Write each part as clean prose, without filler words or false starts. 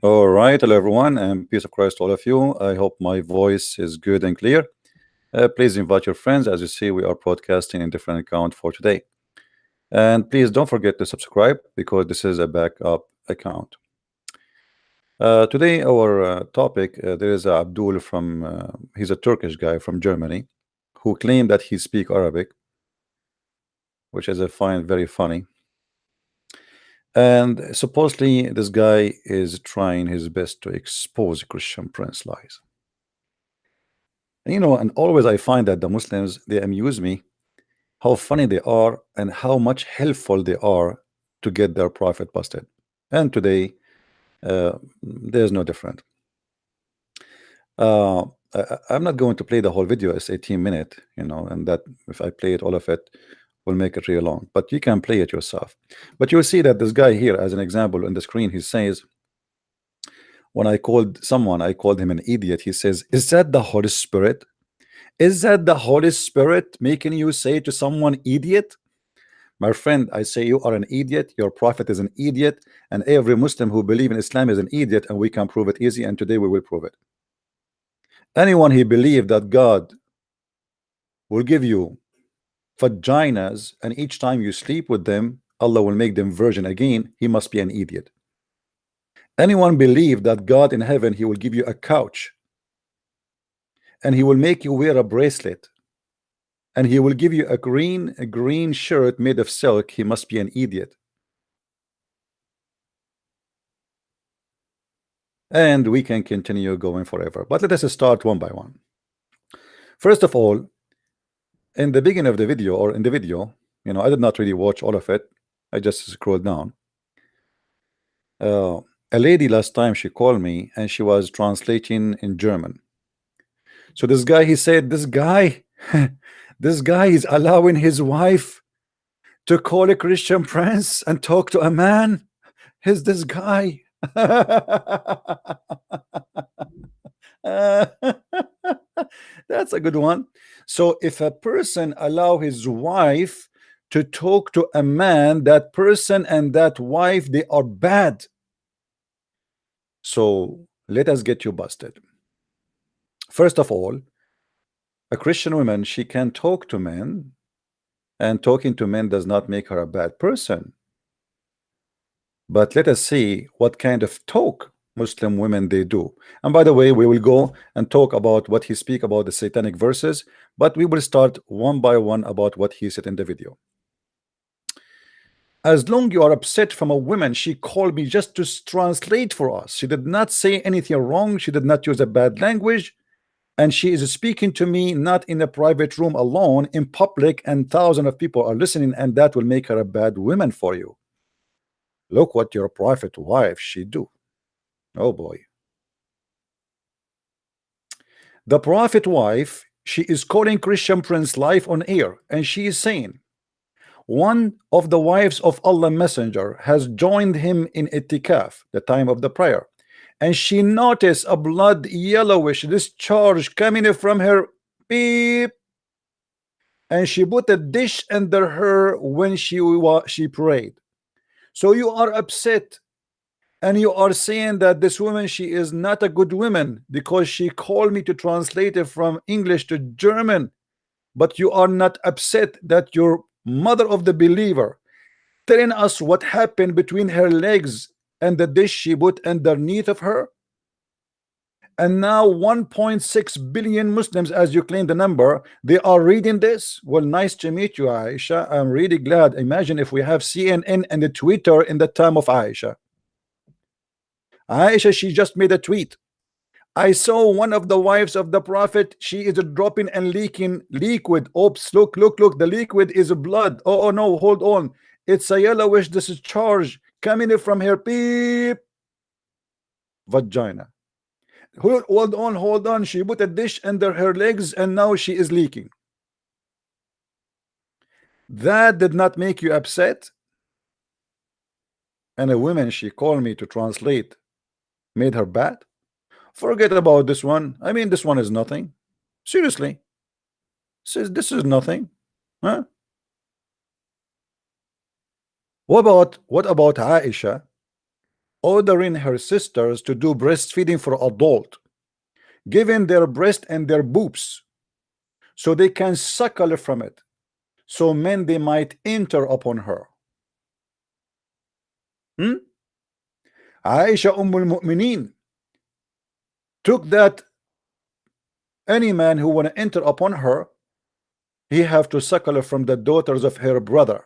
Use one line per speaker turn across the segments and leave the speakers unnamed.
All right, hello everyone, and peace of Christ to all of you. I hope my voice is good and clear. Please invite your friends. As you see, we are broadcasting in different account for today. And please don't forget to subscribe because this is a backup account. Today, our topic, there is Abdul from, he's a Turkish guy from Germany who claimed that he speak Arabic, which is I find very funny. And supposedly this guy is trying his best to expose Christian Prince lies. And and always I find that the Muslims, they amuse me how funny they are and how much helpful they are to get their prophet busted. And today, there's no different. I'm not going to play the whole video. It's 18 minutes, and that if I play it, all of it will make it real long. But you can play it yourself. But you'll see that this guy here, as an example on the screen, he says, when I called someone, I called him an idiot. He says, "Is that the Holy Spirit? Is that the Holy Spirit making you say to someone idiot?" My friend, I say you are an idiot, your prophet is an idiot, and every Muslim who believes in Islam is an idiot, and we can prove it easy, and today we will prove it. Anyone who believes that God will give you vaginas and each time you sleep with them, Allah will make them virgin again, he must be an idiot. Anyone believe that God in heaven, he will give you a couch and he will make you wear a bracelet and he will give you a green shirt made of silk, he must be an idiot. And we can continue going forever, but let us start one by one. First of all, in the beginning of the video, or in the video, I did not really watch all of it, I just scrolled down. A lady last time, she called me and she was translating in German. So this guy, he said, this guy this guy is allowing his wife to call a Christian prince and talk to a man. Is this guy? That's a good one. So if a person allow his wife to talk to a man, that person and that wife, they are bad. So let us get you busted. First of all, a Christian woman, she can talk to men, and talking to men does not make her a bad person. But let us see what kind of talk Muslim women they do. And by the way, we will go and talk about what he speak about the satanic verses, but we will start one by one about what he said in the video. As long you are upset from a woman, she called me just to translate for us. She did not say anything wrong. She did not use a bad language. And she is speaking to me not in a private room alone, in public, and thousands of people are listening, and that will make her a bad woman for you. Look what your prophet wife she do. Oh boy. The prophet wife, she is calling Christian Prince live on air, and she is saying, one of the wives of Allah Messenger has joined him in itikaf, the time of the prayer, and she noticed a blood yellowish discharge coming from her beep, and she put a dish under her when she prayed. So you are upset and you are saying that this woman, she is not a good woman because she called me to translate it from English to German, but you are not upset that your mother of the believer telling us what happened between her legs and the dish she put underneath of her. And now 1.6 billion Muslims, as you claim the number, they are reading this. Well, nice to meet you, Aisha. I'm really glad. Imagine if we have CNN and the Twitter in the time of Aisha. Aisha, she just made a tweet. I saw one of the wives of the prophet. She is dropping and leaking liquid. Oops, look, the liquid is blood. Oh no, hold on. It's a yellowish discharge coming from her beep vagina. Hold on. She put a dish under her legs and now she is leaking. That did not make you upset? And a woman, she called me to translate, made her bad? Forget about this one. I mean, this one is nothing. Seriously. Says this is nothing. Huh? What about Aisha ordering her sisters to do breastfeeding for adult, giving their breast and their boobs so they can suckle from it, so men they might enter upon her? Hmm? Aisha Ummul Mu'minin took that any man who want to enter upon her, he have to suckle from the daughters of her brother.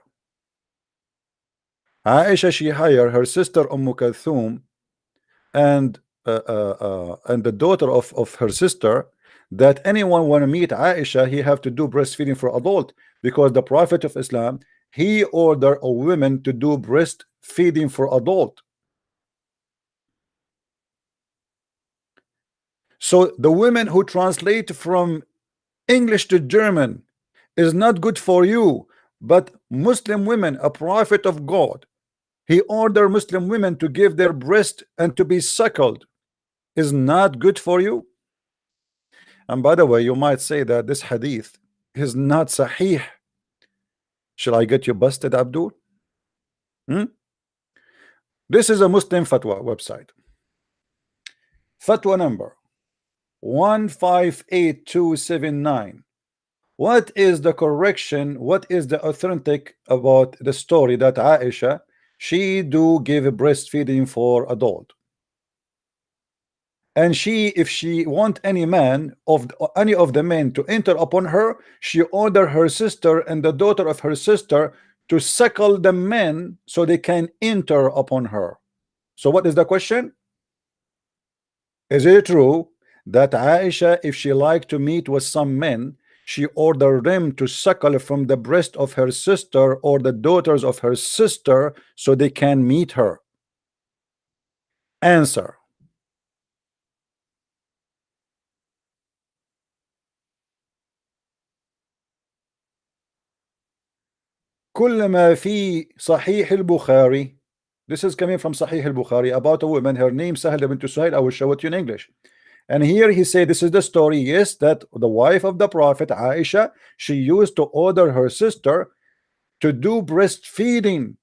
Aisha, she hired her sister Kulthum and the daughter of her sister, that anyone want to meet Aisha, he have to do breastfeeding for adult, because the Prophet of Islam, he ordered a women to do breastfeeding for adult. So the women who translate from English to German is not good for you, but Muslim women, a prophet of God, he ordered Muslim women to give their breast and to be suckled, is not good for you. And by the way, you might say that this hadith is not sahih. Shall I get you busted, Abdul? This is a Muslim fatwa website. Fatwa number 158279. What is the correction? What is the authentic about the story that Aisha, she do give breastfeeding for adult? And she, if she want any man of any of the men to enter upon her, she order her sister and the daughter of her sister to suckle the men so they can enter upon her. So what is the question? Is it true that Aisha, if she like to meet with some men, she ordered them to suckle from the breast of her sister or the daughters of her sister so they can meet her? Answer. كل ما في صحيح البخاري. This is coming from Sahih al-Bukhari about a woman, her name Sahla bint Suhail. I will show it to you in English. And here he said, this is the story, yes, that the wife of the Prophet Aisha, she used to order her sister to do breastfeeding,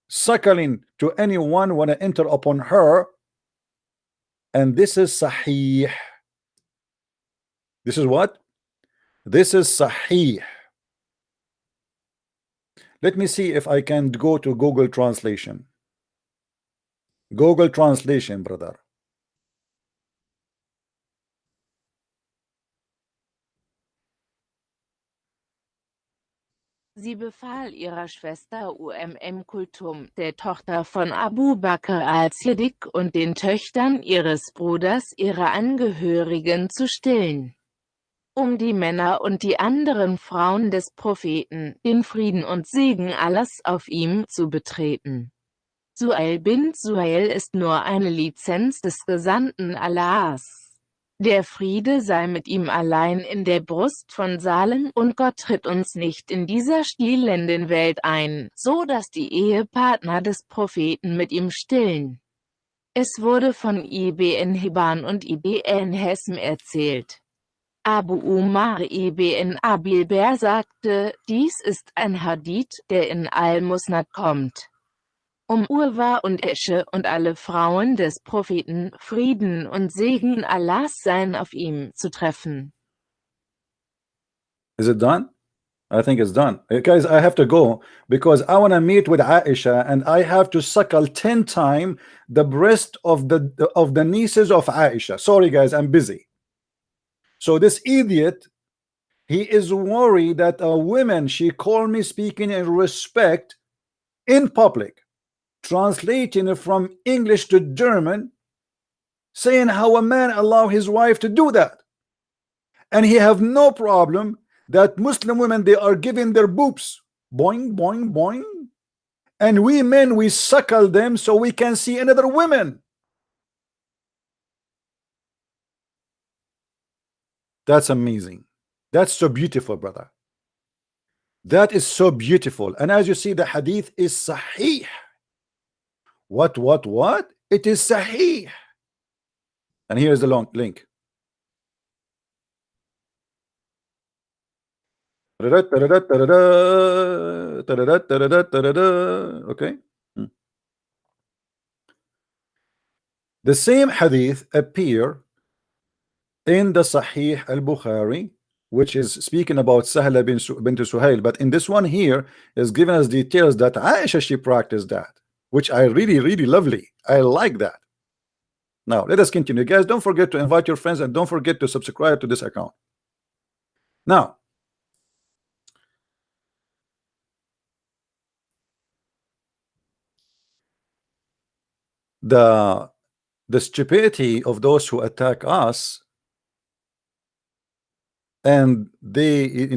suckling to anyone when to enter upon her. And this is Sahih. This is what? This is Sahih. Let me see if I can go to Google Translation. Google Translation, brother.
Sie befahl ihrer Schwester Kulthum, der Tochter von Abu Bakr al-Siddiq und den Töchtern ihres Bruders, ihre Angehörigen zu stillen, um die Männer und die anderen Frauen des Propheten, den Frieden und Segen Allahs auf ihm, zu betreten. Suhail bin Suhail ist nur eine Lizenz des Gesandten Allahs. Der Friede sei mit ihm allein in der Brust von Salem, und Gott tritt uns nicht in dieser stilenden Welt ein, so dass die Ehepartner des Propheten mit ihm stillen. Es wurde von Ibn Hibban und Ibn Hesm erzählt. Abu Umar ibn Abilber sagte, dies ist ein Hadith, der in Al-Musnad kommt, um Urwa und Esche und alle Frauen des Propheten, Frieden und Segen Allahs seien auf ihm, zu treffen.
Is it done? I think it's done. Guys, I have to go because I want to meet with Aisha and I have to suckle 10 times the breast of the nieces of Aisha. Sorry guys, I'm busy. So this idiot, he is worried that a woman, she called me speaking in respect in public, translating from English to German, saying how a man allow his wife to do that. And he have no problem that Muslim women, they are giving their boobs, boing, boing, boing. And we men, we suckle them so we can see another women. That's amazing. That's so beautiful, brother. That is so beautiful. And as you see, the hadith is sahih. What? It is sahih. And here's the long link. Okay. Hmm. The same hadith appear in the Sahih al-Bukhari, which is speaking about Sahla bint Suhail, but in this one here is giving us details that Aisha she practiced that, which I really lovely. I like that. Now let us continue, guys. Don't forget to invite your friends and don't forget to subscribe to this account. Now the stupidity of those who attack us, and they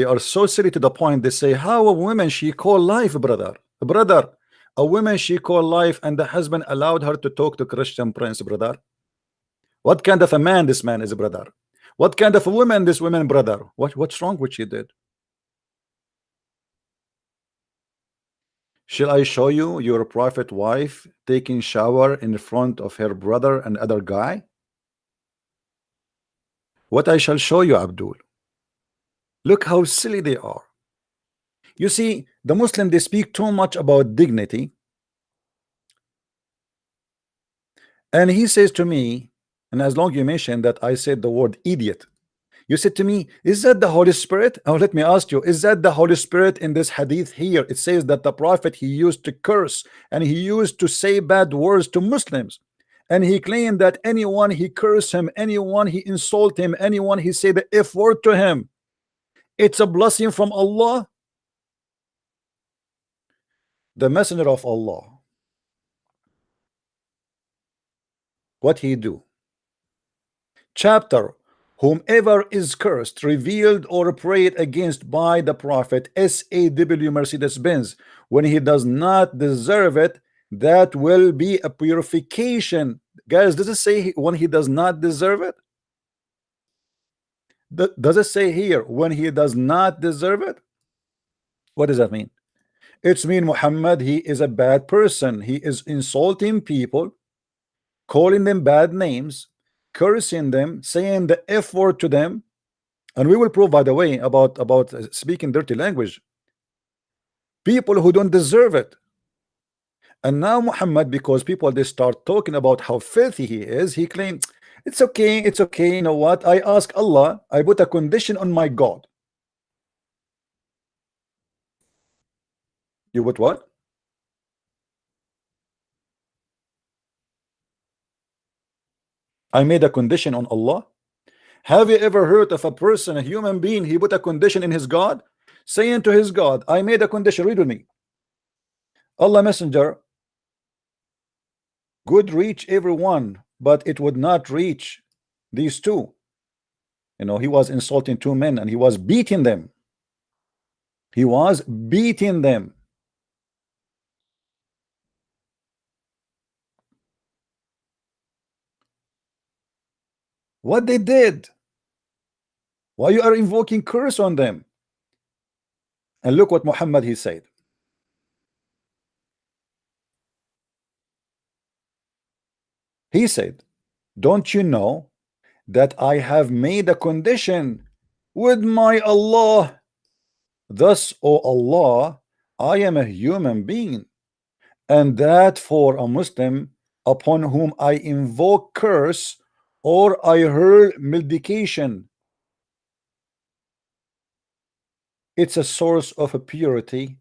are so silly to the point they say, how a woman she call life, brother, a woman she call life, and the husband allowed her to talk to Christian prince, brother. What kind of a man this man is, brother? What kind of a woman this woman, brother? What's wrong with she did? Shall I show you your prophet wife taking shower in front of her brother and other guy? What I shall show you, Abdul. Look how silly they are. You see, the Muslim, they speak too much about dignity. And he says to me, and as long you mentioned that I said the word idiot, you said to me, is that the Holy Spirit? Oh, let me ask you, is that the Holy Spirit in this hadith here? It says that the prophet, he used to curse and he used to say bad words to Muslims. And he claimed that anyone he cursed him, anyone he insult him, anyone he said the F word to him, it's a blessing from Allah. The messenger of Allah, what he do? Chapter, whomever is cursed, revealed, or prayed against by the prophet, SAW Mercedes-Benz, when he does not deserve it, that will be a purification. Guys, does it say when he does not deserve it? Does it say here when he does not deserve it? What does that mean? It's mean Muhammad, he is a bad person. He is insulting people, calling them bad names, cursing them, saying the F word to them. And we will prove, by the way, about speaking dirty language, people who don't deserve it. And now Muhammad, because people they start talking about how filthy he is, he claimed it's okay, it's okay. You know what? I ask Allah, I put a condition on my God. You put what? I made a condition on Allah. Have you ever heard of a person, a human being, he put a condition in his God, saying to his God, I made a condition, read with me. Allah Messenger, good reach everyone, but it would not reach these two. You know, he was insulting two men and he was beating them. He was beating them. What they did? Why you are invoking curse on them? And look what Muhammad he said. He said, don't you know that I have made a condition with my Allah? Thus, O Allah, I am a human being, and that for a Muslim upon whom I invoke curse or I hurl medication, it's a source of a purity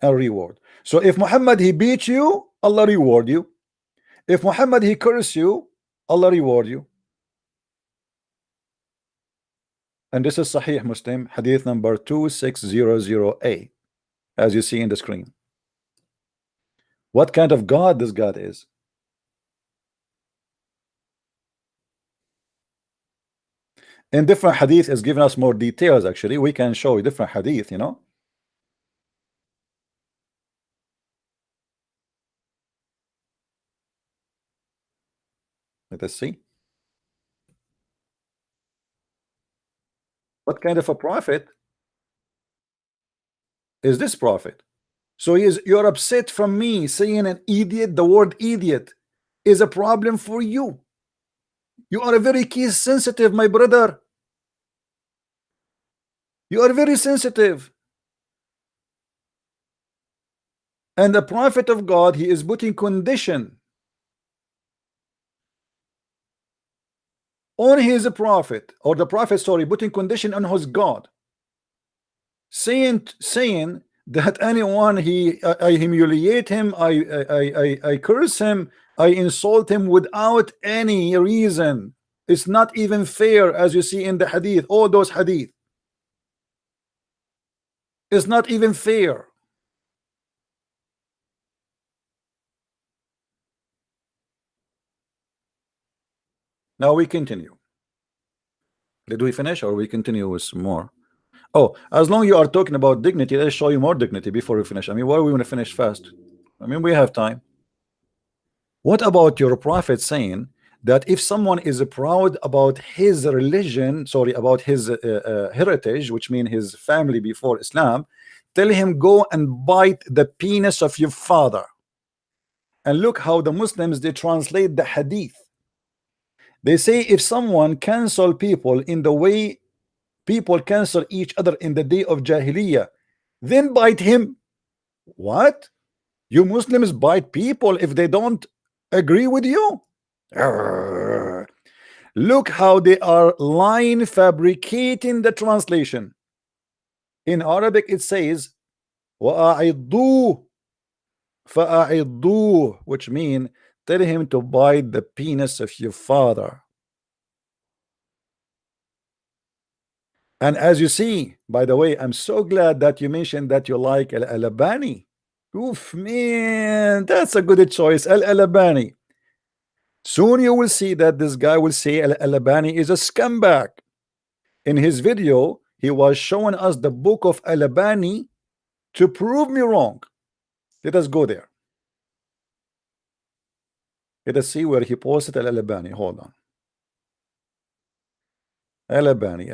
and reward. So if Muhammad he beat you, Allah reward you. If Muhammad he curse you, Allah reward you. And this is Sahih Muslim, hadith number 2600a, as you see in the screen. What kind of God this God is? In different hadith is giving us more details. Actually, we can show you different hadith, you know. Let us see. What kind of a prophet is this prophet? So you're upset from me saying an idiot. The word idiot is a problem for you. You are a very case sensitive, my brother. You are very sensitive. And the prophet of God, he is putting condition on his prophet, or the prophet, sorry, putting condition on his God, saying that anyone I humiliate him, I curse him, I insult him without any reason. It's not even fair, as you see in the hadith, all those hadith. It's not even fair. Now we continue. Did we finish, or we continue with some more? Oh, as long you are talking about dignity, let's show you more dignity before we finish. I mean, why we want to finish fast? I mean, we have time. What about your prophet saying that if someone is proud about his religion, sorry, about his heritage, which means his family before Islam, tell him go and bite the penis of your father. And look how the Muslims, they translate the hadith. They say if someone cancel people in the way people cancel each other in the day of Jahiliyyah, then bite him. What? You Muslims bite people if they don't agree with you? Arrgh. Look how they are line fabricating the translation. In Arabic it says وَأَعِضُّوا فَأَعِضُّوا, which mean tell him to bite the penis of your father. And as you see, by the way, I'm so glad that you mentioned that you like Al-Albani. Oof, man, that's a good choice, Al-Albani. Soon you will see that this guy will say Al-Albani is a scumbag. In his video, he was showing us the book of Al-Albani to prove me wrong. Let us go there. Let us see where he posted Al-Albani. Hold on. Al-Albani.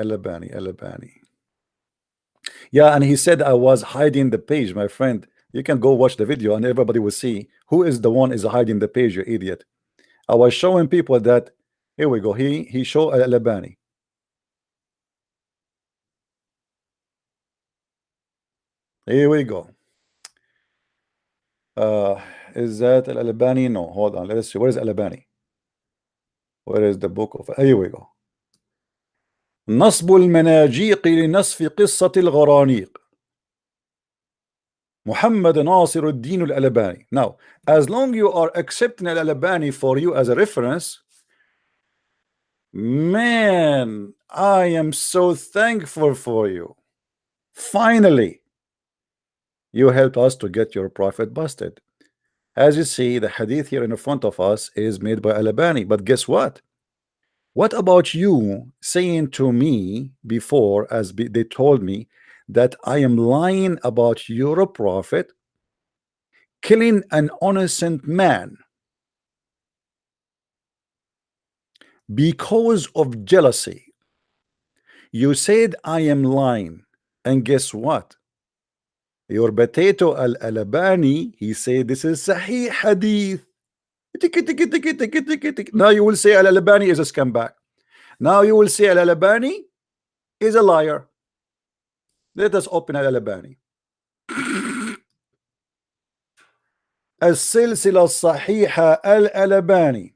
Yeah, and he said I was hiding the page, my friend. You can go watch the video and everybody will see who is the one is hiding the page, you idiot. I was showing people that, here we go, he showed Al-Albani. Here we go. Is that Al-Albani? No, hold on, let's see, where is Al-Albani? Where is the book of, here we go. نصب المناجيق لنصف قصة الغرانيق Muhammad Nasir al-Din al-Albani. Now, as long you are accepting al-Albani for you as a reference, man, I am so thankful for you. Finally, you helped us to get your prophet busted. As you see, the hadith here in front of us is made by al-Albani. But guess what? What about you saying to me before, they told me that I am lying about your prophet killing an innocent man because of jealousy? You said I am lying, and guess what? Your potato Al-Albani, he said this is Sahih Hadith. Now you will say Al-Albani is a scumbag. Now you will say Al-Albani is a liar. Let us open Al-Albani. السلسلة الصحيحة Al-Albani.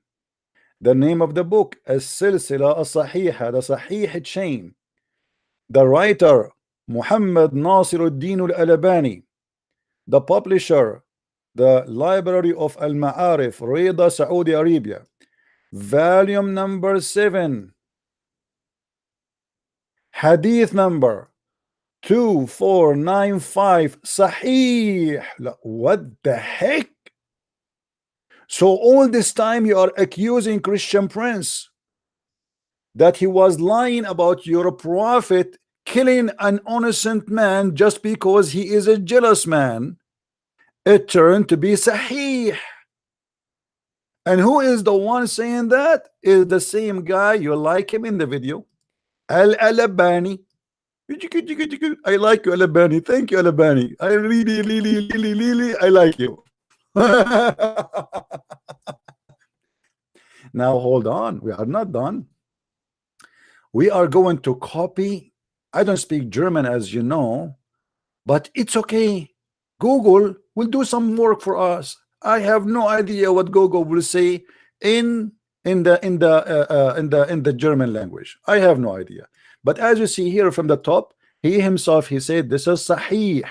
The name of the book, السلسلة الصحيحة, the Sahih chain. The writer, Muhammad Nasir al-Din al-Albani. The publisher, the Library of Al-Ma'arif, Riyadh, Saudi Arabia. Volume number 7. Hadith number 2495. Sahih. What the heck? So all this time you are accusing Christian Prince that he was lying about your prophet killing an innocent man just because he is a jealous man. It turned to be Sahih. And who is the one saying that? Is the same guy, you like him in the video, Al-Albani. I like you, Al-Albani. Thank you, Al-Albani. I really I like you. Now hold on, we are not done. We are going to copy I don't speak German, as you know, but it's okay. Google will do some work for us. I have no idea what Google will say in the German language. I have no idea. But as you see here from the top, he himself, he said this is sahih.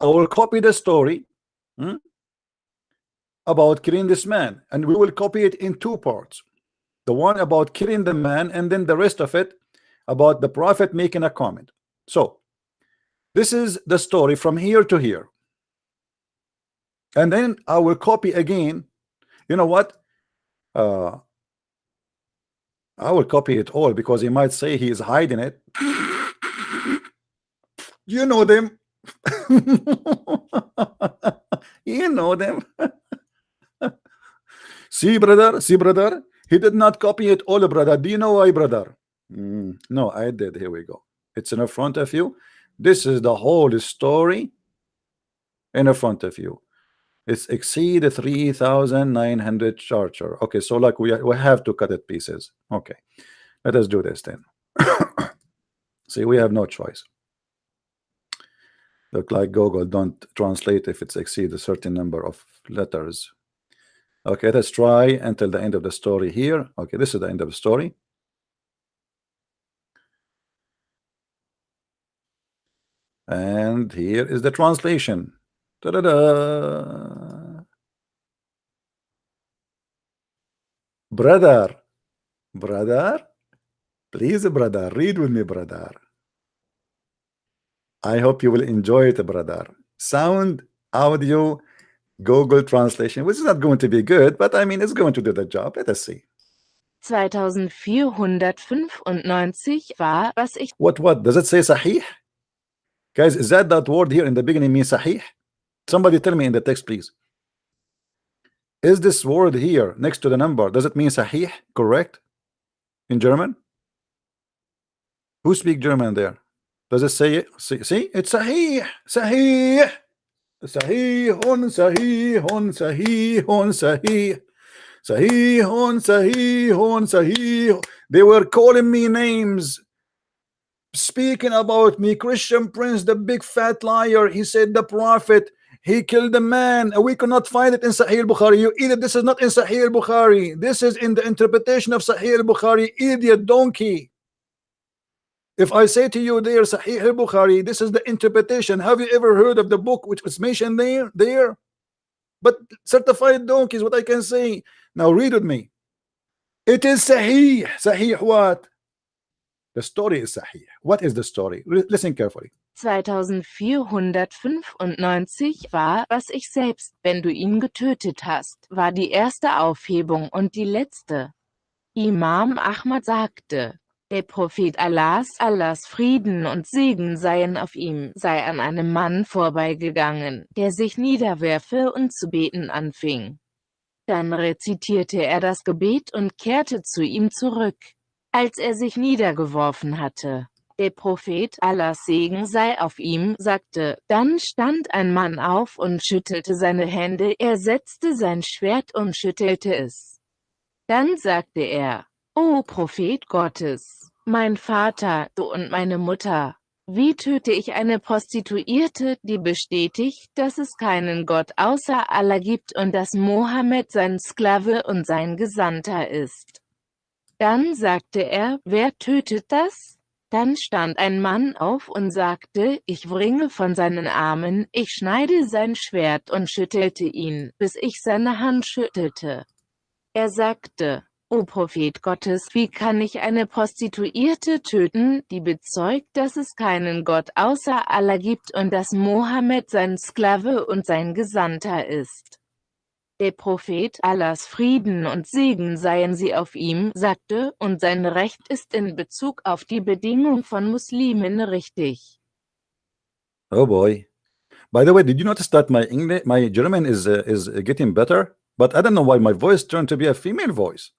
I will copy the story about killing this man, and we will copy it in two parts. The one about killing the man, and then the rest of it about the prophet making a comment. So this is the story from here to here, and then I will copy again. You know what? I will copy it all because he might say he is hiding it. You know them. You know them. See, brother, he did not copy it all, brother. Do you know why, brother? No, I did. Here we go. It's in front of you. This is the whole story in front of you. It's exceed 3,900 charger. Okay, so like we have to cut it pieces. Okay, let us do this then. See, we have no choice. Look like Google don't translate if it's exceed a certain number of letters. Okay, let's try until the end of the story here. Okay, this is the end of the story. And here is the translation. Ta-da-da. Brother, please, brother, read with me, brother. I hope you will enjoy it, brother. Sound, audio, Google translation, which is not going to be good, but I mean, it's going to do the job. Let us see.
2495 war, was ich...
What? Does it say sahih? Guys, is that word here in the beginning means sahih? Somebody tell me in the text, please. Is this word here next to the number, does it mean sahih, correct? In German? Who speak German there? Does it say it? See? It's sahih. Sahih. Sahihun, sahihun, sahihun, sahih. Sahihun, sahihun, sahih. They were calling me names, speaking about me. Christian Prince, the big fat liar. He said the prophet, he killed a man. We cannot find it in Sahih Bukhari. You idiot, this is not in Sahih Bukhari. This is in the interpretation of Sahih Bukhari. Idiot, donkey. If I say to you there, Sahih Bukhari, this is the interpretation. Have you ever heard of the book which was mentioned there? But certified donkey is what I can say. Now read with me. It is Sahih. Sahih what? The story is Sahih. What is the story? Listen carefully.
2495 war, was ich selbst, wenn du ihn getötet hast, war die erste Aufhebung und die letzte. Imam Ahmad sagte, der Prophet Allahs Frieden und Segen seien auf ihm, sei an einem Mann vorbeigegangen, der sich niederwerfe und zu beten anfing. Dann rezitierte er das Gebet und kehrte zu ihm zurück. Als er sich niedergeworfen hatte, der Prophet Allahs Segen sei auf ihm, sagte, dann stand ein Mann auf und schüttelte seine Hände, er setzte sein Schwert und schüttelte es. Dann sagte er, O Prophet Gottes, mein Vater, du und meine Mutter, wie töte ich eine Prostituierte, die bestätigt, dass es keinen Gott außer Allah gibt und dass Mohammed sein Sklave und sein Gesandter ist? Dann sagte er, wer tötet das? Dann stand ein Mann auf und sagte, ich wringe von seinen Armen, ich schneide sein Schwert und schüttelte ihn, bis ich seine Hand schüttelte. Er sagte, O Prophet Gottes, wie kann ich eine Prostituierte töten, die bezeugt, dass es keinen Gott außer Allah gibt und dass Mohammed sein Sklave und sein Gesandter ist? Der Prophet Allahs Frieden und Segen seien sie auf ihm, sagte, und sein Recht ist in Bezug auf die Bedingung von Muslimen richtig.
Oh boy. By the way, did you notice that my German is getting better? But I don't know why my voice turned to be a female voice.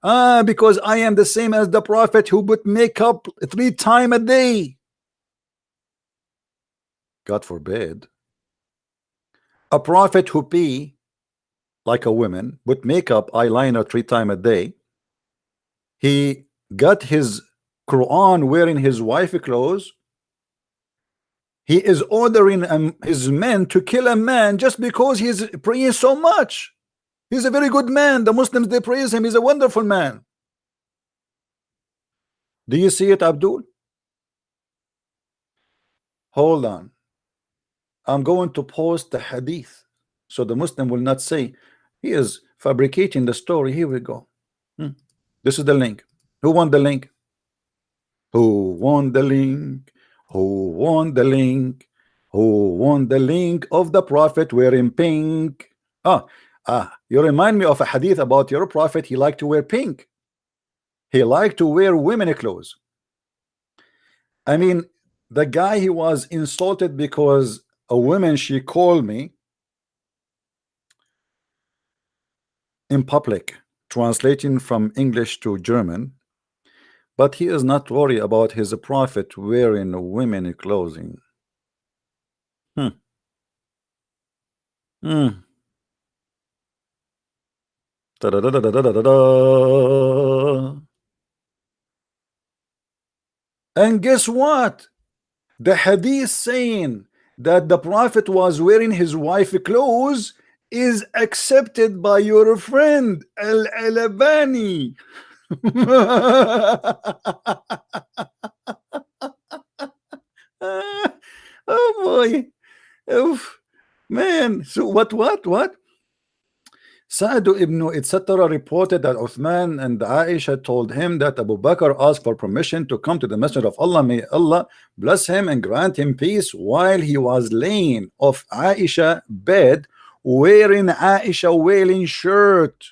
Because I am the same as the prophet who put makeup 3 times a day. God forbid. A prophet who pee like a woman, put makeup, eyeliner 3 times a day. He got his Quran wearing his wife clothes. He is ordering his men to kill a man just because he's praying so much. He's a very good man. The Muslims, they praise him. He's a wonderful man. Do you see it, Abdul? Hold on. I'm going to post the hadith so the Muslim will not say he is fabricating the story. Here we go. This is the link. Who won the link? Who won the link? Who won the link? Who won the link of the prophet wearing pink? You remind me of a hadith about your prophet. He liked to wear pink. He liked to wear women clothes. I mean, the guy, he was insulted because a woman, she called me in public, translating from English to German. But he is not worried about his prophet wearing women clothing. And guess what? The hadith saying that the prophet was wearing his wife clothes is accepted by your friend Al-Albani. Oh boy. Oof. Man, so what? Sa'd ibn etc. reported that Uthman and Aisha told him that Abu Bakr asked for permission to come to the Messenger of Allah, may Allah bless him and grant him peace, while he was laying off Aisha bed wearing Aisha wailing shirt.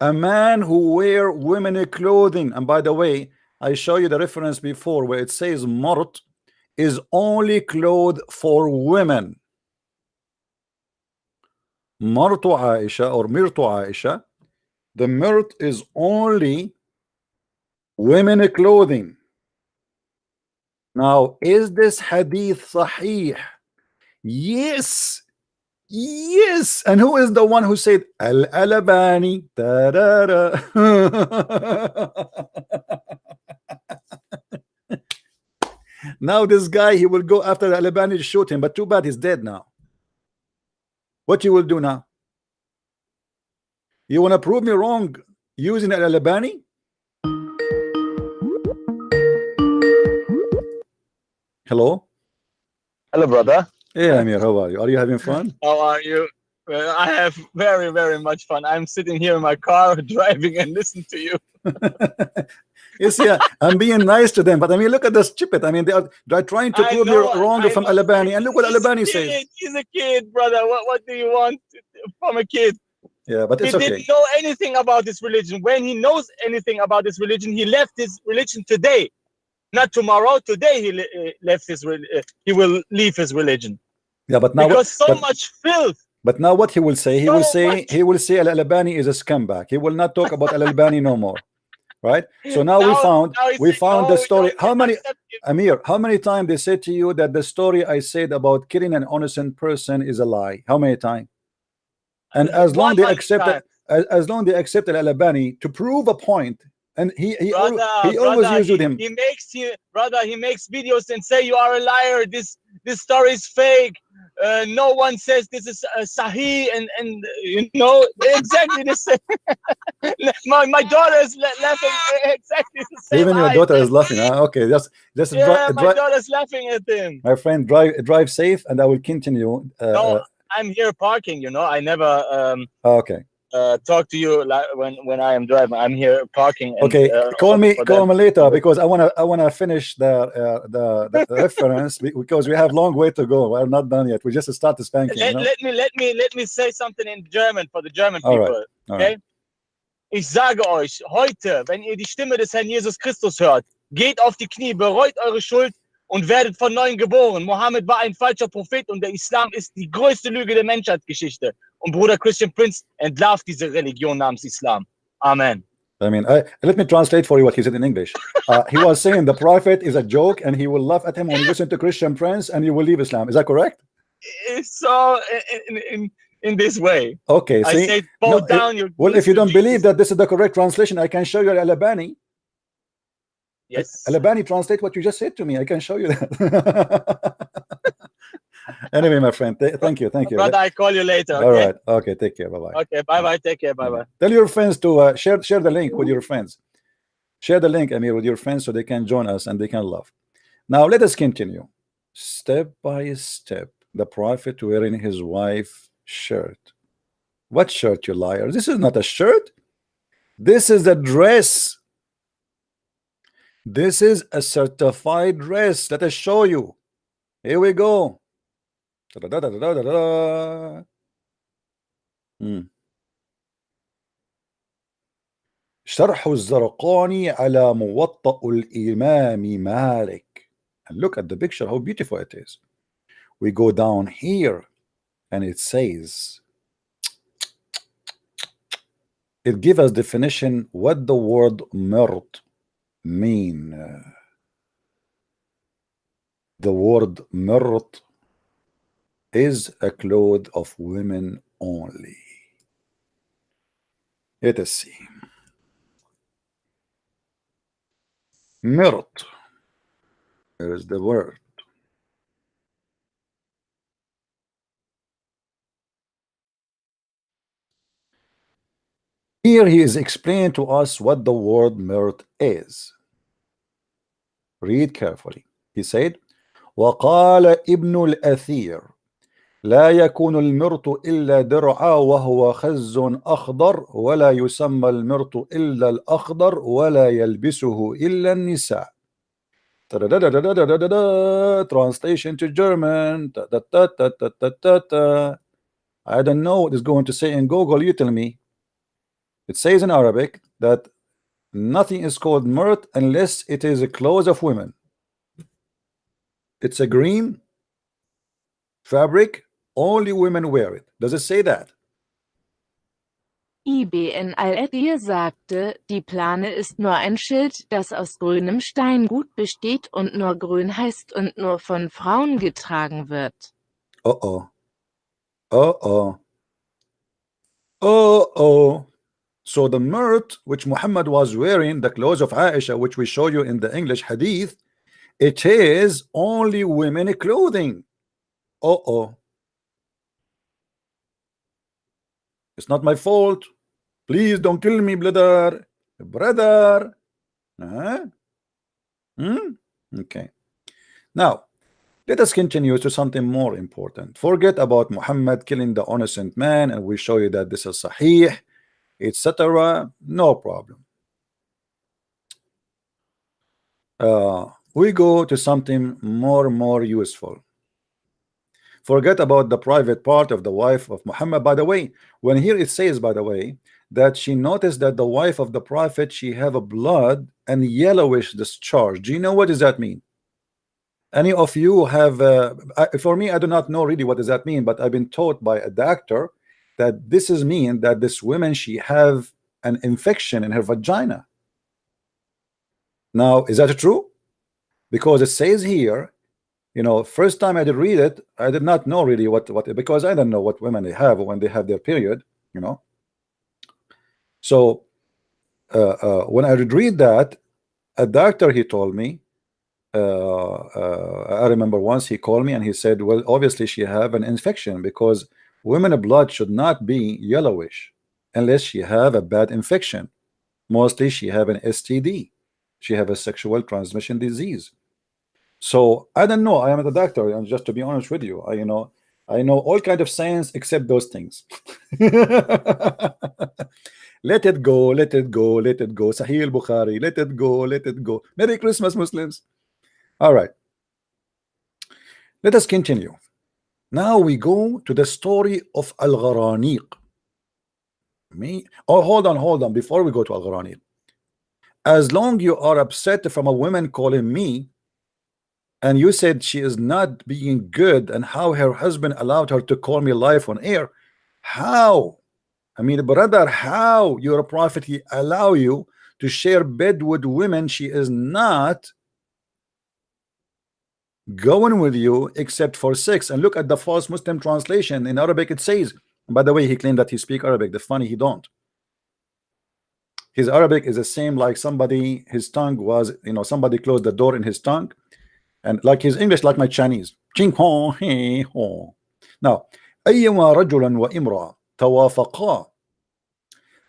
A man who wear women clothing, and by the way, I show you the reference before where it says mart is only clothes for women. Martu Aisha or Mirtu Aisha, the mirt is only women clothing. Now, is this hadith sahih? Yes. Yes. And who is the one who said Al-Albani? Now this guy, he will go after Al-Albani to shoot him, but too bad he's dead now. What you will do now? You want to prove me wrong using Al-Albani? Hello?
Hello, brother.
Hey, Amir, how are you? Are you having fun?
How are you? Well, I have very, very much fun. I'm sitting here in my car driving and listen to you.
You see, I'm being nice to them, but I mean, look at the stupid. I mean, they're trying to prove you wrong from Al-Albani, and look what Al-Albani says.
He's a kid, brother. What do you want from a kid?
Yeah, but it's
he
okay.
didn't know anything about this religion. When he knows anything about this religion, he left his religion today, not tomorrow. Today he left his. He will leave his religion.
Yeah, but now
because much filth.
But now what he will say? He will say Al-Albani is a scumbag. He will not talk about Al-Albani no more. Right? So now we found the story. How many, Amir, how many times they said to you that the story I said about killing an innocent person is a lie? How many times? And as long they accept Al-Albani to prove a point, and he always used with him.
He makes videos and say you are a liar. This story is fake. No one says this is Sahih, and you know exactly the same. my daughter is laughing exactly the same.
Even your daughter is laughing. Huh? Okay, just
my daughter's laughing at him.
My friend, drive safe, and I will continue.
No, I'm here parking. You know, I never.
Okay.
Talk to you when I am driving. I'm here parking. And,
okay, call me later because I wanna finish the reference because we have long way to go. We're not done yet. We just started spanking.
Let me say something in German for the German people.
All
okay.
Right.
Ich sage euch heute, wenn ihr die Stimme des Herrn Jesus Christus hört, geht auf die Knie, bereut eure Schuld und werdet von neuem geboren. Mohammed war ein falscher Prophet und der Islam ist die größte Lüge der Menschheitsgeschichte. Und Bruder Christian Prince entlarvt diese Religion namens Islam. Amen.
I mean, let me translate for you what he said in English. He was saying the prophet is a joke and he will laugh at him when you listen to Christian Prince and you will leave Islam. Is that correct?
So in this way.
Okay,
I
see?
say, bow
No,
down your
well,
knees
if you
to
don't believe
Jesus.
that this is the correct translation, I can show you Al-Albani.
Yes.
Al-Albani translate what you just said to me. I can show you that. Anyway, my friend, thank you.
Brother, I call you later.
All
Okay.
right. Okay. Take care. Bye bye.
Okay. Bye bye. Take care. Bye bye.
Tell your friends to share the link with your friends. Share the link, Amir, with your friends so they can join us and they can love. Now let us continue. Step by step, the prophet wearing his wife's shirt. What shirt, you liar? This is not a shirt. This is a dress. This is a certified dress. Let us show you. Here we go. Da-da-da-da-da-da-da. شرح الزرقاني على موطأ الإمام مالك. And look at the picture, how beautiful it is. We go down here and it says, it gives us definition what the word mirt mean. The word mirt is a cloth of women only. Let us see. Mirt. There is the word. Here he is explaining to us what the word mirt is. Read carefully. He said, وقال ابن الأثير لا يكون المرط إلا درعا وهو خز أخضر ولا يسمى المرط إلا الأخضر ولا يلبسه إلا النساء. Translation to German. I don't know what is going to say in Google. You tell me. It says in Arabic that nothing is called mirt unless it is a clothes of women. It's a green fabric, only women wear it. Does it say that?
IBN Al-Edir sagte, die Plane ist nur ein Schild, das aus grünem Steingut besteht und nur grün heißt und nur von Frauen getragen wird.
Uh-oh. Uh-oh. Uh-oh. So the mirt which Muhammad was wearing, the clothes of Aisha, which we show you in the English hadith, it is only women clothing. Uh-oh. It's not my fault. Please don't kill me, brother. Brother. Okay. Now, let us continue to something more important. Forget about Muhammad killing the innocent man, and we show you that this is sahih, etc. No problem. We go to something more useful. Forget about the private part of the wife of Muhammad. By the way, when here it says, by the way, that she noticed that the wife of the prophet, she have a blood and yellowish discharge. Do you know what does that mean? Any of you have for me, I do not know really what does that mean, but I've been taught by a doctor that this is mean that this woman, she have an infection in her vagina. Now, is that true? Because it says here, you know, first time I did read it, I did not know really what because I don't know what women they have when they have their period, you know. So when I did read that, a doctor, he told me, I remember once he called me and he said, well, obviously she have an infection because women blood should not be yellowish unless she have a bad infection. Mostly she have an STD. She have a sexual transmission disease. So I don't know. I am the doctor, and just to be honest with you, I know all kind of science except those things. Let it go, let it go, let it go. Sahih al-Bukhari, let it go, let it go. Merry Christmas, Muslims. All right. Let us continue. Now we go to the story of Al-Gharaniq. Hold on. Before we go to Al-Gharaniq, as long you are upset from a woman calling me, and you said she is not being good, and how her husband allowed her to call me live on air, how? I mean, brother, how your prophet he allow you to share bed with women she is not going with you except for sex? And look at the false Muslim translation in Arabic. It says By the way, he claimed that he speak Arabic. The funny, he don't. His Arabic is the same like somebody, his tongue was, somebody closed the door in his tongue, and like his English like my Chinese. Ching ho he ho. Now, أيما رجلا وامرأة توافقا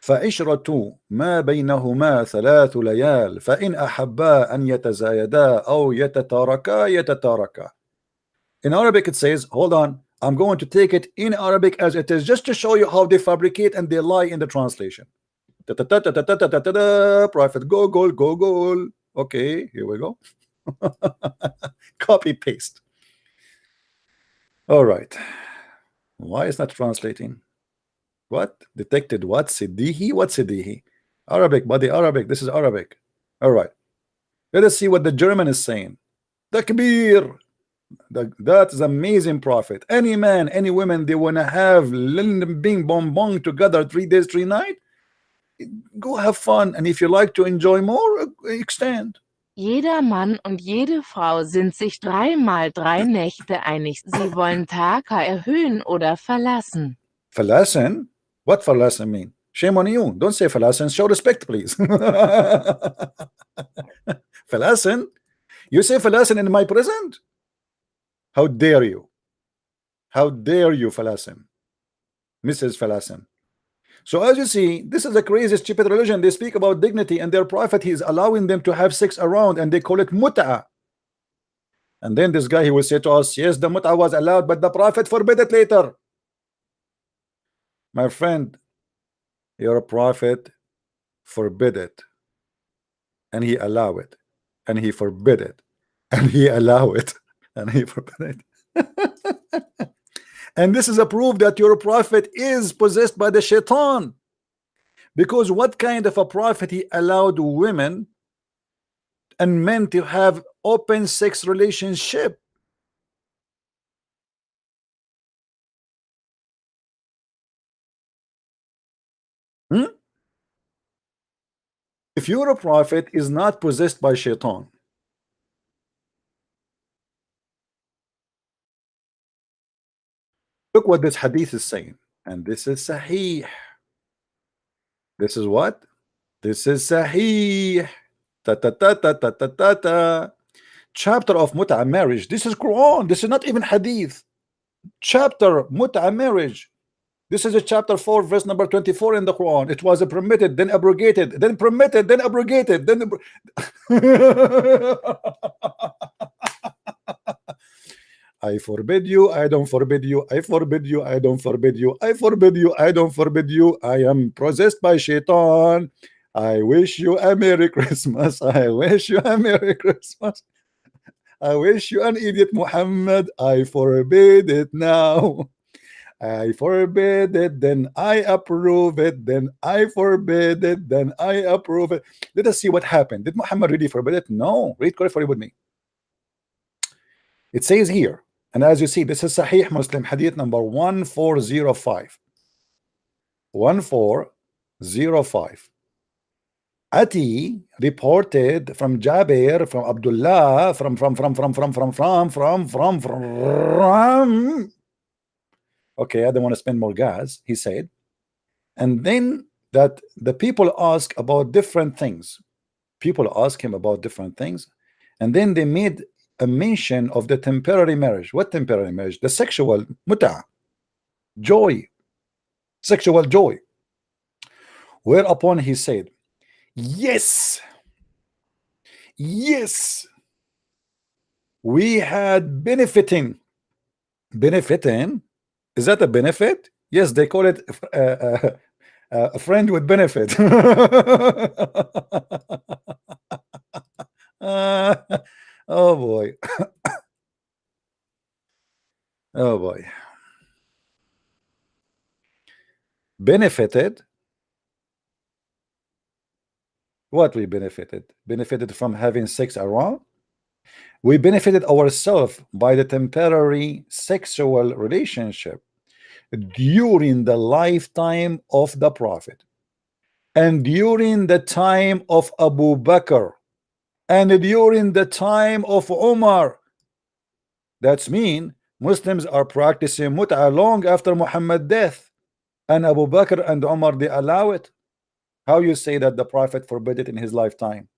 فعشرة ما بينهما 3 ليال فإن أحبا أن يتزايدا أو يتتاركا. In Arabic it says, hold on, I'm going to take it in Arabic as it is, just to show you how they fabricate and they lie in the translation. Prophet Google. Okay, here we go. Copy paste. All right, why is not translating? What detected? What Sidihi? What Sidihi? Arabic, buddy, Arabic. This is Arabic. All right, let us see what the German is saying. Takbir. That is amazing, Prophet. Any man, any women, they want to have bing bong bong together 3 days 3 nights. Go have fun, and if you like to enjoy more, extend.
Jeder Mann und jede Frau sind sich 3 mal 3 Nächte einig. Sie wollen Taka erhöhen oder verlassen.
Verlassen? What verlassen mean? Shame on you. Don't say verlassen. Show respect, please. Verlassen? You say verlassen in my present? How dare you? How dare you, verlassen? Mrs. Verlassen. So as you see, this is a crazy, stupid religion. They speak about dignity, and their prophet, he is allowing them to have sex around, and they call it mut'a. And then this guy, he will say to us, yes, the mut'a was allowed, but the prophet forbid it later. My friend, your prophet forbid it, and he allow it, and he forbid it, and he allow it, and he forbid it. And this is a proof that your prophet is possessed by the shaitan, because what kind of a prophet he allowed women and men to have open sex relationship? If your prophet is not possessed by shaitan, look what this hadith is saying, and this is sahih. This is what? This is sahih. Ta ta ta ta ta ta ta ta. Chapter of mut'a marriage. This is Quran. This is not even hadith. Chapter mut'a marriage. This is a chapter 4, verse number 24 in the Quran. It was permitted, then abrogated, then permitted, then abrogated, then I forbid you, I don't forbid you, I forbid you, I don't forbid you, I forbid you, I don't forbid you, I am possessed by shaitan. I wish you a Merry Christmas. I wish you a Merry Christmas. I wish you an idiot Muhammad. I forbid it now. I forbid it, then I approve it, then I forbid it, then I approve it. Let us see what happened. Did Muhammad really forbid it? No. Read carefully with me. It says here, and as you see, this is Sahih Muslim, hadith number 1405. 1405. Ati reported from Jabir, from Abdullah, from okay, I don't want to spend more gas, he said. And then that the people ask about different things. People ask him about different things, and then they made a mention of the temporary marriage. What temporary marriage? The sexual mut'a, joy, sexual joy. Whereupon he said, yes, yes, we had benefiting. Is that a benefit? Yes, they call it a friend with benefit. Oh boy. Oh boy. Benefited. What we benefited? Benefited from having sex around? We benefited ourselves by the temporary sexual relationship during the lifetime of the Prophet, and during the time of Abu Bakr, and during the time of Umar. That's mean Muslims are practicing mut'a long after Muhammad's death. and Abu Bakr and Umar, they allow it. How you say that the Prophet forbid it in his lifetime?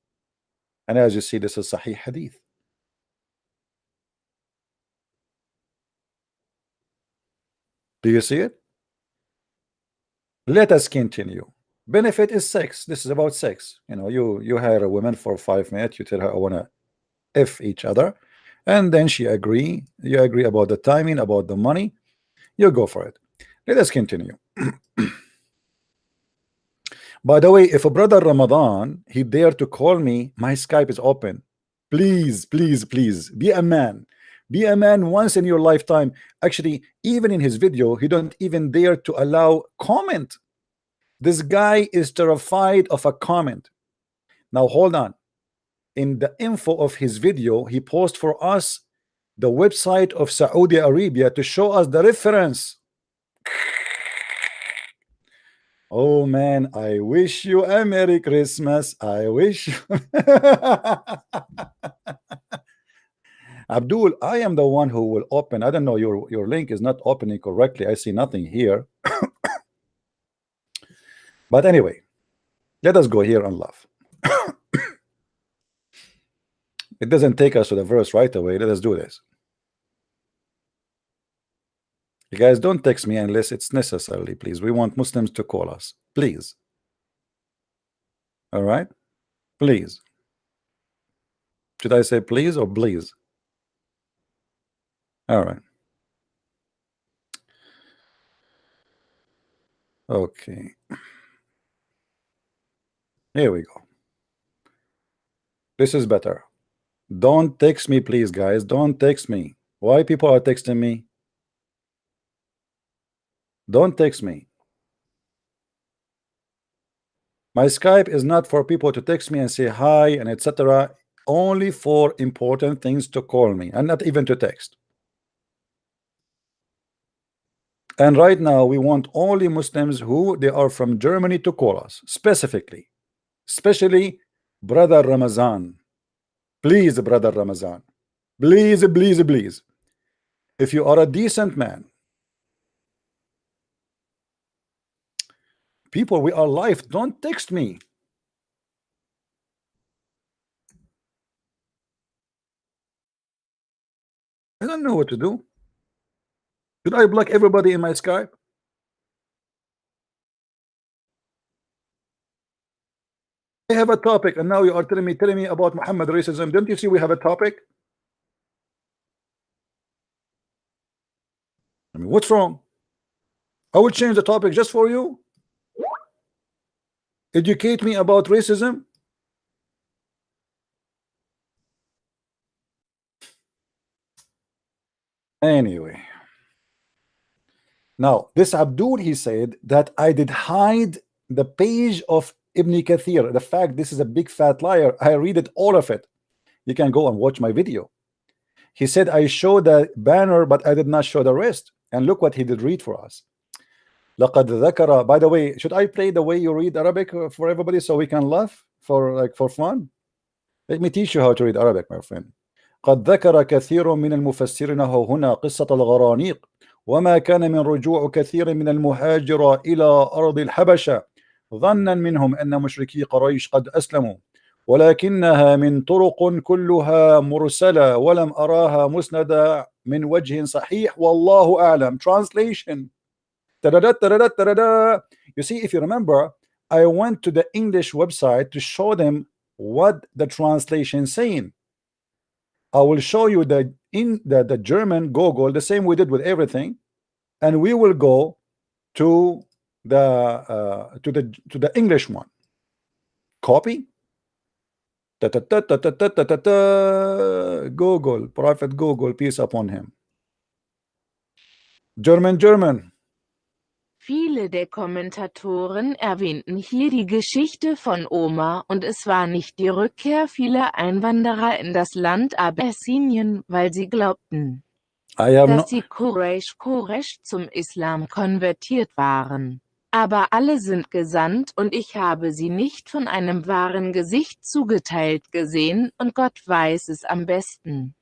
And as you see, this is Sahih Hadith. Do you see it? Let us continue. Benefit is sex. This is about sex. You know, you hire a woman for 5 minutes. You tell her, I want to F each other, and then she agree. You agree about the timing, about the money. You go for it. Let us continue. By the way, if a brother Ramadan, he dare to call me, my Skype is open. Please, please, please, be a man. Be a man once in your lifetime. Actually, even in his video, he don't even dare to allow comment. This guy is terrified of a comment. Now, hold on. In the info of his video, he posts for us the website of Saudi Arabia to show us the reference. Oh man, I wish you a Merry Christmas. I wish you Abdul, I am the one who will open. I don't know, your link is not opening correctly. I see nothing here. But anyway, let us go here and laugh. It doesn't take us to the verse right away. Let us do this. You guys don't text me unless it's necessarily, please. We want Muslims to call us, please. All right, please. Should I say please or please? All right. Okay. Here we go. This is better. Don't text me, please, guys. Don't text me. Why people are texting me? Don't text me. My Skype is not for people to text me and say hi and etc. Only for important things to call me, and not even to text. And right now we want only Muslims who they are from Germany to call us specifically, especially brother Ramazan. Please, brother Ramazan, please, please, please. If you are a decent man, people, we are live. Don't text me. I don't know what to do. Should I block everybody in my Skype? I have a topic, and now you are telling me about Muhammad racism. Don't you see we have a topic? I mean, what's wrong? I will change the topic just for you. Educate me about racism. Anyway, now this Abdul, he said that I did hide the page of Ibn Kathir. The fact this is a big fat liar. I read it, all of it. You can go and watch my video. He said I showed the banner, but I did not show the rest. And look what he did read for us. لقد ذكر. By the way, should I play the way you read Arabic for everybody so we can laugh for fun? Let me teach you how to read Arabic, my friend. قد ذكر كثير من المفسرين هنا قصة الغرانيق وما كان من رجوع كثير من المهاجر إلى أرض الحبشة ظنا منهم أن مشركي قريش قد أسلموا ولكنها من طرق كلها مرسلة ولم أراها مسندة من وجه صحيح والله أعلم. Translation. You see, if you remember, I went to the English website to show them what the translation is saying. I will show you the German Google, the same we did with everything, and we will go to the English one. Copy. Google, Prophet Google, peace upon him. German.
Viele der Kommentatoren erwähnten hier die Geschichte von Oma und es war nicht die Rückkehr vieler Einwanderer in das Land Abessinien, weil sie glaubten, dass die Quraysh zum Islam konvertiert waren. Aber alle sind gesandt und ich habe sie nicht von einem wahren Gesicht zugeteilt gesehen und Gott weiß es am besten.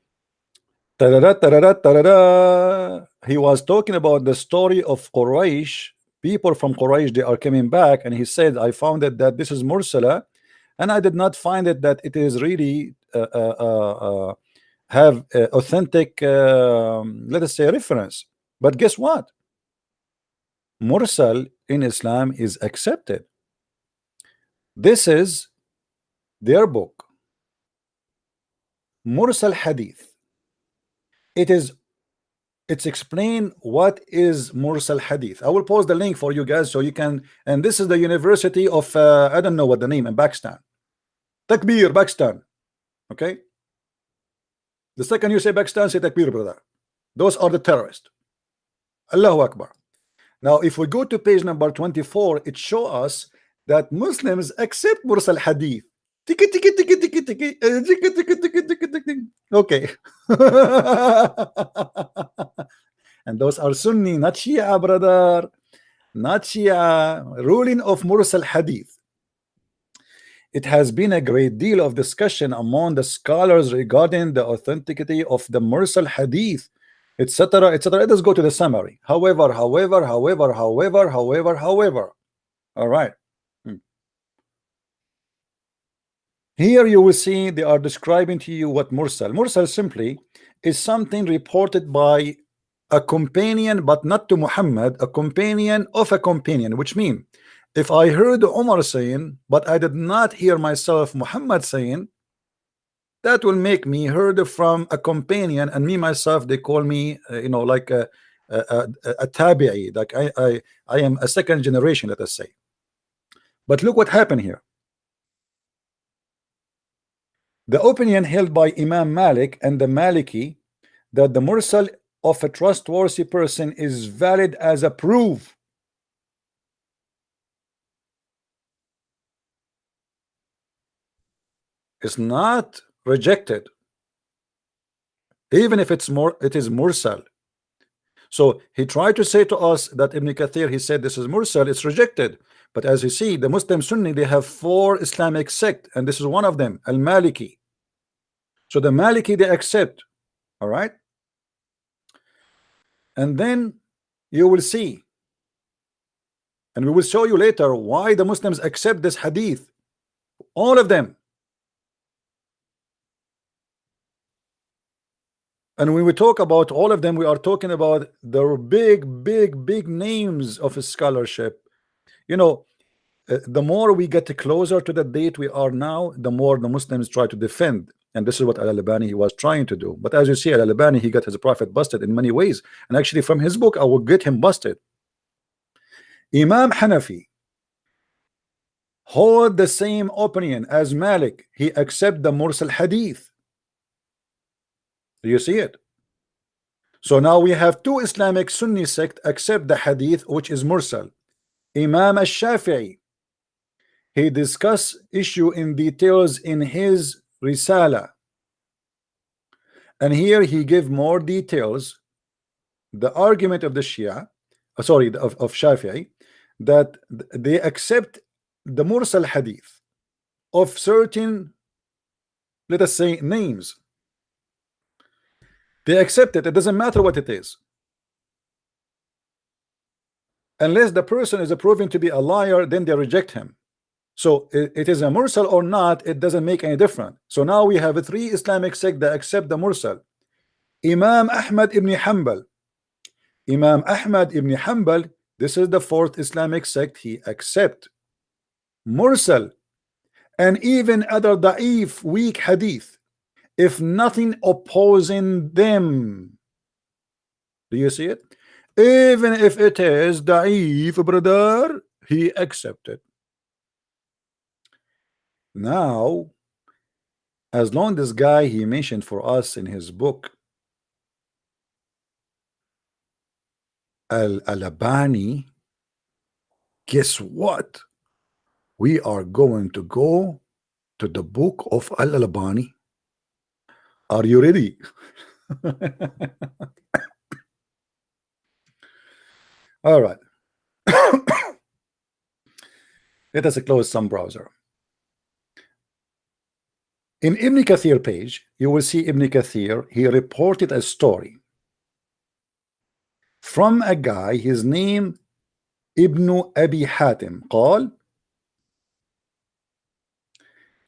He was talking about the story of Quraysh people from Quraysh, they are coming back, and he said, I found it that this is Mursala, and I did not find it that it is really have authentic, let us say, reference. But guess what? Mursal in Islam is accepted. This is their book, Mursal Hadith. It's explain what is Mursal Hadith. I will post the link for you guys so you can, and this is the University of I don't know what the name in Pakistan. Takbir, Pakistan. Okay. The second you say Pakistan, say Takbir, brother. Those are the terrorists. Allahu Akbar. Now, if we go to page number 24, it shows us that Muslims accept Mursal Hadith. Okay. And those are Sunni, not Shia, brother. Not Shia. Ruling of Mursal Hadith. It has been a great deal of discussion among the scholars regarding the authenticity of the Mursal Hadith, etc., etc. Let us go to the summary. However. All right. Here you will see they are describing to you what Mursal. Mursal simply is something reported by a companion, but not to Muhammad, a companion of a companion, which means if I heard Umar saying, but I did not hear myself Muhammad saying, that will make me heard from a companion, and me myself, they call me, like a tabi'i, like I am a second generation, let us say. But look what happened here. The opinion held by Imam Malik and the Maliki that the Mursal of a trustworthy person is valid as a proof. It's not rejected, even if it is Mursal. So he tried to say to us that Ibn Kathir, he said this is Mursal, it's rejected. But as you see, the Muslim Sunni, they have 4 Islamic sects, and this is one of them, Al-Maliki. So the Maliki, they accept. All right. And then you will see, and we will show you later why the Muslims accept this hadith, all of them. And when we talk about all of them, we are talking about the big names of scholarship. The more we get closer to the date we are now, the more the Muslims try to defend. And this is what Al-Albani was trying to do. But as you see, Al-Albani, he got his prophet busted in many ways. And actually from his book, I will get him busted. Imam Hanafi hold the same opinion as Malik. He accept the Mursal Hadith. Do you see it? So now we have 2 Islamic Sunni sect accept the Hadith, which is Mursal. Imam Al-Shafi'i, he discuss issue in details in his Risala, and here he give more details. The argument of the Shia, of Shafi'i, that they accept the Mursal Hadith of certain, let us say, names. They accept it. It doesn't matter what it is, unless the person is proven to be a liar, then they reject him. So it is a Mursal or not, it doesn't make any difference. So now we have 3 Islamic sects that accept the Mursal. Imam Ahmad ibn Hanbal. Imam Ahmad ibn Hanbal, this is the 4th Islamic sect, he accept Mursal and even other da'if, weak hadith, if nothing opposing them. Do you see it? Even if it is da'if, brother, he accepted. Now, as long this guy he mentioned for us in his book, Al-Albani, guess what? We are going to go to the book of Al-Albani. Are you ready? All right. Let us close some browser. In Ibn Kathir page, you will see Ibn Kathir, he reported a story from a guy, his name ابن أبي حاتم قال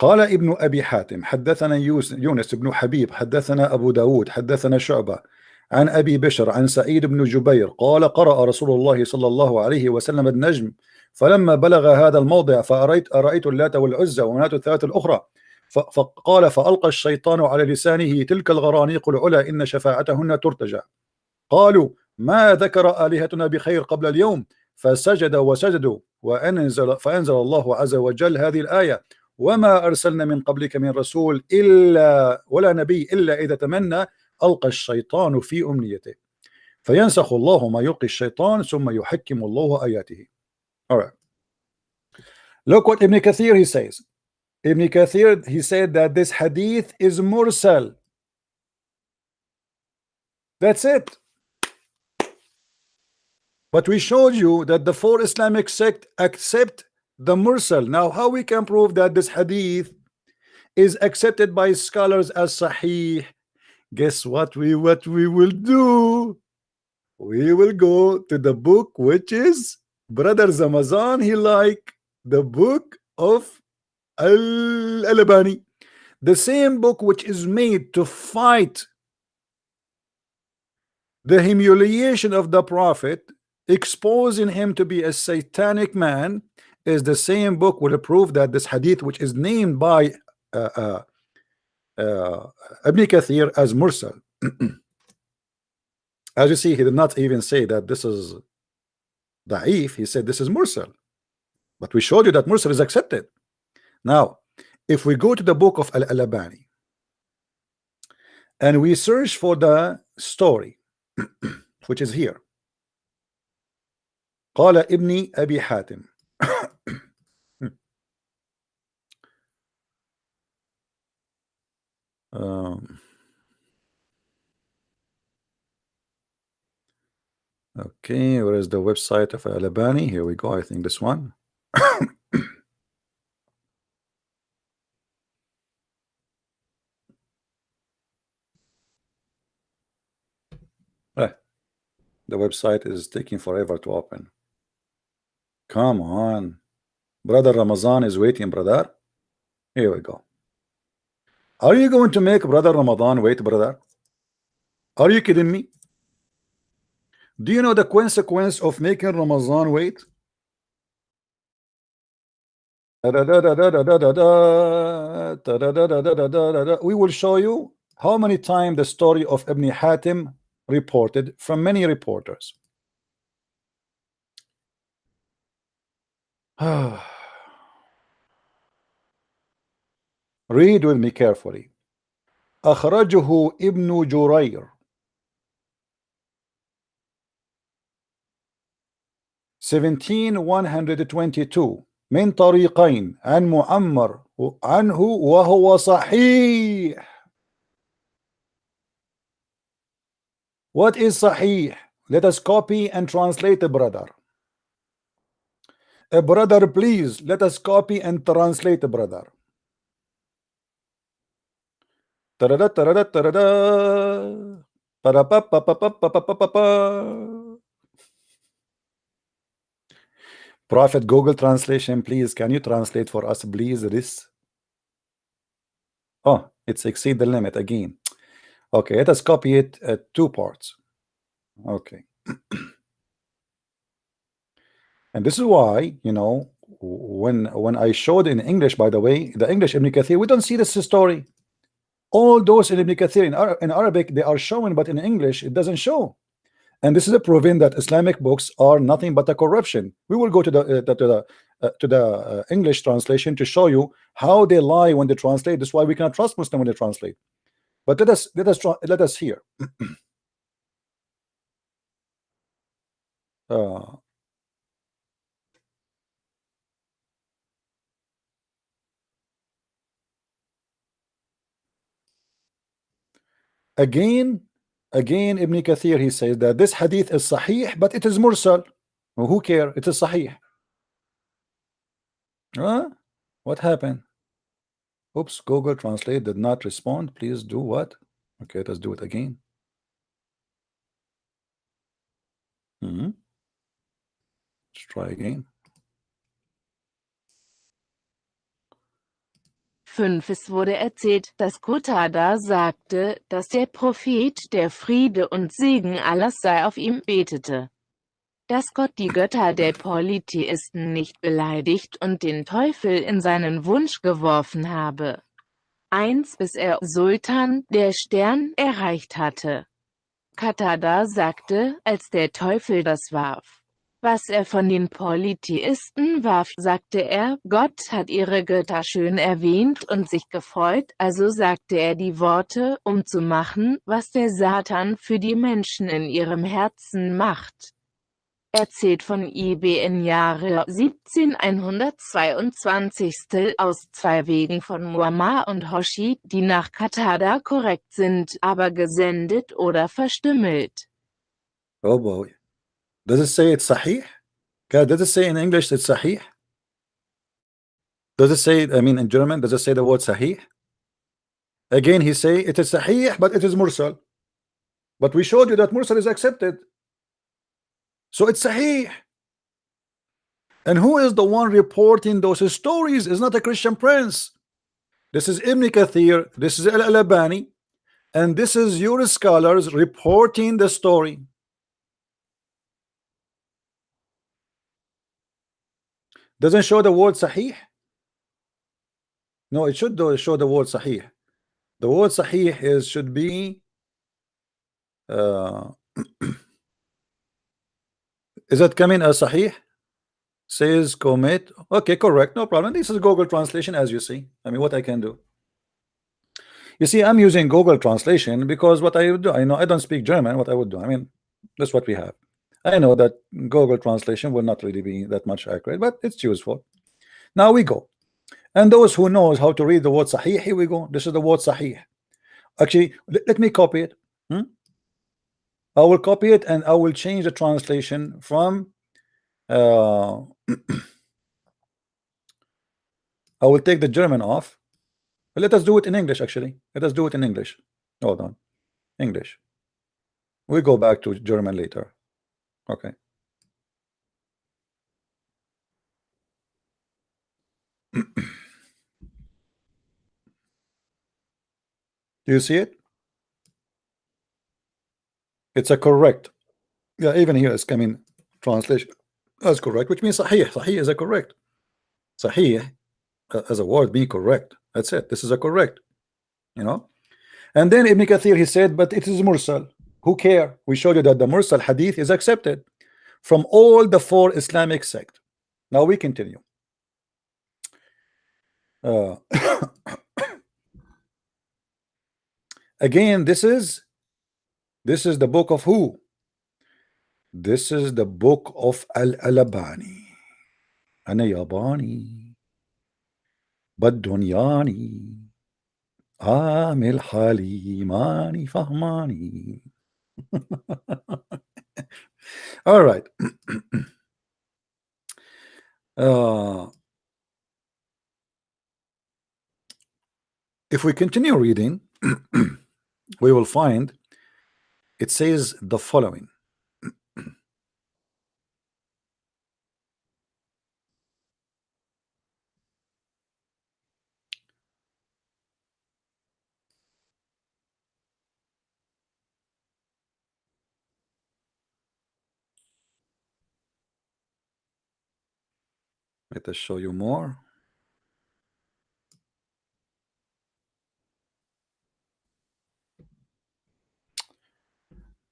ابن أبي حاتم حدثنا يونس بن حبيب حدثنا أبو داود حدثنا شعبة عن أبي بشر عن سعيد بن جبير قال قرأ رسول الله صلى الله عليه وسلم النجم فلما بلغ هذا الموضع أرأيت اللات والعزى ومناة الثلاث الأخرى فقال فألقى الشيطان على لسانه تلك الغرانيق العلا إن شفاعتهن ترتجى. قالوا ما ذكر آلهتنا بخير قبل اليوم فسجد وسجدوا فأنزل الله عز وجل هذه الآية وما أرسلنا من قبلك من رسول إلا ولا نبي إلا إذا تمنى ألقى الشيطان في أمنيته فينسخ الله ما يلقي الشيطان ثم يحكم الله آياته. Alright. Look what Ibn Kathir he says. Ibn Kathir he said that this hadith is mursal. That's it. But we showed you that the four Islamic sect accept the mursal. Now how we can prove that this hadith is accepted by scholars as sahih? Guess what we will do? We will go to the book which is Brother Ramazan he like, the book of Al-Albani, the same book which is made to fight the humiliation of the Prophet, exposing him to be a satanic man, is the same book will prove that this hadith which is named by Ibn Kathir as mursal. As you see, he did not even say that this is da'if, he said this is mursal. But we showed you that mursal is accepted. Now, if we go to the book of Al-Albani and we search for the story which is here, قال ابن أبي حاتم okay, where is the website of Al-Albani? Here we go. I think this one. The website is taking forever to open. Come on, brother Ramazan is waiting, brother. Here we go. Are you going to make brother Ramadan wait, brother? Are you kidding me? Do you know the consequence of making Ramazan wait? We will show you how many times the story of Ibn Hatim reported from many reporters. Read with me carefully. أخرجه ابن جرير 17122 من طريقين عن معمر عنه وهو صحيح. What is صحيح? Let us copy and translate, brother. Brother, please let us copy and translate, brother. Prophet Google translation, please can you translate for us, please, this? Oh, it's exceed the limit again. Okay, let us copy it at 2 parts. Okay. And this is why, you know, when I showed in English, by the way, the English Ibn Kathir, we don't see this story. All those in Ibn Kathir in Arabic they are showing, but in English it doesn't show. And this is a proving that Islamic books are nothing but a corruption. We will go to the English translation to show you how they lie when they translate. That's why we cannot trust Muslim when they translate. But let us hear. Again, Ibn Kathir he says that this hadith is sahih, but it is mursal. Well, who care? It is sahih. What happened? Oops, Google Translate did not respond. Please do what? Okay, let's do it again. Let's try again.
5. Es wurde erzählt, dass Qatada sagte, dass der Prophet, der Friede und Segen Allahs sei auf ihm, betete, dass Gott die Götter der Polytheisten nicht beleidigt und den Teufel in seinen Wunsch geworfen habe. 1. Bis er Sultan, der Stern, erreicht hatte. Qatada sagte, als der Teufel das warf, was er von den Polytheisten warf, sagte er, Gott hat ihre Götter schön erwähnt und sich gefreut, also sagte er die Worte, um zu machen, was der Satan für die Menschen in ihrem Herzen macht. Erzählt von IBN Jahre 17122 aus 2 Wegen von Muammar und Hoshi, die nach Qatada korrekt sind, aber gesendet oder verstümmelt.
Oh boy. Does it say it's sahih? God, does it say in English it's sahih? Does it say, I mean in German, does it say the word sahih? Again, he say it is sahih, but it is mursal. But we showed you that mursal is accepted. So it's sahih. And who is the one reporting those stories? Is not a Christian prince. This is Ibn Kathir, this is Al-Albani, and this is your scholars reporting the story. Doesn't show the word sahih? No, it should show the word sahih. The word sahih is should be is it coming as sahih? Says commit. Okay, correct, no problem. This is Google translation, as you see. I mean, what I can do. You see, I'm using Google translation because what I would do, I know I don't speak German. What I would do, I mean, that's what we have. I know that Google translation will not really be that much accurate, but it's useful. Now we go. And those who knows how to read the word sahih, here we go. This is the word sahih. Actually, let me copy it. I will copy it and I will change the translation from I will take the German off. But let us do it in English, actually. Let us do it in English. Hold on. English. We go back to German later. Okay. Do you see it? It's a correct. Yeah, even here it's coming translation. That's correct, which means sahih. Sahih is a correct. Sahih as a word being correct. That's it. This is a correct. You know. And then Ibn Kathir, he said, but it is mursal. Who care? We showed you that the mursal hadith is accepted from all the 4 Islamic sects. Now we continue. Again, this is the book of who? This is the book of Al-Albani. Ana yabani badunyani amil halimani fahmani. All right. If we continue reading, we will find it says the following. Let us show you more.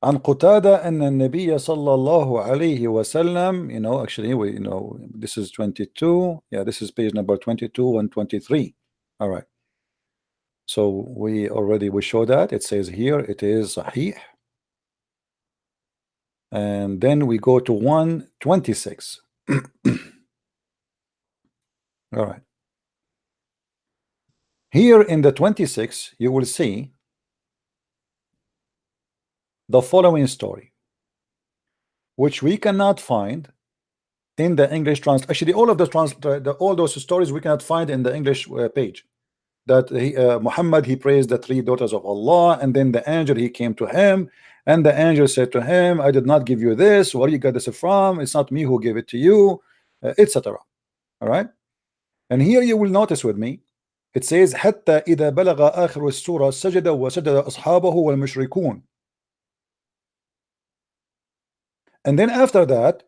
عن قتادة أن النبي صلى الله عليه وسلم, actually we this is 22. Yeah, this is page number 22 and 23. All right. So we show that it says here it is sahih. And then we go to 126. All right. Here in the 26, you will see the following story, which we cannot find in the English translation. Actually, all of the all those stories we cannot find in the English page. that Muhammad, he praised the three daughters of Allah, and then the angel, he came to him, and the angel said to him, I did not give you this. Where you got this from? It's not me who gave it to you, etc. All right. And here you will notice with me, it says حتى إذا بلغ آخر السورة سجد وسجد أصحابه والمشركون. And then after that,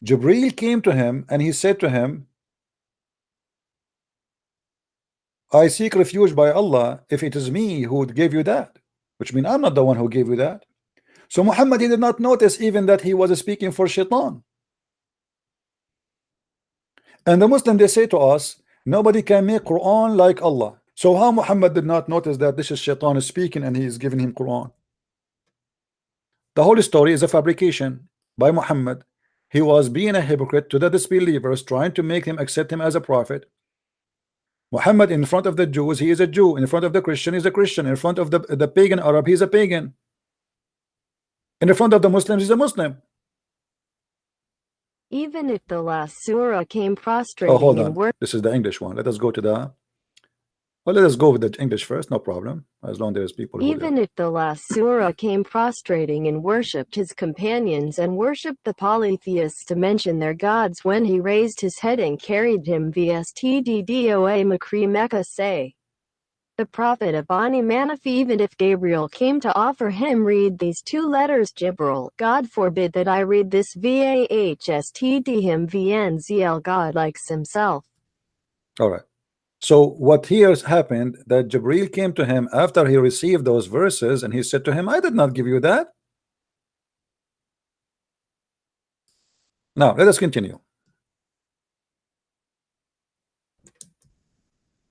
Jibreel came to him and he said to him, I seek refuge by Allah if it is me who gave you that, which means I'm not the one who gave you that. So Muhammad, he did not notice even that he was speaking for shaitan. And the Muslim, they say to us, nobody can make Quran like Allah. So how Muhammad did not notice that this is shaitan is speaking and he is giving him Quran? The whole story is a fabrication by Muhammad. He was being a hypocrite to the disbelievers, trying to make them accept him as a prophet. Muhammad, in front of the Jews, he is a Jew. In front of the Christian, he is a Christian. In front of the pagan Arab, he is a pagan. In front of the Muslims, he is a Muslim.
Even if the last surah came
Oh,
prostrating
hold
in
on.
worship,
This is the English one. Let us go to the. Well, let us go with the English first. No problem. As long as there's people who.
even if the last surah came prostrating and worshipped his companions and worshipped the polytheists to mention their gods when he raised his head and carried him vstddoa Makri Mecca say. The Prophet of Bani Manaf, even if Gabriel came to offer him read these two letters Jibril, God forbid that I read this vahstd him vnzl God likes himself.
All right. So what here has happened that Jibreel came to him after he received those verses and he said to him, I did not give you that. Now let us continue.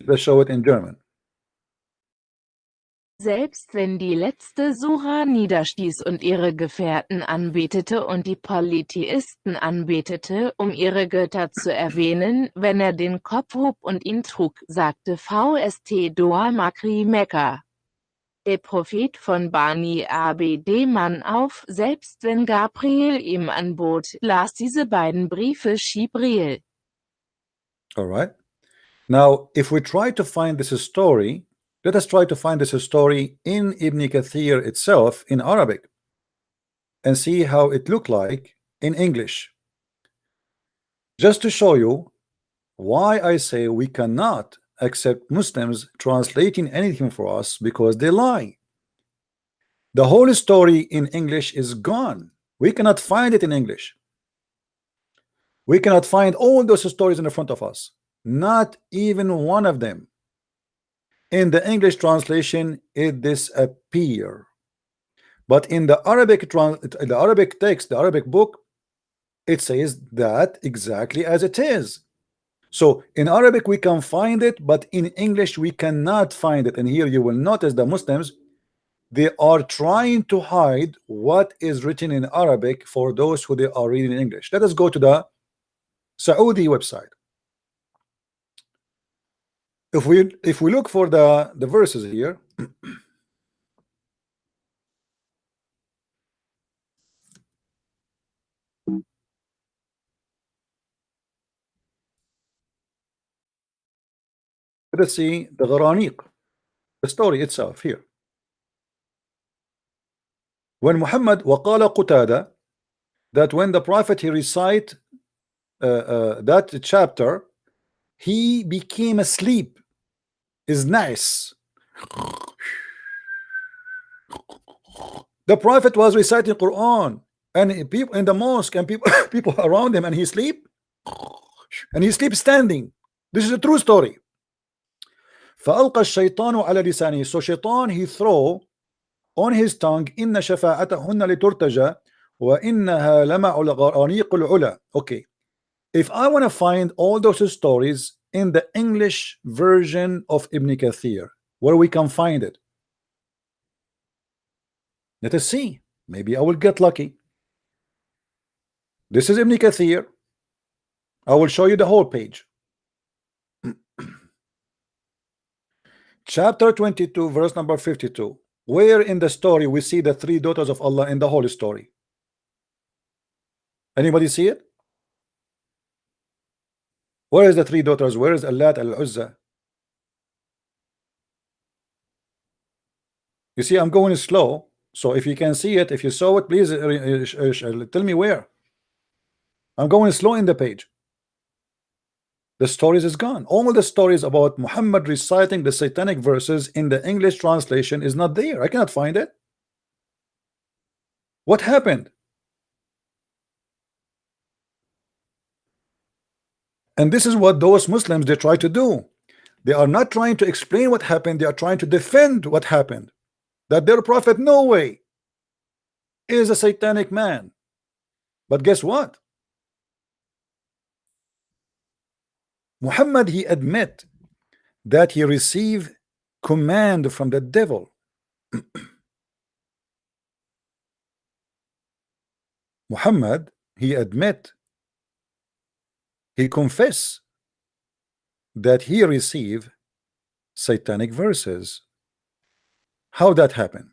Let's show it in German.
Selbst wenn die letzte Sura niederstieß und ihre Gefährten anbetete und die Polytheisten anbetete, um ihre Götter zu erwähnen, wenn er den Kopf hob und ihn trug, sagte VST Doa Makri Mekka. Der Prophet von Bani Abd Mann auf, selbst wenn Gabriel ihm anbot, las diese beiden Briefe Jibril.
All right. Now, if we try to find this story, let us try to find this story in Ibn Kathir itself in Arabic and see how it looked like in English. Just to show you why I say we cannot accept Muslims translating anything for us because they lie. The whole story in English is gone. We cannot find it in English. We cannot find all those stories in the front of us. Not even one of them. In the English translation, it disappears. But in the Arabic text, the Arabic book, it says that exactly as it is. So in Arabic we can find it, but in English we cannot find it. And here you will notice the Muslims, they are trying to hide what is written in Arabic for those who they are reading in English. Let us go to the Saudi website. If we look for the verses here, let us see the Gharaniq, the story itself here. When Muhammad وقال قتادة, that when the Prophet he recite that chapter, he became asleep. Is nice. The Prophet was reciting Quran and people in the mosque and people around him, and he sleep standing. This is a true story. فألقى الشيطان على لسانه. So shaitan he throw on his tongue إن شفاعتهن لترتجى وإنها لمع الغرانيق العلا. Okay, if I want to find all those stories in the English version of Ibn Kathir, where we can find it, let us see. Maybe I will get lucky. This is Ibn Kathir. I will show you the whole page. Chapter 22, verse number 52. Where in the story we see the three daughters of Allah in the whole story? Anybody see it? Where is the three daughters? Where is Allat, Al-Uzza? You see, I'm going slow. So if you can see it, if you saw it, please tell me where. I'm going slow in the page. The stories is gone. All the stories about Muhammad reciting the satanic verses in the English translation is not there. I cannot find it. What happened? And this is what those Muslims they try to do. They are not trying to explain what happened. They are trying to defend what happened. That their prophet, no way, is a satanic man. But guess what? Muhammad, he admit that he received command from the devil. Muhammad, he admit, he confess that he received satanic verses. How that happened?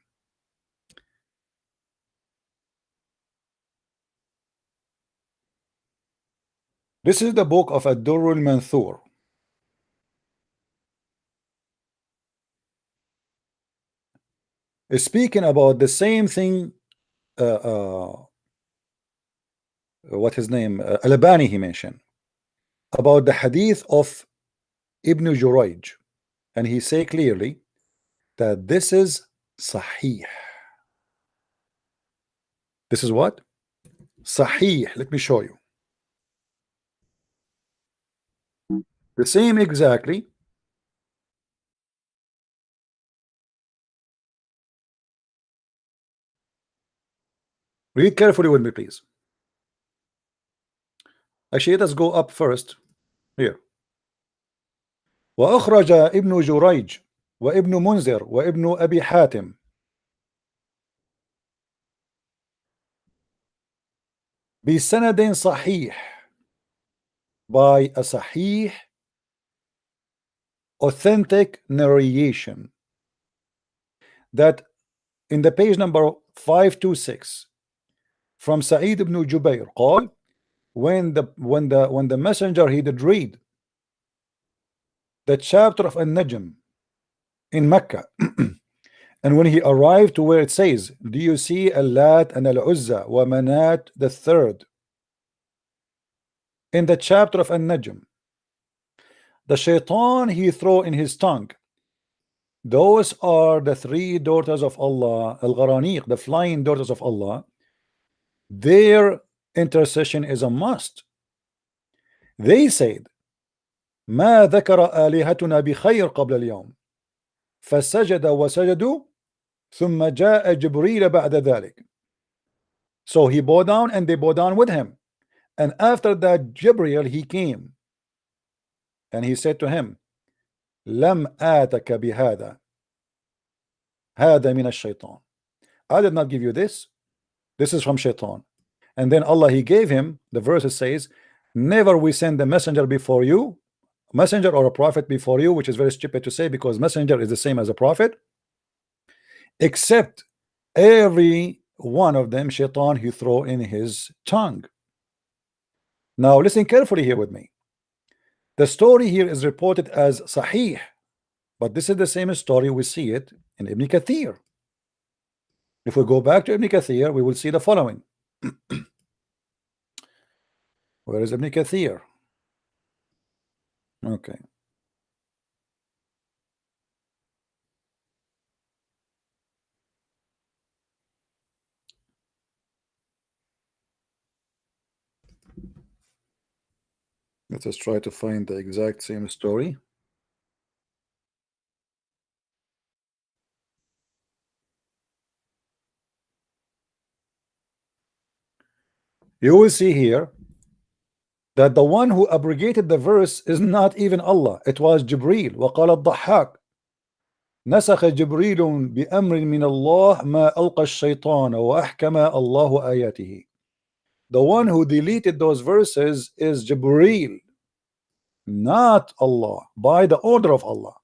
This is the book of Ad-Durr al-Manthur. Speaking about the same thing, what his name, Al-Albani, he mentioned about the hadith of Ibn Jurayj, and he say clearly that this is Sahih. This is what? Sahih. Let me show you. The same exactly. Read carefully with me, please. Actually, let us go up first. Here. وأخرج ابن جريج وابن منذر وابن أبي حاتم بسند صحيح, by a sahih authentic narration, that in the page number 526 from Sa'id ibn Jubair قال, when the messenger he did read the chapter of An-Najm in Mecca and when he arrived to where it says, do you see Al-Lat and Al-Uzza wa Manat the third, in the chapter of An-Najm, the shaitan he throw in his tongue, those are the three daughters of Allah, Al-Gharaniq, the flying daughters of Allah. Their intercession is a must. They said, ما ذكر آلهتنا بخير قبل اليوم فسجد وسجدوا ثم جاء جبريل بعد ذلك. So he bowed down and they bowed down with him, and after that Jibril he came and he said to him, لم آتك بهذا هذا من الشيطان. I did not give you this. This is from shaitan. And then Allah he gave him, the verse says, never we send a messenger before you, messenger or a prophet before you, which is very stupid to say because messenger is the same as a prophet, except every one of them shaitan he throw in his tongue. Now listen carefully here with me. The story here is reported as Sahih, but this is the same story. We see it in Ibn Kathir. If we go back to Ibn Kathir, we will see the following. Where is Ibn Kathir? Okay. Let us try to find the exact same story. You will see here that the one who abrogated the verse is not even Allah. It was Jibril. وقال الضحاك نسخ جبريل بأمر من الله ما ألقى الشيطان وأحكم الله آياته. The one who deleted those verses is Jibril, not Allah, by the order of Allah.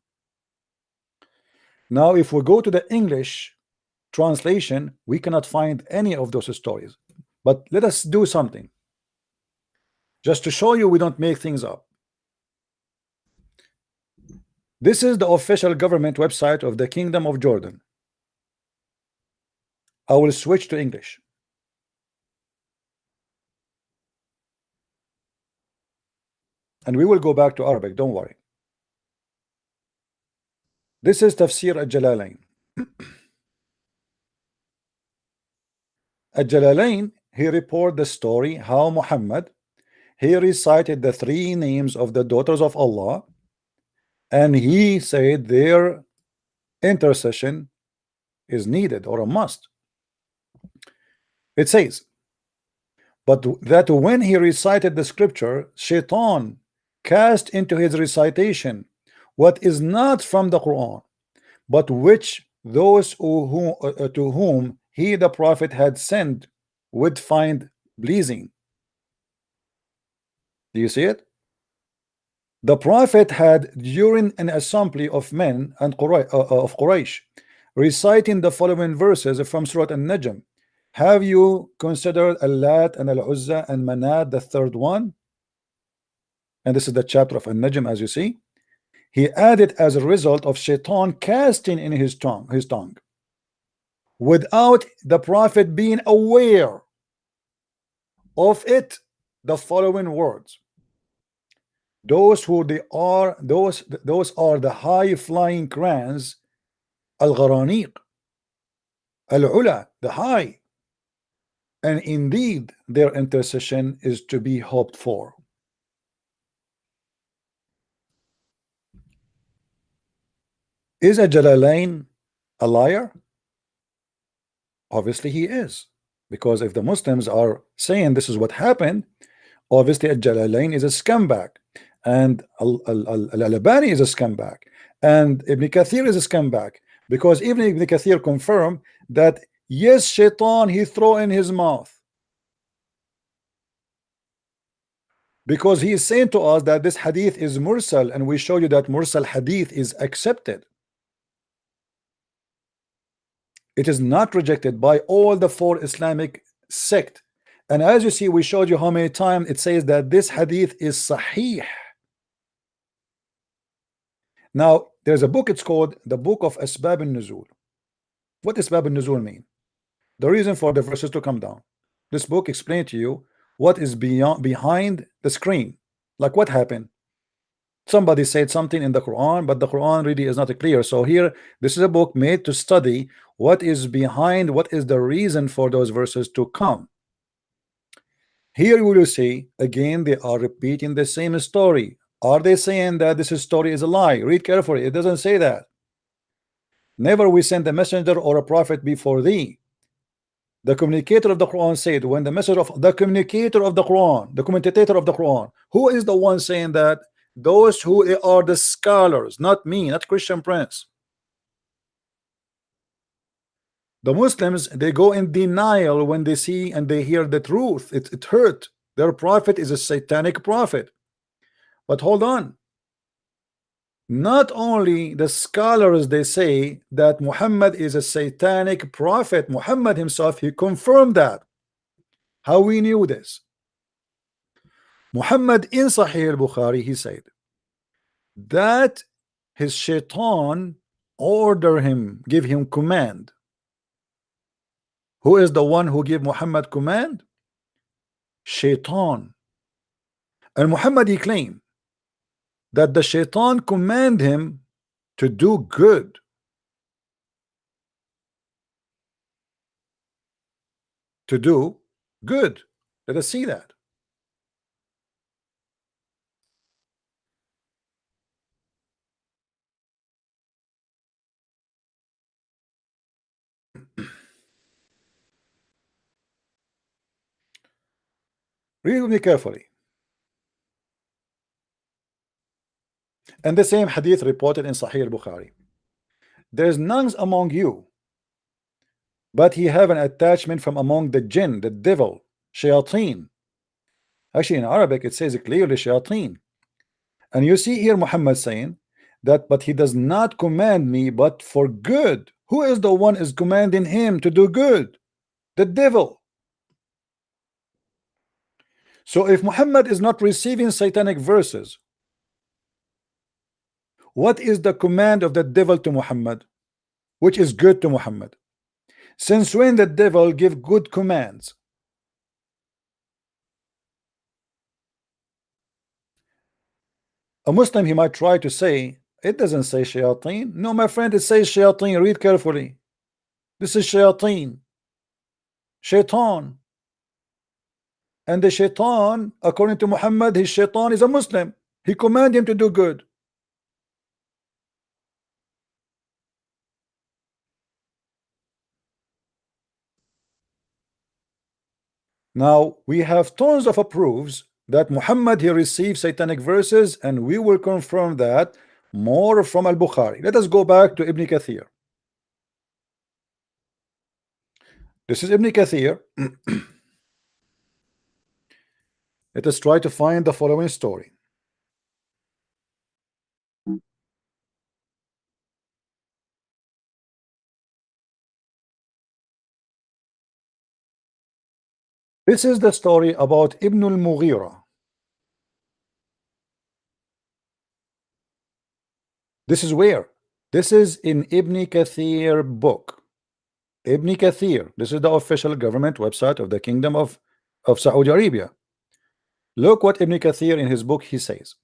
Now if we go to the English translation, we cannot find any of those stories. But let us do something just to show you we don't make things up. This is the official government website of the Kingdom of Jordan. I will switch to English. And we will go back to Arabic, don't worry. This is Tafsir al-Jalalain. Al-Jalalain, he report the story how Muhammad, he recited the 3 names of the daughters of Allah, and he said their intercession is needed or a must. It says, but that when he recited the scripture, Shaitan cast into his recitation what is not from the Quran, but which those to whom he, the Prophet, had sent would find pleasing. Do you see it? The Prophet had, during an assembly of men and of Quraysh, reciting the following verses from Surah An-Najm. Have you considered Al-Lat and Al-Uzza and Manat, the 3rd one? And this is the chapter of An-Najm, as you see. He added as a result of Shaitan casting in his tongue, without the Prophet being aware of it, the following words. Those are the high flying crans, al-gharaniq, al-ula, the high, and indeed their intercession is to be hoped for. Is a Jalalain a liar? Obviously he is, because if the Muslims are saying this is what happened, obviously a Jalalain is a scumbag, and Al-Albani is a scumbag, and Ibn Kathir is a scumbag, because even Ibn Kathir confirmed that yes, Shaitan he throw in his mouth, because he is saying to us that this hadith is mursal, and we show you that mursal hadith is accepted. It is not rejected by all the 4 Islamic sect, and as you see, we showed you how many times it says that this hadith is sahih. Now there's a book, it's called the Book of Asbab al-Nuzul. What does Asbab al-Nuzul mean? The reason for the verses to come down. This book explains to you what is behind the screen, like what happened. Somebody said something in the Quran, but the Quran really is not clear. So here, this is a book made to study what is behind, what is the reason for those verses to come. Here you will see again they are repeating the same story. Are they saying that this story is a lie? Read carefully, it doesn't say that. Never we sent a messenger or a prophet before thee. The communicator of the Quran said, when the message of the communicator of the Quran, the commentator of the Quran, who is the one saying that? Those who are the scholars, not me, not Christian Prince. The Muslims, they go in denial when they see and they hear the truth. It hurt. Their prophet is a satanic prophet. But hold on. Not only the scholars, they say that Muhammad is a satanic prophet. Muhammad himself, he confirmed that. How we knew this? Muhammad in Sahih al-Bukhari, he said that his shaitan order him, give him command. Who is the one who gave Muhammad command? Shaitan. And Muhammad, he claimed that the shaitan command him to do good. To do good. Let us see that. Read with me carefully. And the same hadith reported in Sahih al-Bukhari. There is none among you, but he have an attachment from among the jinn, the devil, shayateen. Actually in Arabic it says clearly shayateen. And you see here Muhammad saying that, but he does not command me but for good. Who is the one is commanding him to do good? The devil. So if Muhammad is not receiving satanic verses, what is the command of the devil to Muhammad, which is good to Muhammad? Since when the devil give good commands? A Muslim, he might try to say, it doesn't say shayateen. No, my friend, it says shayateen. Read carefully. This is shayateen. Shaitan. And the shaitan, according to Muhammad, his shaitan is a Muslim. He commanded him to do good. Now, we have tons of proofs that Muhammad, he received satanic verses, and we will confirm that more from Al-Bukhari. Let us go back to Ibn Kathir. This is Ibn Kathir. Let us try to find the following story. This is the story about Ibn al-Mughira. This is where? This is in Ibn Kathir book. Ibn Kathir. This is the official government website of the Kingdom of Saudi Arabia. Look what Ibn Kathir in his book he says.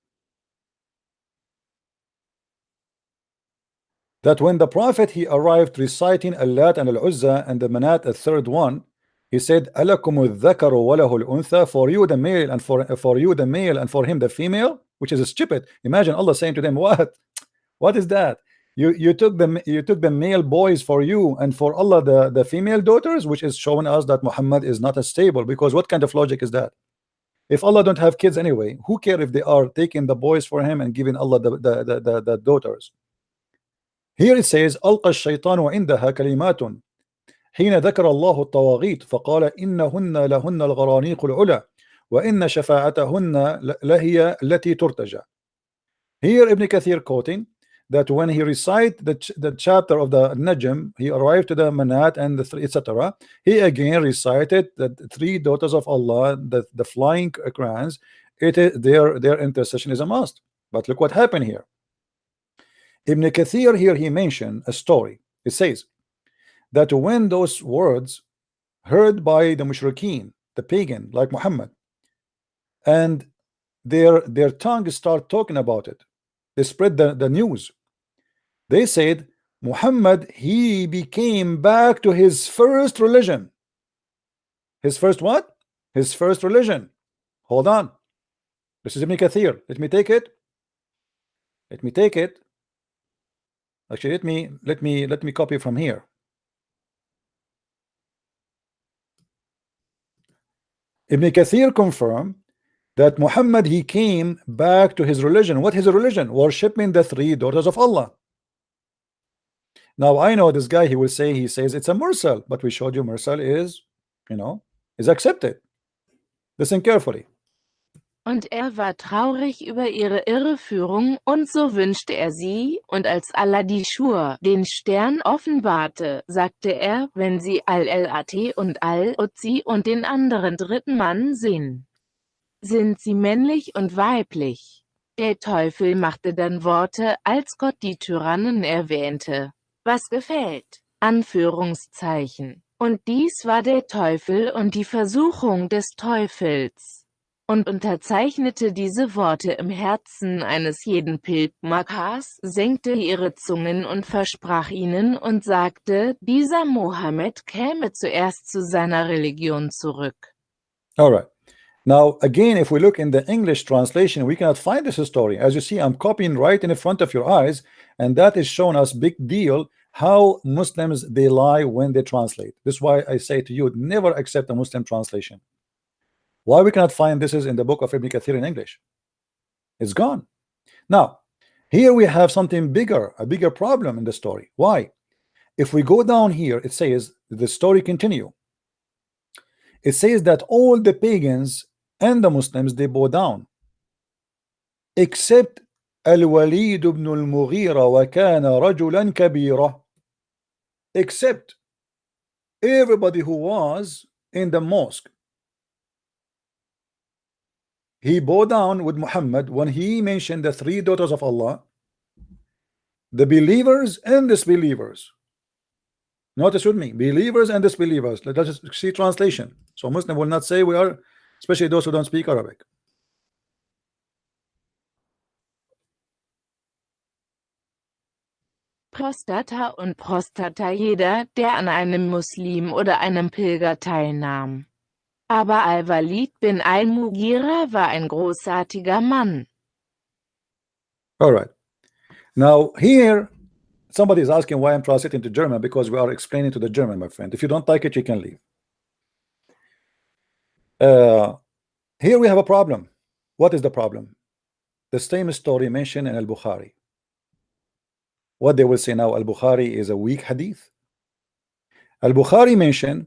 That when the Prophet he arrived reciting Al-Lat and Al-Uzza and the Manat, a third one, he said, Alakum al-dhakaru wa lahu al-untha, for you the male and for you the male and for him the female, which is stupid. Imagine Allah saying to them, what is that? You took the male boys for you and for Allah the female daughters, which is showing us that Muhammad is not as stable, because what kind of logic is that? If Allah don't have kids anyway, who care if they are taking the boys for him and giving Allah the daughters? Here it says, ألقى الشيطان عندها كلمات حين ذكر الله الطواغيت فقال إنهن لهن الغرانيق العلا وإن شفاعتهن لهي التي ترتجى. Here Ibn Kathir quoting that when he recite the chapter of the Najm, he arrived to the Manat and the three, etc. He again recited the three daughters of Allah, the flying crowns. It is their intercession is a must. But look what happened here. Ibn Kathir here he mentioned a story. It says that when those words heard by the mushrikeen, the pagan like Muhammad, and their tongues start talking about it, they spread the news. They said Muhammad he became back to his first religion. His first what? His first religion. Hold on. This is Ibn Kathir. Let me take it. Let me take it. Actually, let me copy from here. Ibn Kathir confirmed that Muhammad he came back to his religion. What is his religion? Worshipping the three daughters of Allah. Now I know this guy, he says it's a mursal, but we showed you mursal is, is accepted. Listen carefully.
Und war traurig über ihre Irreführung, und so wünschte sie, und als Allah die Schur, den Stern offenbarte, sagte wenn sie Al-Lat und Al-Uzzi und den anderen dritten Mann sehen, sind sie männlich und weiblich. Der Teufel machte dann Worte, als Gott die Tyrannen erwähnte. Was gefällt? Anführungszeichen. Und dies war der Teufel und die Versuchung des Teufels. Und unterzeichnete diese Worte im Herzen eines jeden Pilgers, senkte ihre Zungen und versprach ihnen und sagte, dieser Mohammed käme zuerst zu seiner Religion zurück.
All right. Now again, if we look in the English translation, we cannot find this story. As you see, I'm copying right in front of your eyes, and that is showing us big deal how Muslims they lie when they translate. This is why I say to you, never accept a Muslim translation. Why we cannot find this is in the book of Ibn Kathir in English? It's gone. Now here we have something bigger, a bigger problem in the story. Why? If we go down here, it says the story continue. It says that all the pagans and the Muslims they bow down except Al-Walid ibn al-Mughira wa kana rajulan kabira, except everybody who was in the mosque. He bowed down with Muhammad when he mentioned the three daughters of Allah, the believers and disbelievers. Notice with me, believers and disbelievers. Let us see translation. So Muslim will not say we are, especially those who don't speak Arabic.
Prostata und Prostata jeder, der an einem Muslim oder einem Pilger teilnahm. Aber Al-Walid bin al-Mughira war ein großartiger Mann.
All right. Now here, somebody is asking why I'm translating to German, because we are explaining to the German, my friend. If you don't like it, you can leave. Here we have a problem. What is the problem? The same story mentioned in Al-Bukhari. What they will say now, Al-Bukhari is a weak hadith. Al-Bukhari mentioned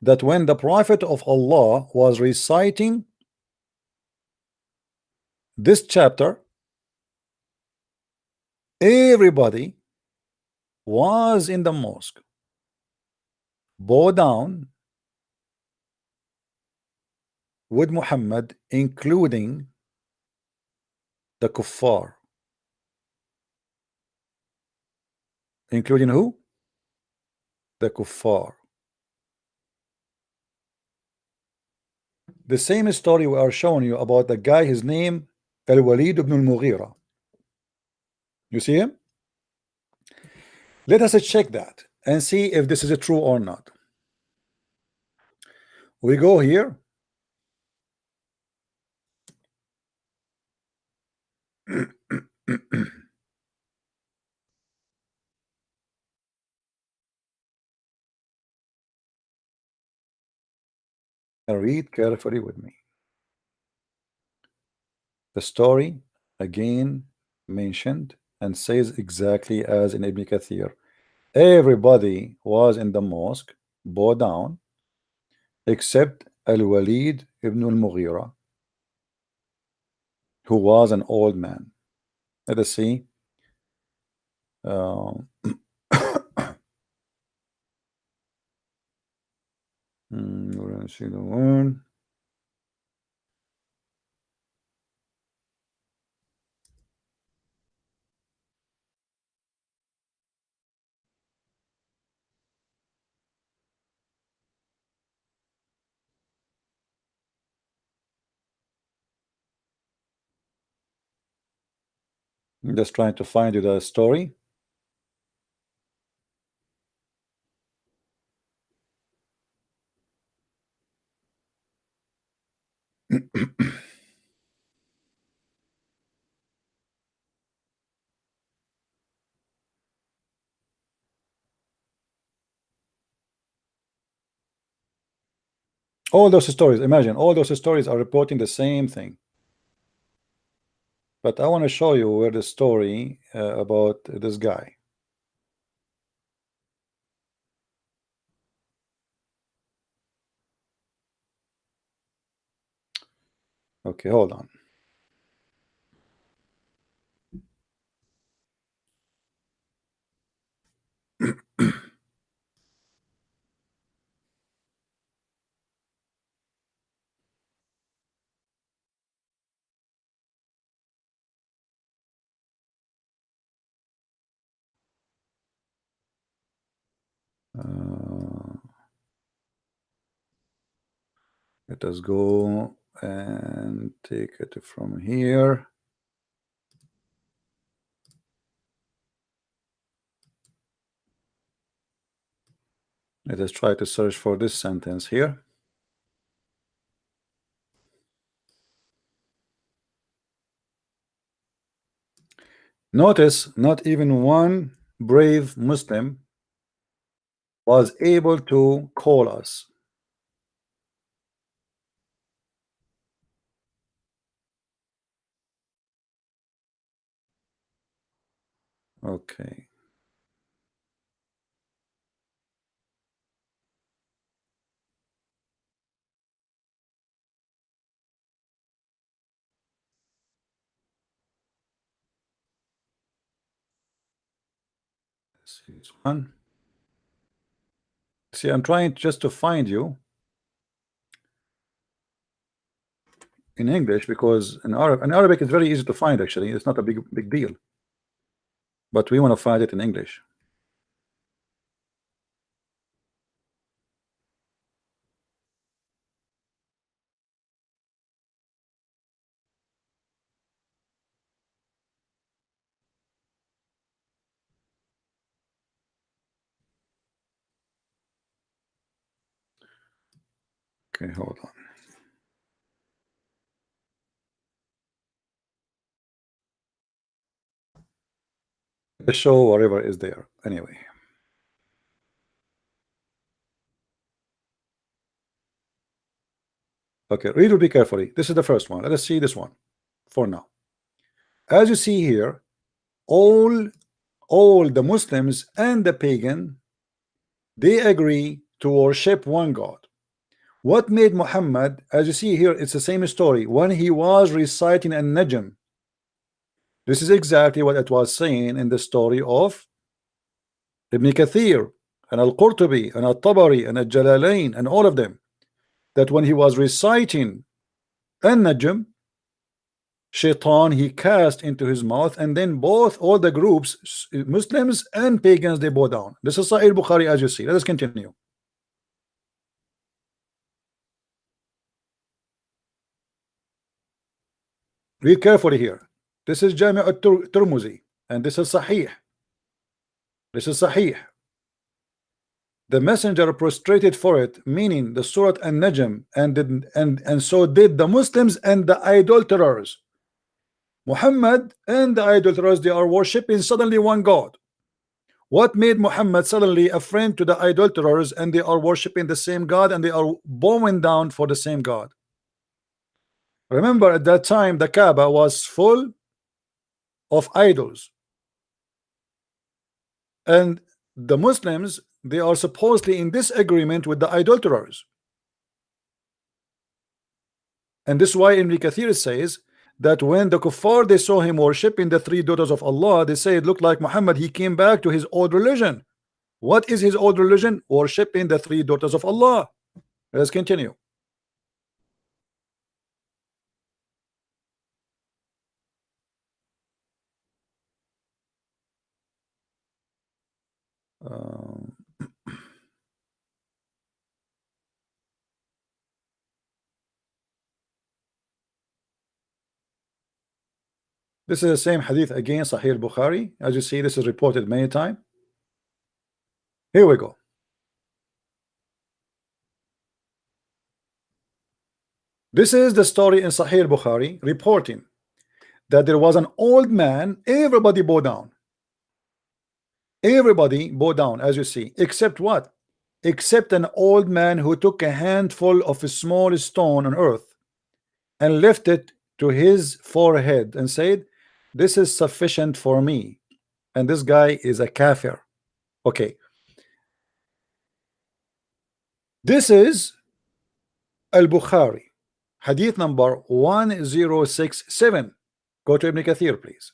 that when the Prophet of Allah was reciting this chapter, everybody was in the mosque, bow down with Muhammad, including the kuffar. Including who? The kuffar. The same story we are showing you about the guy, his name Al-Walid ibn al-Mughira. You see him? Let us check that and see if this is true or not. We go here. Read carefully with me. The story again mentioned and says exactly as in Ibn Kathir. Everybody was in the mosque, bow down, except Al-Walid ibn al-Mughira, who was an old man. Let us see. We're going to see the one. I'm just trying to find you the story. All those stories, imagine, all those stories are reporting the same thing. But I want to show you where the story about this guy. Okay, hold on. Let us go and take it from here. Let us try to search for this sentence here. Notice not even one brave Muslim was able to call us. Okay. Let's see this one. See, I'm trying just to find you in English, because in Arabic it's very easy to find. Actually, it's not a big deal. But we want to find it in English. Okay, hold on. The show, whatever is there. Anyway. Okay, read it, be carefully. This is the first one. Let us see this one for now. As you see here, all the Muslims and the pagan, they agree to worship one God. What made Muhammad, as you see here, it's the same story. When he was reciting an-Najm, this is exactly what it was saying in the story of Ibn Kathir and Al-Qurtubi and Al-Tabari and Al-Jalalain and all of them, that when he was reciting an-Najm, Shaitan he cast into his mouth, and then all the groups, Muslims and pagans, they bow down. This is Sahih Bukhari, as you see. Let us continue. Read carefully here. This is Jami' al-Tirmidhi, and this is Sahih. This is Sahih. The messenger prostrated for it, meaning the Surah An-Najm, and so did the Muslims and the idolaters. Muhammad and the idolaters, they are worshipping suddenly one God. What made Muhammad suddenly a friend to the idolaters, and they are worshipping the same God, and they are bowing down for the same God? Remember, at that time the Kaaba was full of idols, and the Muslims, they are supposedly in disagreement with the idolaters. And this is why Ibn Kathir says that when the kuffar, they saw him worshipping the three daughters of Allah, they say it looked like Muhammad, he came back to his old religion. What is his old religion? Worshipping the three daughters of Allah. Let's continue. This is the same hadith again, Sahih Bukhari. As you see, this is reported many times. Here we go. This is the story in Sahih Bukhari reporting that there was an old man. Everybody bow down. Everybody bow down, as you see, except what? Except an old man who took a handful of a small stone on earth and left it to his forehead and said, "This is sufficient for me." And this guy is a kafir. Okay. This is Al-Bukhari, hadith number 1067. Go to Ibn Kathir, please.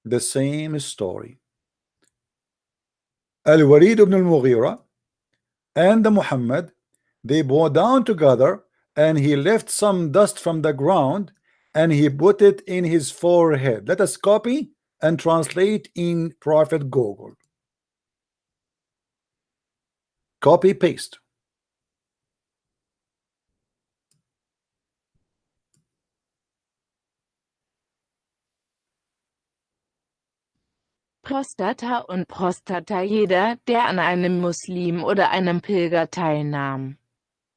The same story. Al-Walid ibn al-Mughira and the Muhammad, they bow down together, and he left some dust from the ground and he put it in his forehead. Let us copy and translate in Prophet Google. Copy paste.
Prostata und Prostata jeder, der an einem Muslim oder einem Pilger teilnahm.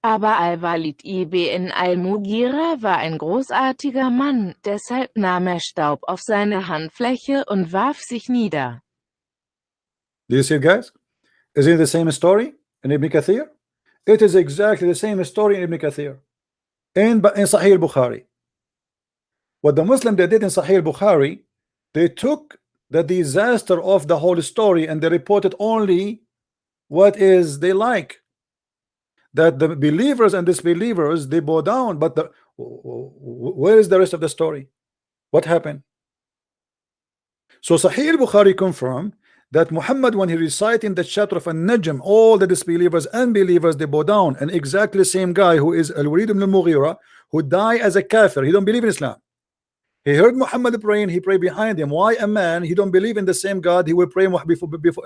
Aber Al-Walid ibn al-Mughira war ein großartiger Mann, deshalb nahm er Staub auf seine Handfläche und warf sich nieder.
Do you see it, guys? Is it the same story in Ibn Kathir? It is exactly the same story in Ibn Kathir. In Sahih Bukhari. What the Muslim they did in Sahih Bukhari, they took the disaster of the whole story and they reported only what is they like. That the believers and disbelievers, they bow down, but where is the rest of the story? What happened? So Sahih Bukhari confirmed that Muhammad, when he recited in the chapter of An-Najm, all the disbelievers and believers, they bow down, and exactly the same guy who is Al-Walid ibn al-Mughira, who died as a kafir, he don't believe in Islam. He heard Muhammad praying, he prayed behind him. Why a man, he don't believe in the same God, he will pray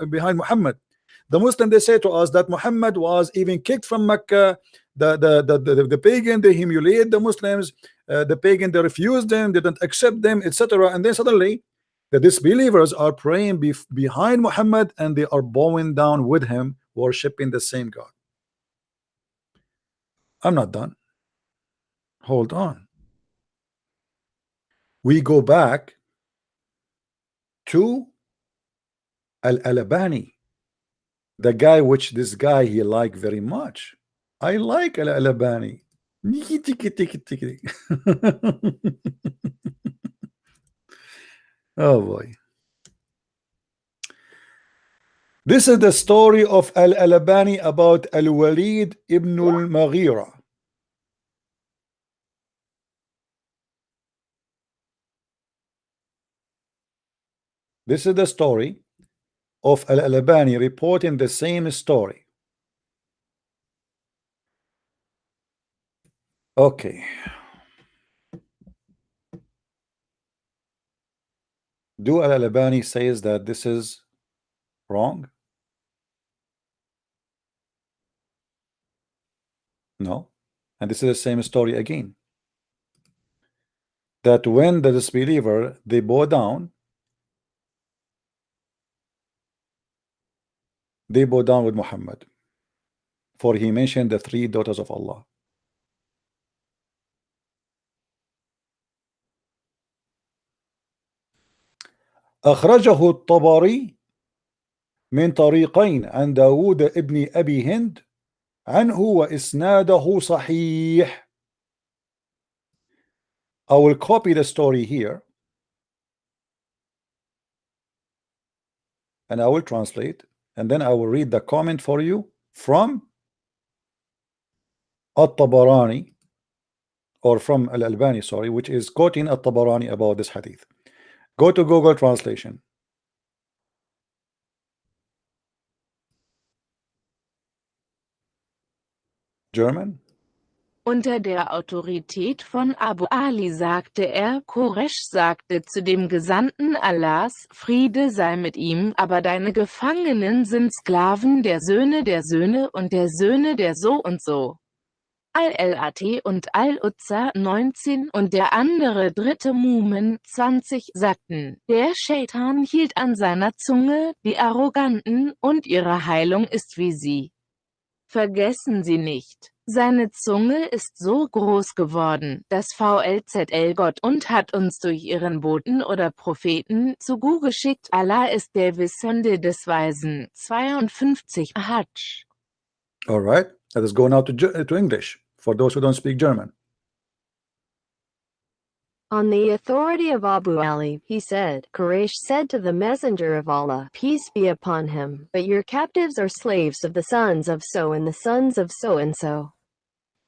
behind Muhammad? The Muslim, they say to us that Muhammad was even kicked from Mecca. The pagan, they humiliate the Muslims. The pagan, they refuse them, they don't accept them, etc. And then suddenly the disbelievers are praying behind Muhammad, and they are bowing down with him, worshiping the same God. I'm not done. Hold on. We go back to Al-Albani, the guy which this guy he liked very much. I like Al-Albani. Oh boy. This is the story of Al-Albani about Al-Walid ibn al-Mughira. This is the story of Al-Albani reporting the same story. Okay. Do Al-Albani says that this is wrong? No. And this is the same story again. That when the disbeliever, they bow down, they bow down with Muhammad. For he mentioned the 3 daughters of Allah. أخرجه الطبري من طريقين عن داود ابن أبي هند عنه وإسناده صحيح. I will copy the story here and I will translate, and then I will read the comment for you from At-Tabarani, or from Al-Albani, sorry, which is quoting At-Tabarani about this hadith. Go to Google Translation. German.
Unter der Autorität von Abu Ali sagte er, Koresh sagte zu dem Gesandten Allahs, Friede sei mit ihm, aber deine Gefangenen sind Sklaven der Söhne und der Söhne der so und so. Al-Lat und Al-Uzza 19 und der andere dritte Mumen 20 sagten, der Scheitan hielt an seiner Zunge, die Arroganten, und ihre Heilung ist wie sie. Vergessen Sie nicht, seine Zunge ist so groß geworden, dass VLZL Gott und hat uns durch ihren Boten oder Propheten zu Gu geschickt. Allah ist der Wissende des Weisen. 52 Hajj.
All right, let us go now to English for those who don't speak German.
On the authority of Abu Ali, he said, Quraysh said to the Messenger of Allah, peace be upon him, but your captives are slaves of the sons of so and the sons of so and so.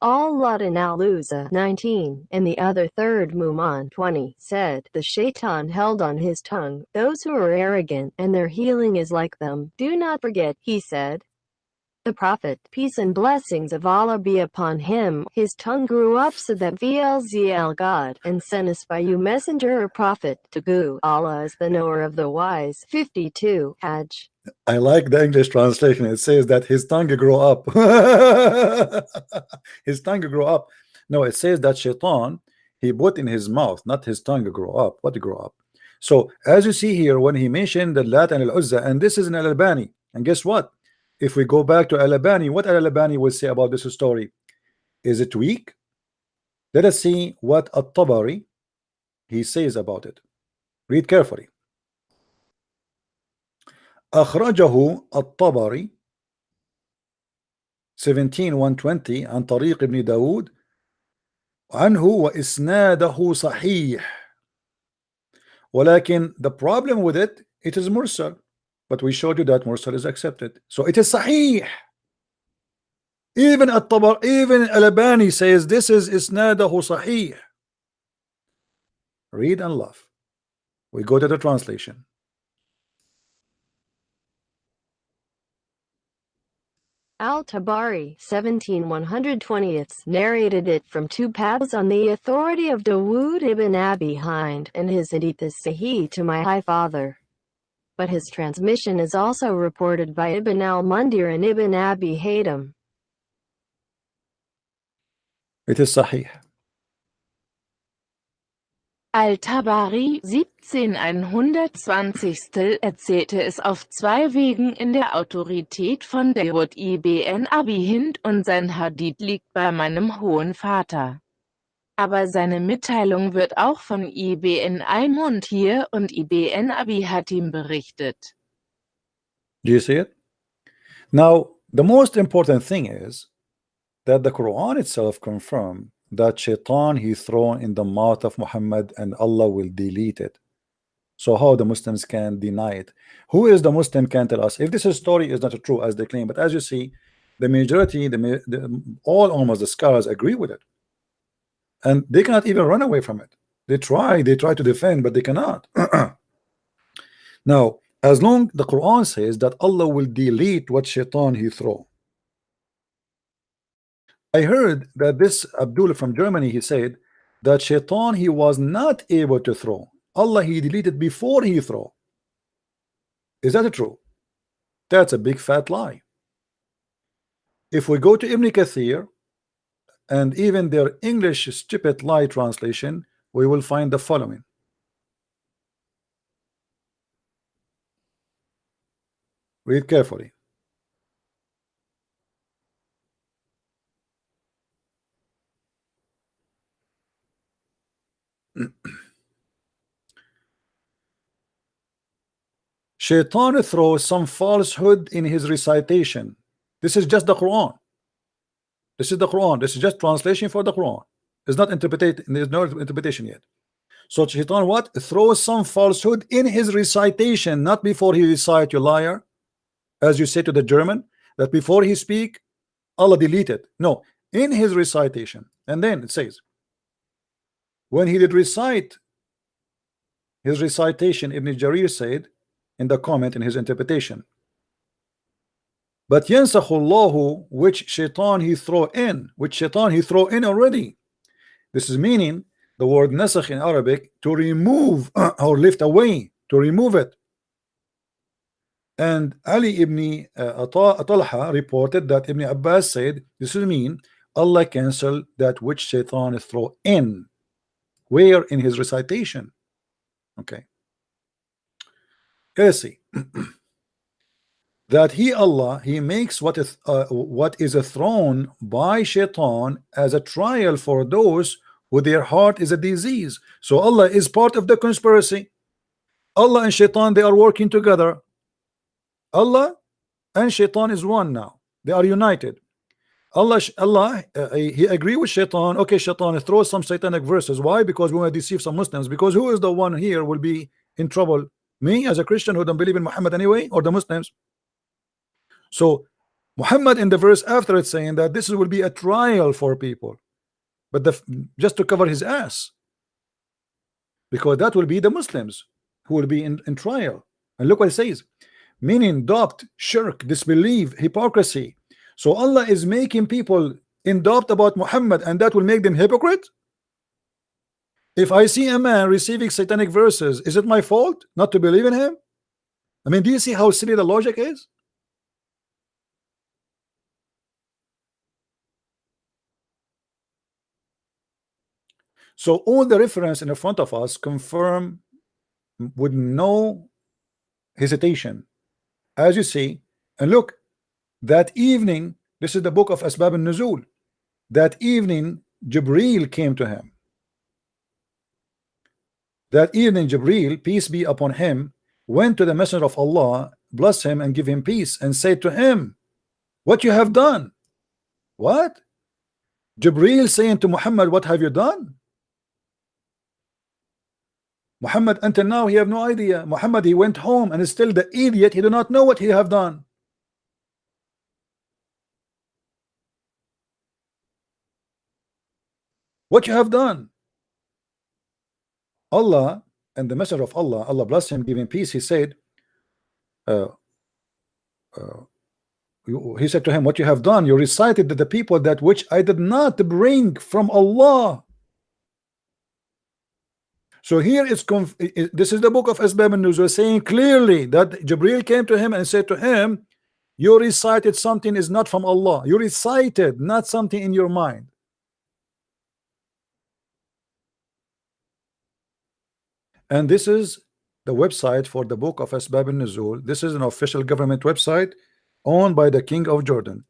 Al-Lat and Al-Uzza 19, and the other third Muman 20, said, the Shaitan held on his tongue those who are arrogant, and their healing is like them. Do not forget, he said. The Prophet, peace and blessings of Allah be upon him, his tongue grew up so that VLZL God, and sent us by you messenger or prophet, to Gu. Allah is the knower of the wise. 52 Hajj.
I like the English translation. It says that his tongue grew up. His tongue grew up. No, it says that Shaitan, he put in his mouth, not his tongue grew up. What grew up? So as you see here, when he mentioned the Lat and Al-Uzza, and this is in Al-Albani, and guess what? If we go back to Al-Albani, what Al-Albani will say about this story? Is it weak? Let us see what At-Tabari he says about it. Read carefully. أخرجه الطبري 17:120 عن طريق ابن داود عنه وإسناده صحيح. ولكن the problem with it, it is mursal. But we showed you that mursal is accepted. So it is sahih. Even even Al-Albani says this is isnadahu sahih. Read and laugh. We go to the translation.
Al-Tabari 17/120 narrated it from two paths on the authority of Dawood ibn Abi Hind, and his hadith is sahih to my high father. But his transmission is also reported by Ibn al-Mundir and Ibn Abi Haytham.
It is sahih.
Al-Tabari 17/120 erzählte es auf 2 Wegen in der Autorität von Dawud ibn Abi Hind und sein Hadith liegt bei meinem hohen Vater. Aber seine Mitteilung wird auch von ibn al-Munzir und ibn Abi Hatim berichtet.
Do you see it? Now, the most important thing is that the Quran itself confirmed that shaitan he thrown in the mouth of Muhammad and Allah will delete it. So how the Muslims can deny it? Who is the Muslim can tell us if this story is not true as they claim? But as you see, the majority, almost the scholars agree with it, and they cannot even run away from it. They try to defend, but they cannot. Now, as long the Quran says that Allah will delete what shaitan he throw. I heard that this Abdullah from Germany, he said that shaitan he was not able to throw. Allah he deleted before he throw. Is that true? That's a big fat lie. If we go to Ibn Kathir and even their English stupid lie translation, we will find the following. Read carefully. Shaitan throws some falsehood in his recitation. This is just the Quran. This is the Quran. This is just translation for the Quran. It's not interpreted. There's no interpretation yet. So Shaitan what? Throws some falsehood in his recitation, not before he recite, you liar. As you say to the German, that before he speak, Allah deleted. No, in his recitation. And then it says, when he did recite his recitation, Ibn Jarir said in the comment in his interpretation, but yansakhullahu, which shaitan he throw in, already. This is meaning the word nasakh in Arabic, to remove or lift away, to remove it. And Ali ibn Talha reported that Ibn Abbas said this will mean Allah cancelled that which shaitan throw in. Where? In his recitation. Okay, let's see. That he, Allah, he makes what is a thrown by shaitan as a trial for those who their heart is a disease. So Allah is part of the conspiracy. Allah and shaitan, they are working together. Allah and shaitan is one now. They are united. Allah he agree with shaitan. Okay, shaitan throws some satanic verses. Why? Because we want to deceive some Muslims. Because who is the one here will be in trouble? Me as a Christian who don't believe in Muhammad anyway, or the Muslims? So Muhammad in the verse after it saying that this will be a trial for people, but just to cover his ass, because that will be the Muslims who will be in trial. And look what it says, meaning doubt, shirk, disbelief, hypocrisy. So Allah is making people in doubt about Muhammad, and that will make them hypocrite. If I see a man receiving satanic verses, is it my fault not to believe in him? I mean, do you see how silly the logic is? So all the reference in the front of us confirm with no hesitation, as you see. And look, that evening, this is the book of Asbab al-Nuzul. That evening, Jibreel came to him. That evening, Jibreel, peace be upon him, went to the Messenger of Allah, bless him and give him peace, and said to him, what you have done? What? Jibreel saying to Muhammad, what have you done? Muhammad until now he have no idea. Muhammad he went home and is still the idiot. He do not know what he have done. What you have done? Allah and the Messenger of Allah, Allah bless him, give him peace, he said he said to him, what you have done, you recited to the people that which I did not bring from Allah. So here it's this is the book of Asbab al-Nuzul saying clearly that Jibreel came to him and said to him, you recited something is not from Allah. You recited not something in your mind. And this is the website for the book of Asbab al-Nuzul. This is an official government website owned by the King of Jordan.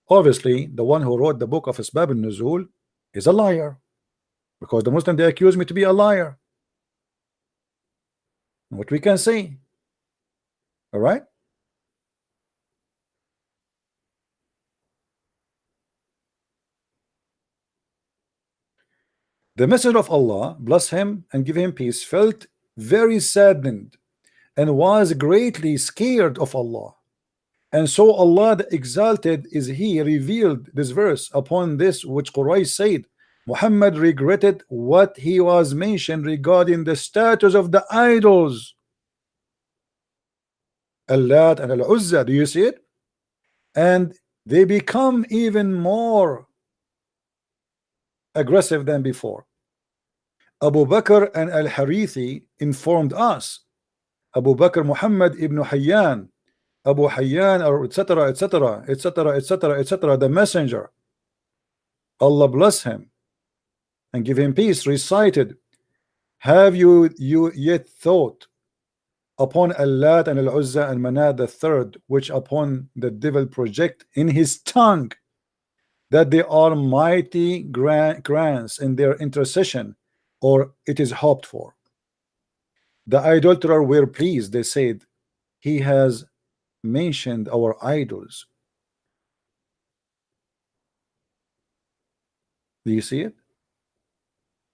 Obviously, the one who wrote the book of Asbab al-Nuzul is a liar, because the Muslim, they accuse me to be a liar. What we can see. All right. The Messenger of Allah, bless him and give him peace, felt very saddened and was greatly scared of Allah. And so Allah the Exalted is He revealed this verse upon this which Quraysh said, Muhammad regretted what he was mentioned regarding the status of the idols. Allat and Al-Uzza, do you see it? And they become even more aggressive than before. Abu Bakr and Al-Harithi informed us. Abu Bakr Muhammad ibn Hayyan, Abu Hayyan, or etc., etc., etc., etc., etc., the messenger, Allah bless him and give him peace, recited, have you yet thought upon Allat and Al-Uzza and Manat the third, which upon the devil project in his tongue, that they are mighty grants in their intercession, or it is hoped for. The idolater were pleased, they said, he has mentioned our idols. Do you see it?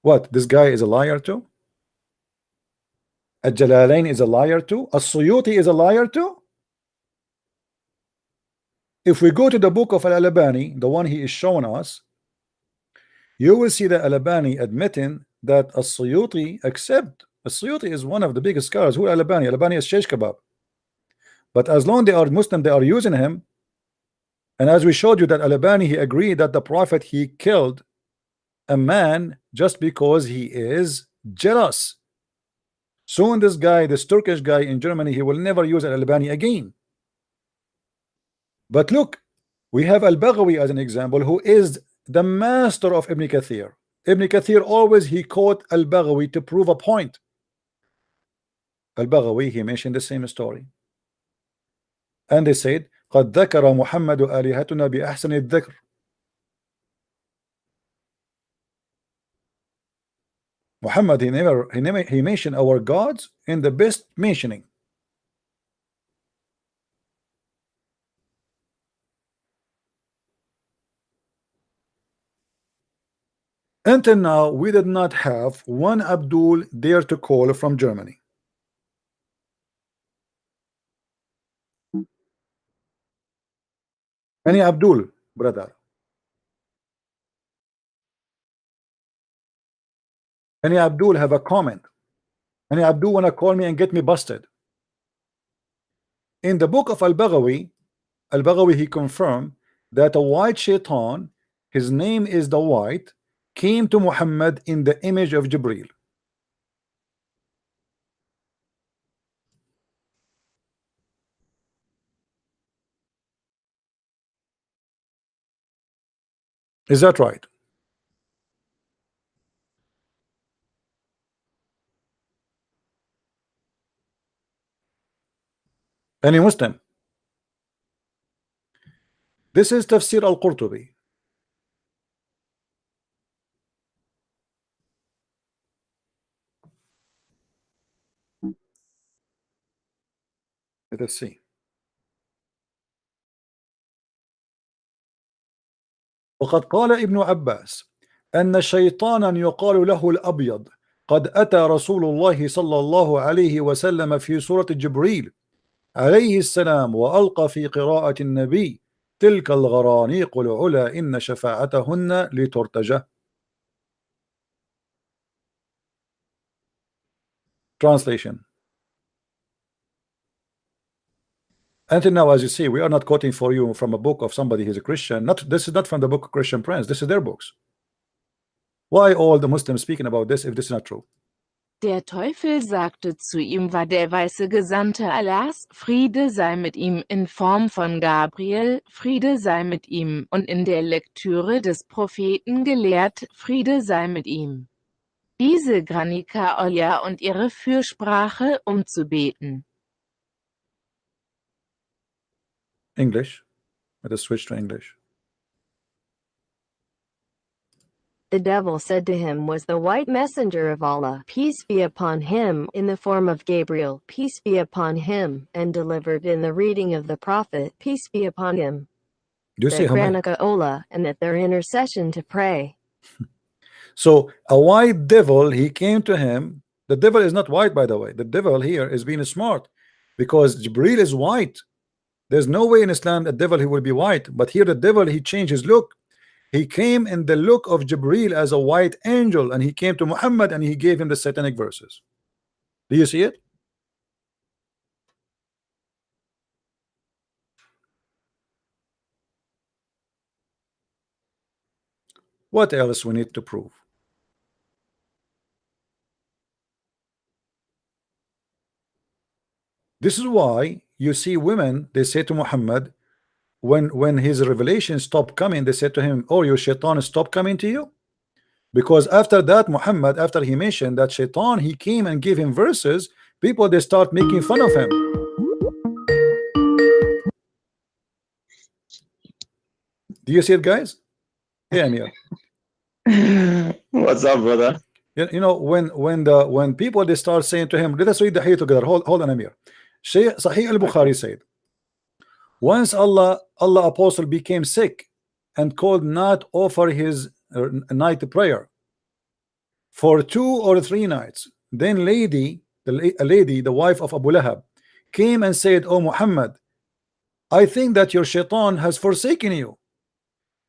What, this guy is a liar too? Al-Jalalain is a liar too? As-Suyuti is a liar too? If we go to the book of Al-Albani, the one he is showing us, you will see that Al-Albani admitting that As-Suyuti, except As-Suyuti is one of the biggest scholars. Who Al-Albani? Al-Albani is Shish Kebab. But as long they are Muslim, they are using him. And as we showed you that Al-Albani, he agreed that the Prophet, he killed a man just because he is jealous. Soon this guy, this Turkish guy in Germany, he will never use Al-Albani again. But look, we have Al-Baghawi as an example, who is the master of Ibn Kathir. Ibn Kathir always he quote Al-Baghawi to prove a point. Al-Baghawi, he mentioned the same story. And they said, قد ذكر محمد آلهتنا بأحسن الذكر. Muhammad, he mentioned our gods in the best mentioning. Until now, we did not have one Abdul dare to call from Germany. Any Abdul, brother? Any Abdul have a comment? Any Abdul wanna call me and get me busted? In the book of Al-Baghawi, he confirmed that a white shaitan, his name is the white, came to Muhammad in the image of Jibril. Is that right? Any Muslim? This is Tafsir al-Qurtubi. Let us see. وقد قال ابن عباس أن شيطانا يقال له الأبيض قد أتى رسول الله صلى الله عليه وسلم في سورة جبريل عليه السلام وألقى في قراءة النبي تلك الغرانيق العلا إن شفاعتهن لترتجى. Translation. Until now, as you see, we are not quoting for you from a book of somebody who is a Christian. This is not from the book of Christian Prince. This is their books. Why all the Muslims speaking about this if this is not true?
Der Teufel sagte zu ihm, war der weiße Gesandte Allahs, Friede sei mit ihm, in Form von Gabriel, Friede sei mit ihm, und in der Lektüre des Propheten gelehrt, Friede sei mit ihm. diese Granikaoja und ihre Fürsprache, um zu beten.
English. Let us switch to English.
The devil said to him was the white messenger of Allah, peace be upon him, in the form of Gabriel, peace be upon him, and delivered in the reading of the prophet, peace be upon him,
Do you see
that
how many?
Granica Ola, and that their intercession to pray.
So a white devil, he came to him. The devil is not white, by the way. The devil here is being smart, because Jibril is white. There's no way in Islam the devil he will be white, but here the devil, he changed his look. He came in the look of Jibril as a white angel, and he came to Muhammad and he gave him the satanic verses. Do you see it? What else we need to prove? This is why you see women, they say to Muhammad, when his revelation stopped coming, they said to him, oh, your shaitan stopped coming to you? Because after that, Muhammad, after he mentioned that shaitan, he came and gave him verses, people, they start making fun of him. Do you see it, guys? Yeah, Amir.
What's up, brother?
You know, when people, they start saying to him, let us read the hadith together. Hold on, Amir. Sahih al-Bukhari said, once Allah apostle became sick and could not offer his night prayer for 2 or 3 nights, then a lady, the wife of Abu Lahab, came and said, oh Muhammad, I think that your shaitan has forsaken you.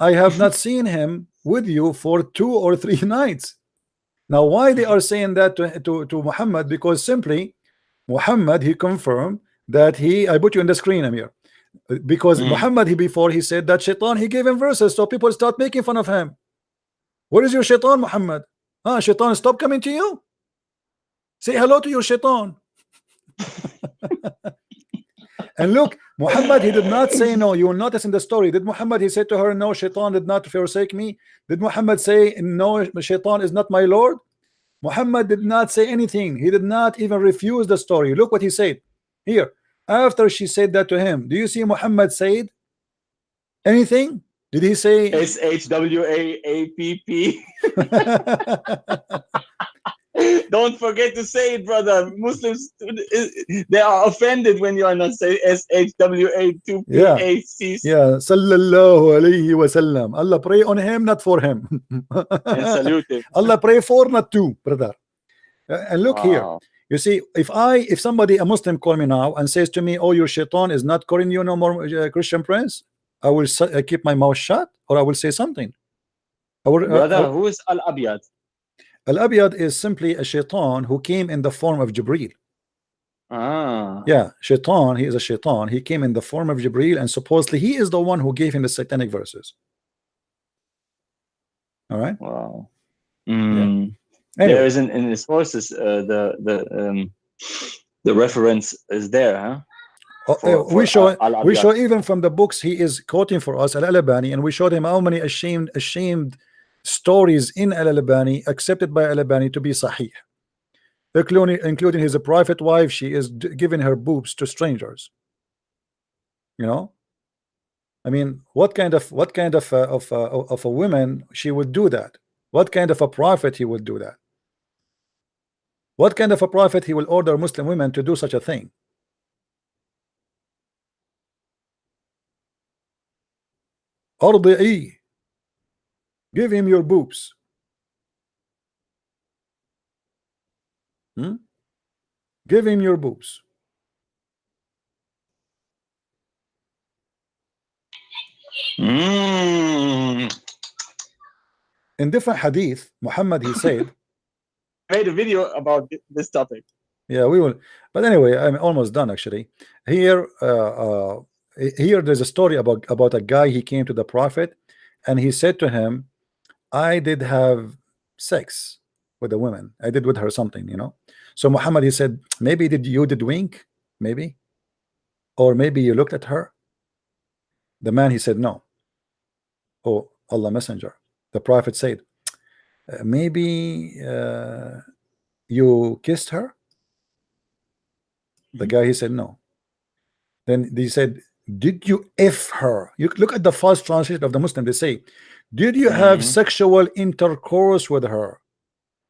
I have not seen him with you for 2 or 3 nights. Now why they are saying that to Muhammad? Because simply Muhammad, he confirmed that I put you in the screen, Amir, because Muhammad, before he said that shaitan, he gave him verses, so people start making fun of him. Where is your shaitan, Muhammad? Shaitan, stop coming to you. Say hello to your shaitan. And look, Muhammad, he did not say no. You will notice in the story, did Muhammad, he said to her, no, shaitan did not forsake me? Did Muhammad say, no, shaitan is not my Lord? Muhammad did not say anything. He did not even refuse the story. Look what he said here. After she said that to him, do you see Muhammad said anything? Did he say
SHWAAPP? Don't forget to say it, brother. Muslims, they are offended when you are not saying SHWA2PAC.
Yeah, sallallahu alayhi wa sallam. Allah pray on him, not for him.
And salute him.
Allah pray for, not to, brother. And look here. You see, if somebody, a Muslim, call me now and says to me, oh, your shaitan is not calling you no more, Christian Prince, I will keep my mouth shut, or I will say something.
Brother, who is Al-Abyad?
Al-Abyad is simply a shaitan who came in the form of Jibril. Yeah, shaitan, he is a shaitan. He came in the form of Jibril, and supposedly he is the one who gave him the satanic verses. All right.
Wow.
Yeah.
There
Anyway.
is in his sources the reference is there, huh?
We show even from the books he is quoting for us, Al-Albani, and we showed him how many ashamed stories in Al-Albani accepted by Al-Albani to be sahih, including his private wife. She is giving her boobs to strangers. You know, I mean, what kind of a woman she would do that? What kind of a prophet he would do that? What kind of a prophet he will order Muslim women to do such a thing? Ardi'i, give him your boobs. Give him your boobs. In different hadith, Muhammad, he said,
made a video about this topic.
Yeah, we will. But anyway, I'm almost done actually. Here, there's a story about a guy. He came to the Prophet and he said to him, I did have sex with a woman. I did with her something, you know. So Muhammad, he said, maybe you did wink, maybe, or maybe you looked at her. The man, he said, no. Oh, Allah Messenger. The Prophet said, maybe you kissed her. The guy, he said no. Then they said, did you F her? You look at the false translation of the Muslim. They say, did you have sexual intercourse with her?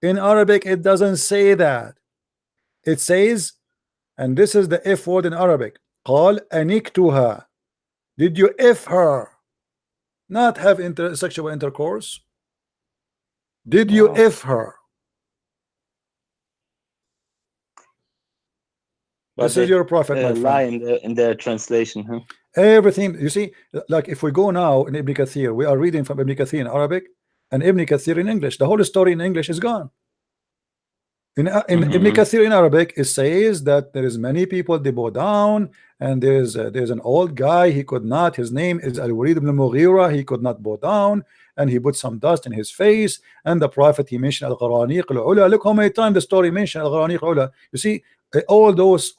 In Arabic, it doesn't say that. It says, and this is the F word in Arabic, قال أنكتها. Did you F her? Not have sexual intercourse. Did you F her?
But
this is your prophet, my friend.
Lie in the translation, huh?
Everything you see, like if we go now in Ibn Kathir, we are reading from Ibn Kathir in Arabic and Ibn Kathir in English. The whole story in English is gone. In Ibn Kathir in Arabic, it says that there is many people, they bow down, and there's an old guy, he could not, his name is Al-Walid ibn Mughira, he could not bow down, and he put some dust in his face, and the prophet, he mentioned Al-Gharaniq al-Ula. Look how many times the story mentioned Al-Gharaniq al-Ula. You see, all those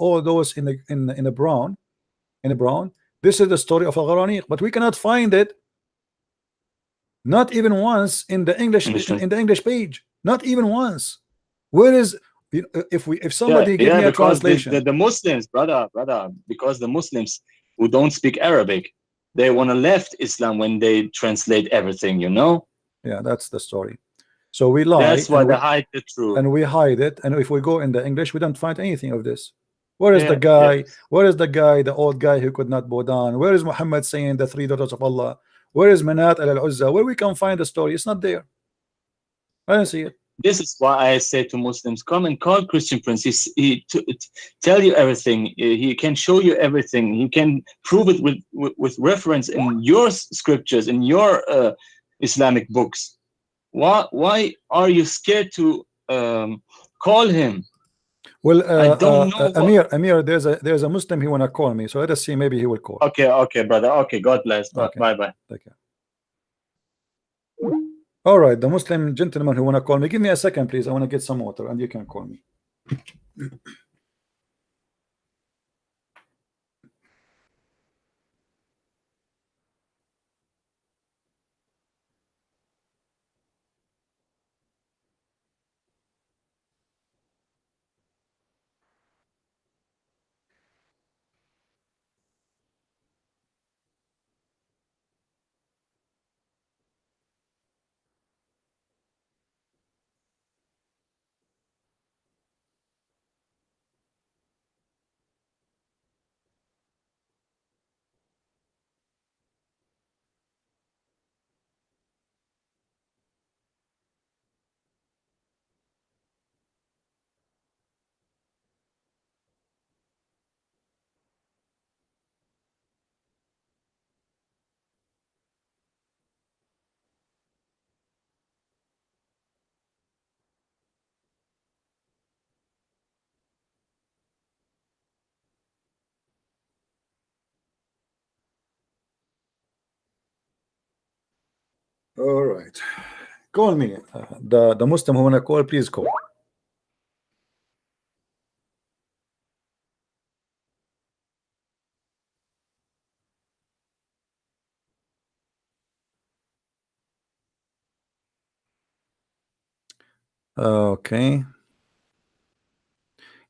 in the brown, this is the story of Al-Gharaniq, but we cannot find it, not even once in the English page, not even once. Where is, if somebody give me a translation?
The Muslims, brother, because the Muslims who don't speak Arabic, they want to left Islam when they translate everything, you know?
Yeah, that's the story. So we lie.
That's why they hide the truth.
And we hide it. And if we go in the English, we don't find anything of this. Where is the guy? Yes. Where is the guy, the old guy who could not bow down? Where is Muhammad saying the 3 daughters of Allah? Where is Manat al-Uzza? Where we can find the story? It's not there. I don't see it.
This is why I say to Muslims, come and call Christian Prince. He tell you everything. He can show you everything. He can prove it with reference in your scriptures, in your Islamic books. Why are you scared to call him?
Well, I don't know. Amir, there's a Muslim he wanna call me, so let us see. Maybe he will call.
Okay, brother. Okay, God bless.
Okay.
Bye.
Take care. All right, the Muslim gentleman who wanna call me, give me a second, please. I wanna get some water, and you can call me. All right, call me. The Muslim who wanna call, please call. Okay.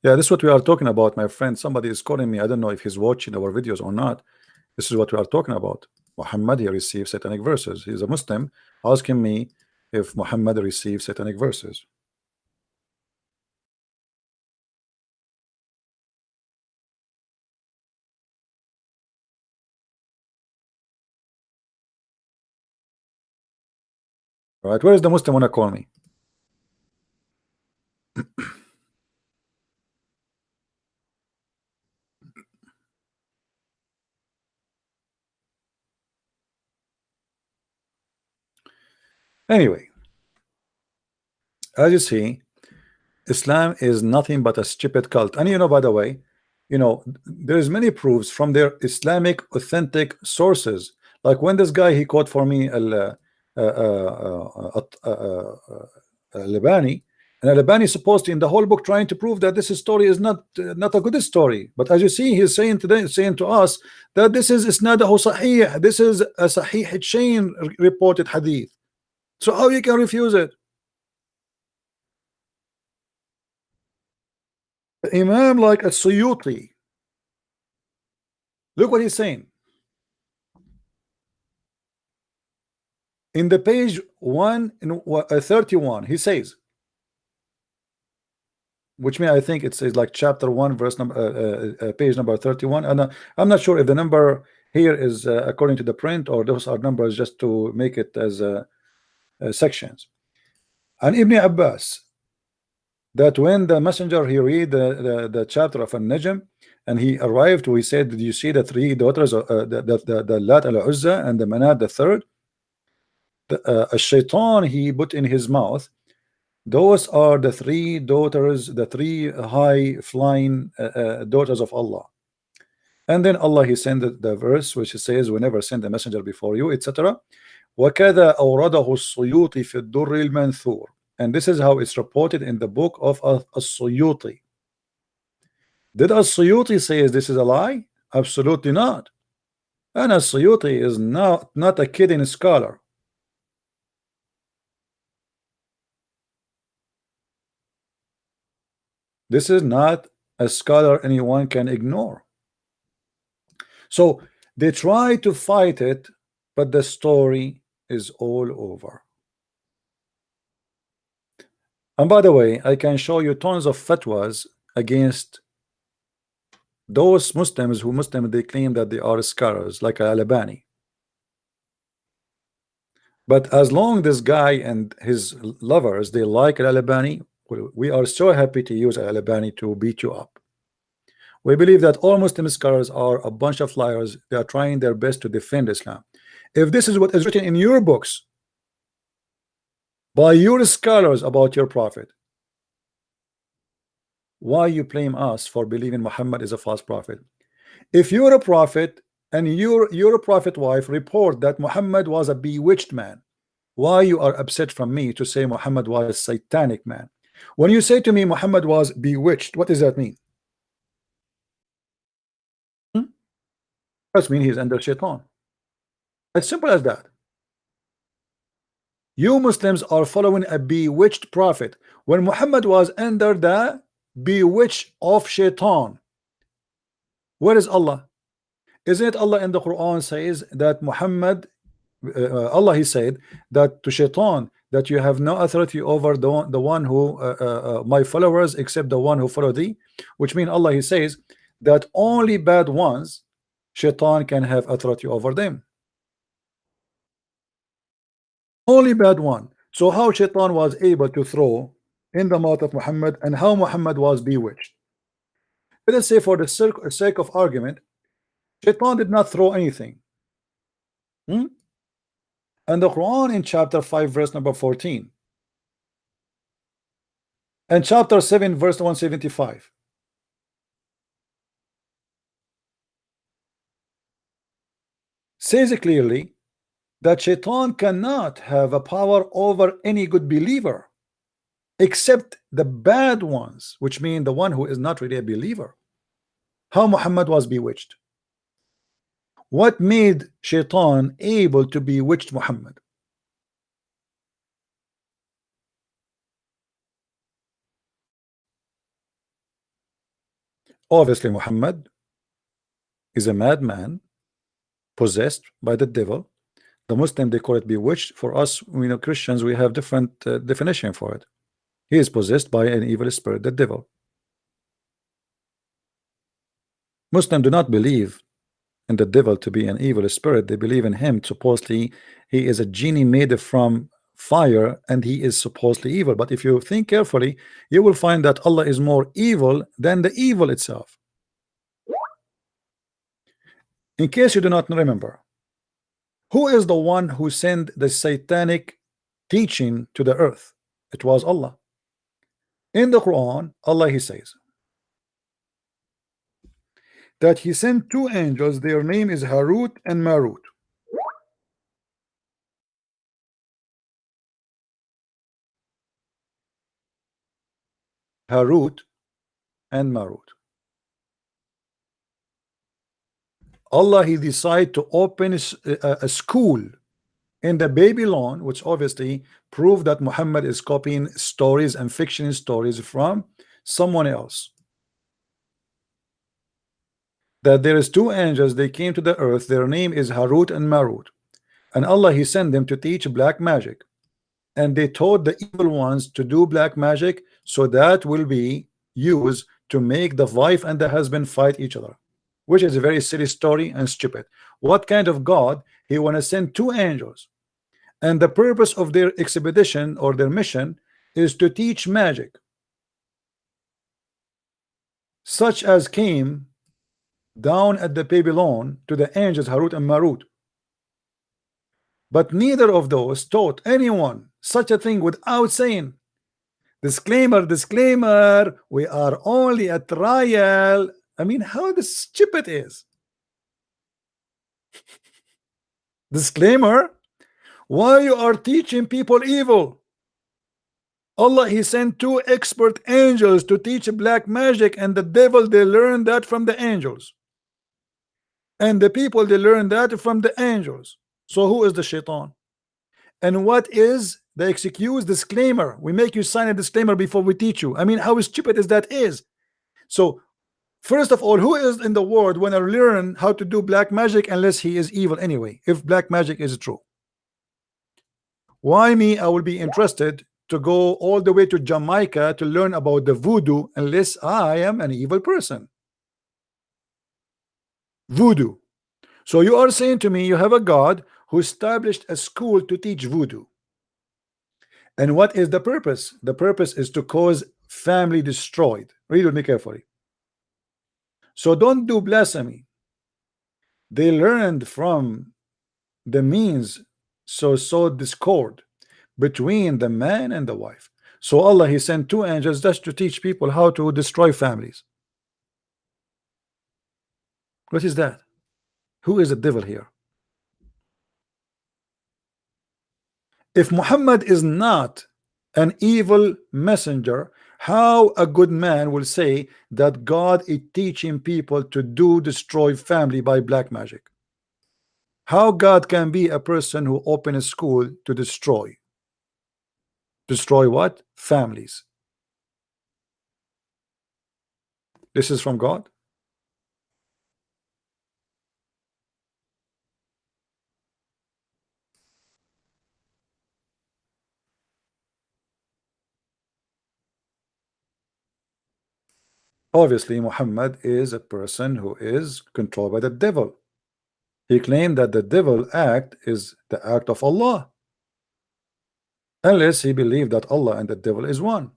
Yeah, this is what we are talking about, my friend. Somebody is calling me. I don't know if he's watching our videos or not. This is what we are talking about. Muhammad, he receives satanic verses. He's a Muslim asking me if Muhammad receives satanic verses. All right, where is the Muslim wanna call me? Anyway, as you see, Islam is nothing but a stupid cult. And you know, by the way, you know, there's many proofs from their Islamic authentic sources. Like when this guy, he quote for me Al-Albani, and Al-Albani is supposed to in the whole book trying to prove that this story is not a good story. But as you see, he's saying to us that this is isnadahu sahih, this is a sahih chain reported hadith. So how you can refuse it? Imam like a Suyuti. Look what he's saying. In the page 131, he says, which means I think it says like chapter 1, verse number, page number 31. And I'm not sure if the number here is according to the print, or those are numbers just to make it as sections. And Ibn Abbas, that when the messenger he read the chapter of An-Najm, and he arrived, he said, did you see the three daughters, the Lat al-Uzza and the Manat the third? A shaitan he put in his mouth, those are the three daughters, the three high flying daughters of Allah. And then Allah he sent the verse which says, we never send a messenger before you, etc. وَكَذَا أَوْرَدَهُ السُّيُوطِ فِي الدُّرِّ الْمَنْثُورِ. And this is how it's reported in the book of As-Suyuti. Did As-Suyuti say this is a lie? Absolutely not. And As-Suyuti is not a kidding scholar. This is not a scholar anyone can ignore. So they try to fight it, but the story is all over. And by the way, I can show you tons of fatwas against those Muslims who they claim that they are scholars, like Al-Albani. But as long this guy and his lovers they like Al-Albani, we are so happy to use Al-Albani to beat you up. We believe that all Muslim scholars are a bunch of liars. They are trying their best to defend Islam. If this is what is written in your books by your scholars about your prophet, why you blame us for believing Muhammad is a false prophet? If you're a prophet and your prophet wife report that Muhammad was a bewitched man, why you are upset from me to say Muhammad was a satanic man? When you say to me Muhammad was bewitched, what does that mean? That means he's under shaitan. As simple as that. You Muslims are following a bewitched prophet when Muhammad was under the bewitched of shaitan. Where is Allah? Isn't it Allah in the Quran says that Muhammad, Allah he said that to shaitan, that you have no authority over the one who my followers except the one who follow thee, which means Allah he says that only bad ones shaitan can have authority over them, only bad one. So how shaitan was able to throw in the mouth of Muhammad, and how Muhammad was bewitched? Let us say for the sake of argument, shaitan did not throw anything. And the Quran in chapter 5 verse number 14 and chapter 7 verse 175 says clearly that shaitan cannot have a power over any good believer except the bad ones, which mean the one who is not really a believer. How Muhammad was bewitched? What made shaitan able to bewitch Muhammad? Obviously Muhammad is a madman possessed by the devil. The Muslim they call it bewitched. For us, Christians, we have different definition for it. He is possessed by an evil spirit, the devil. Muslims do not believe in the devil to be an evil spirit. They believe in him. Supposedly he is a genie made from fire and he is supposedly evil. But if you think carefully, you will find that Allah is more evil than the evil itself. In case you do not remember, who is the one who sent the satanic teaching to the earth? It was Allah. In the Quran, Allah he says that he sent two angels, their name is Harut and Marut. Harut and Marut. Allah he decided to open a school in the Babylon, which obviously proved that Muhammad is copying stories and fiction stories from someone else. that there is two angels, they came to the earth, their name is Harut and Marut, and Allah he sent them to teach black magic, and they taught the evil ones to do black magic, so that will be used to make the wife and the husband fight each other, which is a very silly story and stupid. What kind of God he want to send two angels, and the purpose of their expedition or their mission is to teach magic, such as came down at the Babylon to the angels Harut and Marut. But neither of those taught anyone such a thing without saying, disclaimer, disclaimer, we are only a trial. I mean, how the stupid is. Disclaimer, why you are teaching people evil? Allah he sent two expert angels to teach black magic, and the devil they learned that from the angels, and the people they learned that from the angels. So who is the shaitan? And what is the excuse? Disclaimer, we make you sign a disclaimer before we teach you. I mean, how stupid is that is? So first of all, who is in the world when I learn how to do black magic unless he is evil anyway, if black magic is true? Why me? I will be interested to go all the way to Jamaica to learn about the voodoo unless I am an evil person. Voodoo. So you are saying to me you have a God who established a school to teach voodoo. And what is the purpose? The purpose is to cause family destroyed. Read with me carefully. So don't do blasphemy. They learned from the means so discord between the man and the wife. So Allah he sent two angels just to teach people how to destroy families. What is that? Who is the devil here? If Muhammad is not an evil messenger, how a good man will say that God is teaching people to destroy family by black magic? How God can be a person who open a school to destroy what? Families. This is from God. Obviously, Muhammad is a person who is controlled by the devil. He claimed that the devil act is the act of Allah, unless he believed that Allah and the devil is one.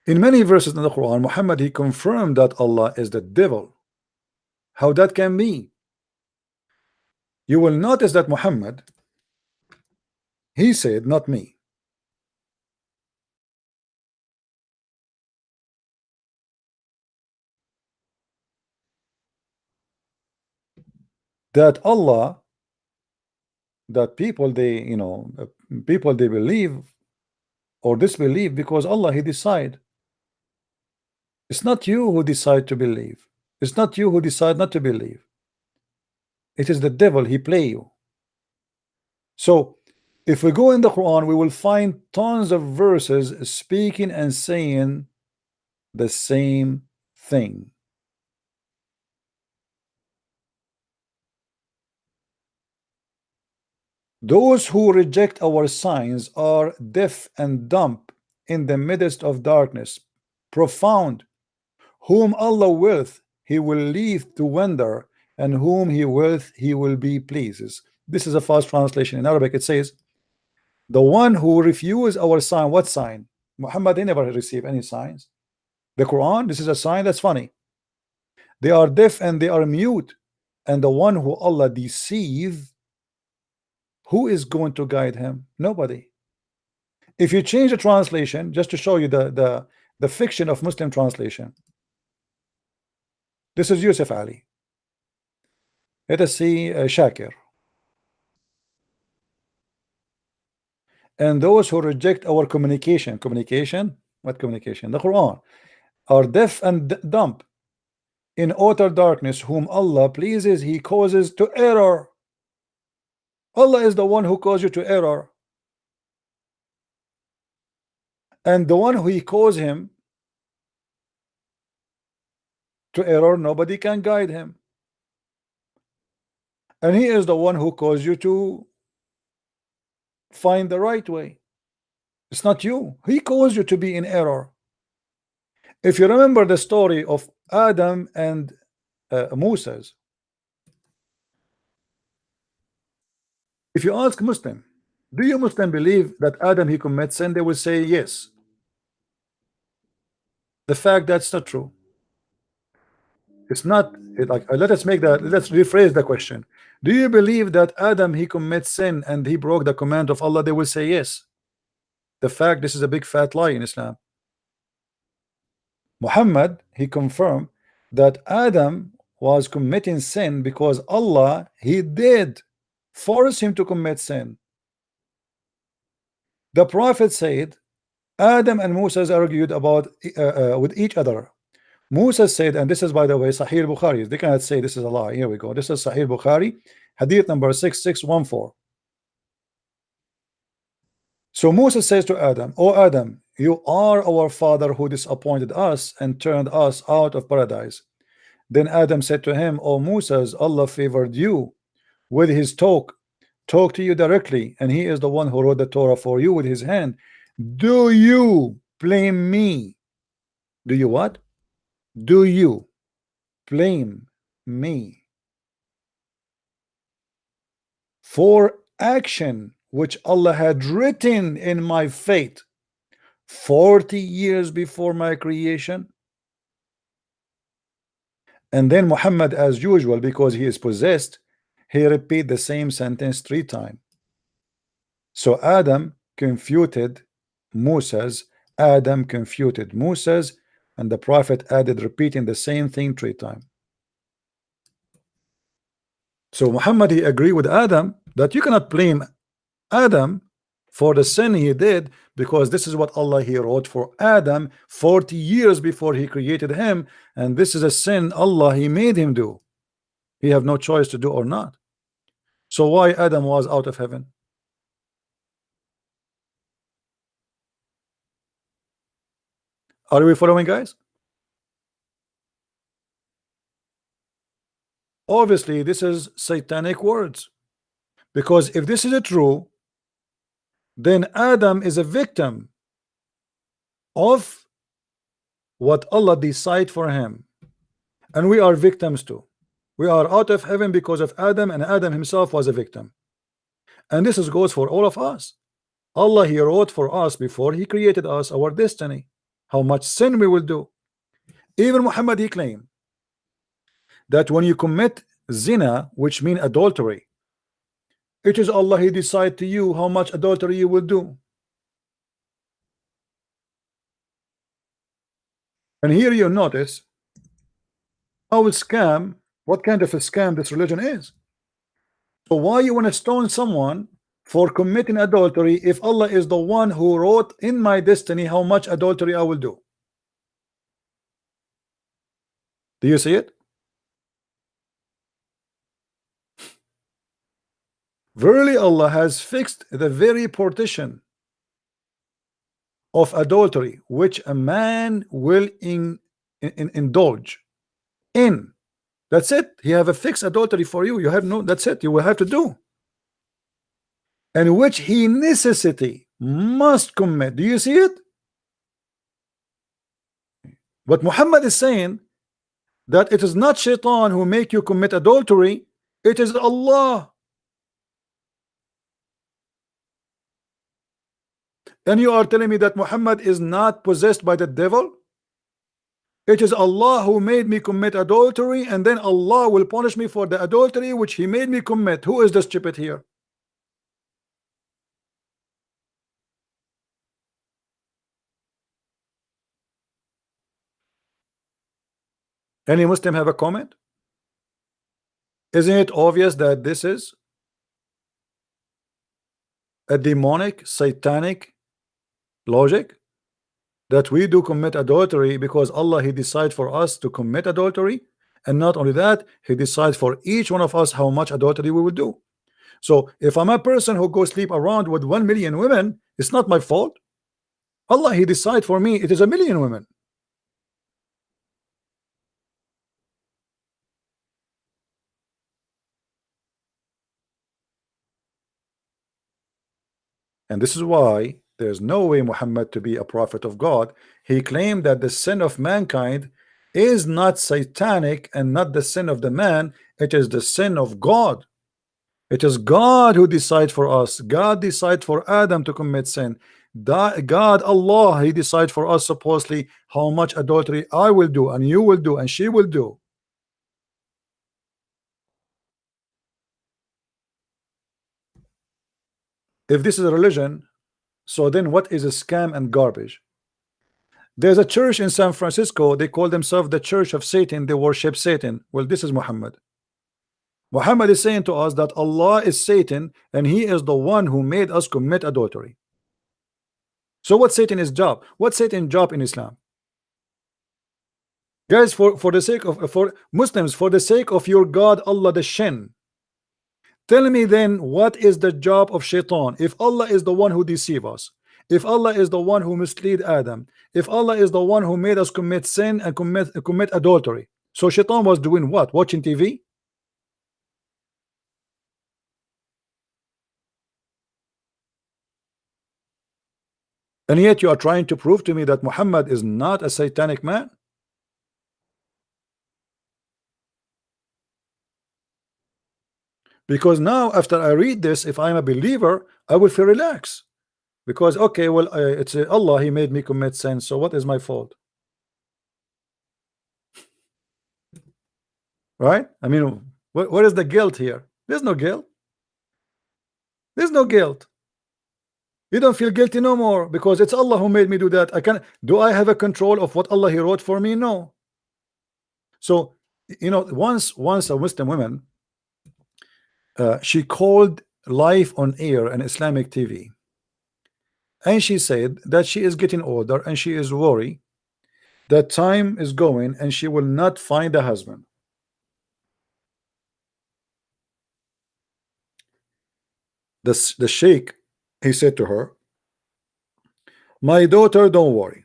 In many verses in the Quran, Muhammad he confirmed that Allah is the devil. How that can be? You will notice that Muhammad he said, not me, that Allah, that people they people they believe or disbelieve because Allah he decide. It's not you who decide to believe. It's not you who decide not to believe. It is the devil, he play you. So if we go in the Quran, we will find tons of verses speaking and saying the same thing. Those who reject our signs are deaf and dumb in the midst of darkness profound. Whom Allah willeth, he will leave to wander, and whom he willeth, he will be pleases. This is a fast translation. In Arabic, it says, the one who refuse our sign. What sign? Muhammad, they never received any signs. The Quran, this is a sign that's funny. They are deaf and they are mute, and the one who Allah deceive, who is going to guide him? Nobody. If you change the translation, just to show you the fiction of Muslim translation, this is Yusuf Ali. Let us see Shakir. And those who reject our communication, what communication? The Quran, are deaf and dumb in utter darkness, whom Allah pleases, he causes to error. Allah is the one who caused you to error, and the one who he caused him to error, nobody can guide him. And he is the one who calls you to find the right way. It's not you. He calls you to be in error. If you remember the story of Adam and Moses, if you ask Muslim, do you Muslim believe that Adam he commits sin? They will say yes. The fact that's not true. It's not like let's rephrase the question. Do you believe that Adam he commits sin and he broke the command of Allah? They will say yes. The fact this is a big fat lie in Islam. Muhammad he confirmed that Adam was committing sin because Allah he did force him to commit sin. The Prophet said Adam and Moses argued about with each other. Moses said, and this is by the way Sahih Bukhari, they cannot say this is a lie. Here we go. This is Sahih Bukhari, hadith number 6614. So Moses says to Adam, "O Adam, you are our father who disappointed us and turned us out of paradise." Then Adam said to him, "O Moses, Allah favored you with his talk to you directly, and he is the one who wrote the Torah for you with his hand. Do you blame me?" Do you what? Do you blame me for action which Allah had written in my fate 40 years before my creation? And then Muhammad, as usual, because he is possessed, he repeat the same sentence 3 times. So Adam confuted Moses, and the Prophet added repeating the same thing 3 times. So Muhammad he agreed with Adam that you cannot blame Adam for the sin he did, because this is what Allah he wrote for Adam 40 years before he created him, and this is a sin Allah he made him do. He have no choice to do or not. So why Adam was out of heaven? Are we following, guys? Obviously this is satanic words, because if this is true, then Adam is a victim of what Allah decide for him, and we are victims too. We are out of heaven because of Adam, and Adam himself was a victim. And this goes for all of us. Allah he wrote for us before he created us our destiny, how much sin we will do. Even Muhammad he claimed that when you commit zina, which mean adultery, it is Allah he decide to you how much adultery you will do. And here you notice how scam, what kind of a scam this religion is. So why you want to stone someone for committing adultery if Allah is the one who wrote in my destiny how much adultery I will do? Do you see it? Verily Allah has fixed the very partition of adultery which a man will indulge in. That's it. He have a fixed adultery for you. You have no, that's it. You will have to do. And which he necessity must commit. Do you see it? What Muhammad is saying, that it is not shaitan who make you commit adultery, it is Allah. And you are telling me that Muhammad is not possessed by the devil? It is Allah who made me commit adultery, and then Allah will punish me for the adultery which he made me commit. Who is the stupid here? Any Muslim have a comment? Isn't it obvious that this is a demonic, satanic logic, that we do commit adultery because Allah he decide for us to commit adultery, and not only that, he decides for each one of us how much adultery we will do. So if I'm a person who goes sleep around with 1 million women, it's not my fault. Allah he decide for me it is 1 million women. And this is why there's no way Muhammad to be a prophet of God. He claimed that the sin of mankind is not satanic and not the sin of the man, it is the sin of God. It is God who decides for us. God decides for Adam to commit sin. God, Allah, He decides for us supposedly how much adultery I will do and you will do and she will do. If this is a religion, so then what is a scam and garbage? There's a church in San Francisco, they call themselves the Church of Satan, they worship Satan. Well, this is Muhammad. Muhammad is saying to us that Allah is Satan and he is the one who made us commit adultery. So what's Satan's job? What's Satan's job in Islam? Guys, for the sake of for Muslims, for the sake of your God Allah the Shin, tell me then what is the job of Shaitan? If Allah is the one who deceive us, if Allah is the one who mislead Adam, if Allah is the one who made us commit sin and commit adultery, so Shaitan was doing what? Watching TV? And yet you are trying to prove to me that Muhammad is not a satanic man? Because now after I read this, if I'm a believer, I will feel relaxed. Because okay, well, it's Allah, He made me commit sin, so what is my fault? Right? I mean, what is the guilt here? There's no guilt. There's no guilt. You don't feel guilty no more because it's Allah who made me do that. Do I have a control of what Allah He wrote for me? No. So you know, once a Muslim woman, she called live on air an Islamic TV, and she said that she is getting older and she is worried that time is going and she will not find a husband. The sheikh, he said to her, my daughter, don't worry,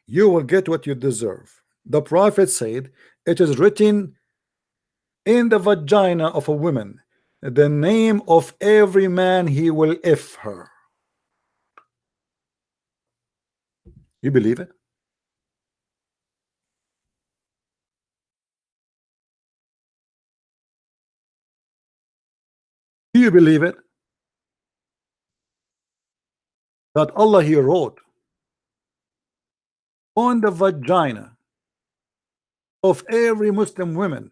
you will get what you deserve. The prophet said it is written in the vagina of a woman the name of every man he will if her. You believe it? Do you believe it? That Allah He wrote on the vagina of every Muslim woman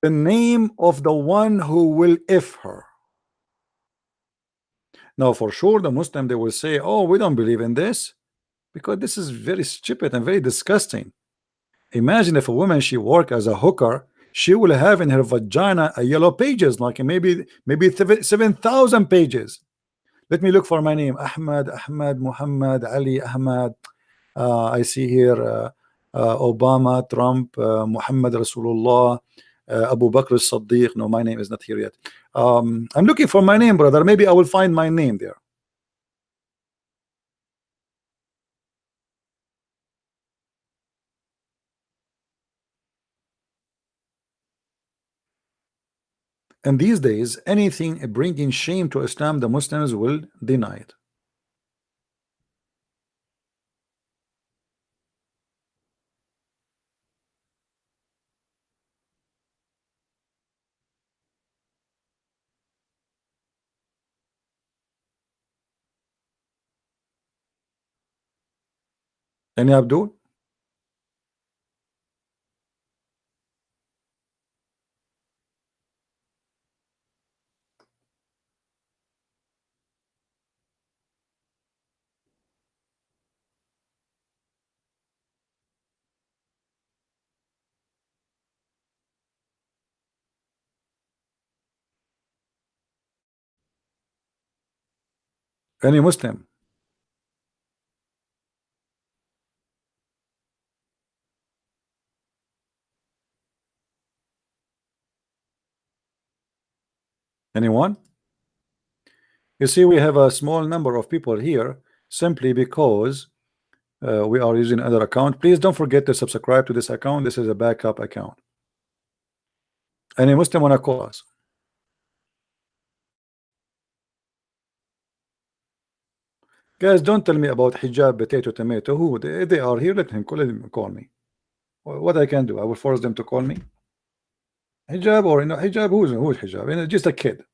the name of the one who will if her. Now for sure the Muslim, they will say, oh, we don't believe in this because this is very stupid and very disgusting. Imagine if a woman, she work as a hooker, she will have in her vagina a yellow pages, like maybe 7,000 pages. Let me look for my name. Ahmad, Muhammad, Ali, Ahmad. I see here Obama, Trump, Muhammad, Rasulullah, Abu Bakr as-Siddiq. No, my name is not here yet. I'm looking for my name, brother. Maybe I will find my name there. And these days, anything bringing shame to Islam, the Muslims will deny it. Any Abdul? Any Muslim? Anyone? You see, we have a small number of people here simply because we are using another account. Please don't forget to subscribe to this account. This is a backup account. Any Muslim wanna call us? Guys, don't tell me about hijab, potato, tomato. Who they are here? Let him call me. What I can do? I will force them to call me. Hijab or hijab? Who's hijab? Just a kid.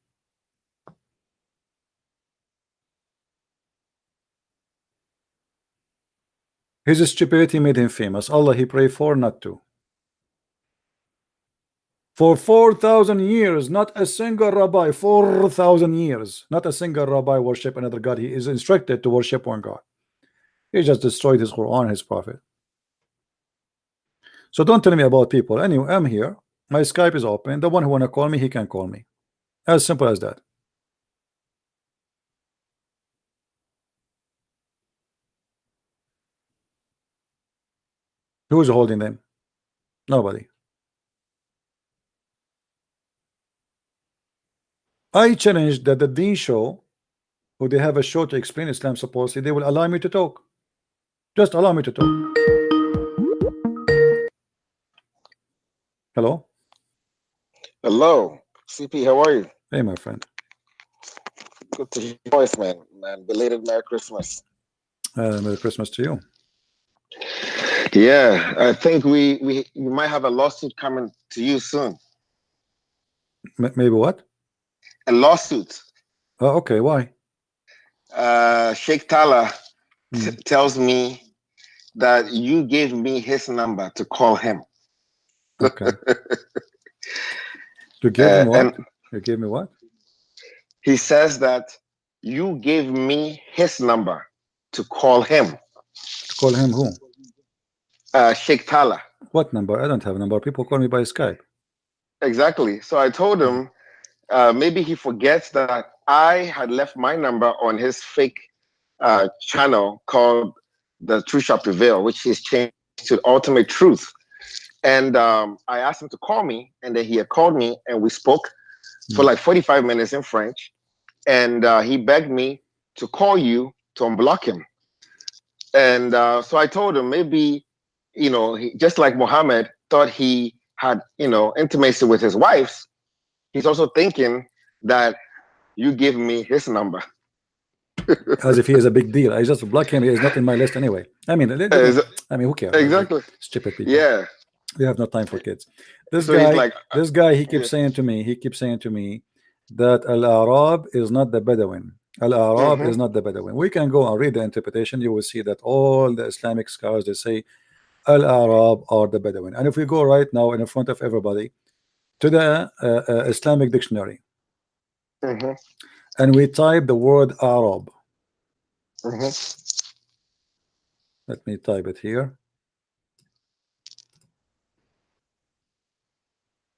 His stupidity made him famous. Allah he prayed for not to. For 4,000 years, not a single rabbi, 4,000 years, not a single rabbi worship another God. He is instructed to worship one God. He just destroyed his Quran, his prophet. So don't tell me about people. Anyway, I'm here. My Skype is open. The one who wanna call me, he can call me. As simple as that. Who's holding them? Nobody. I challenge that the Deen show, who they have a show to explain Islam supposedly, they will allow me to talk. Just allow me to talk. Hello?
Hello, CP, how are you?
Hey, my friend.
Good to hear your voice, man. Belated Merry Christmas.
Merry Christmas to you.
Yeah, I think we might have a lawsuit coming to you soon.
Maybe what?
A lawsuit.
Oh, okay, why?
Sheikh Tala tells me that you gave me his number to call him.
Okay. You gave him what?
And
You gave me what?
he says that you gave me his number to call him.
To call him who?
Sheikh Tala.
What number? I don't have a number. People call me by Skype.
Exactly. So I told him maybe he forgets that I had left my number on his fake channel called The Truth Shall Prevail, which he's changed to Ultimate Truth. And I asked him to call me, and then he had called me, and we spoke for like 45 minutes in French. And he begged me to call you to unblock him. And so I told him maybe, just like Muhammad thought he had, intimacy with his wives, he's also thinking that you give me his number.
As if he is a big deal. I just block him. He is not in my list anyway. I mean, who cares?
Exactly.
Stupid people.
Yeah.
We have no time for kids. This
So
guy,
he's like,
he keeps saying to me, that Al-Arab is not the Bedouin. Al-Arab is not the Bedouin. We can go and read the interpretation. You will see that all the Islamic scholars, they say Al-Arab are the Bedouin. And if we go right now in front of everybody to the Islamic dictionary, and we type the word Arab. Let me type it here.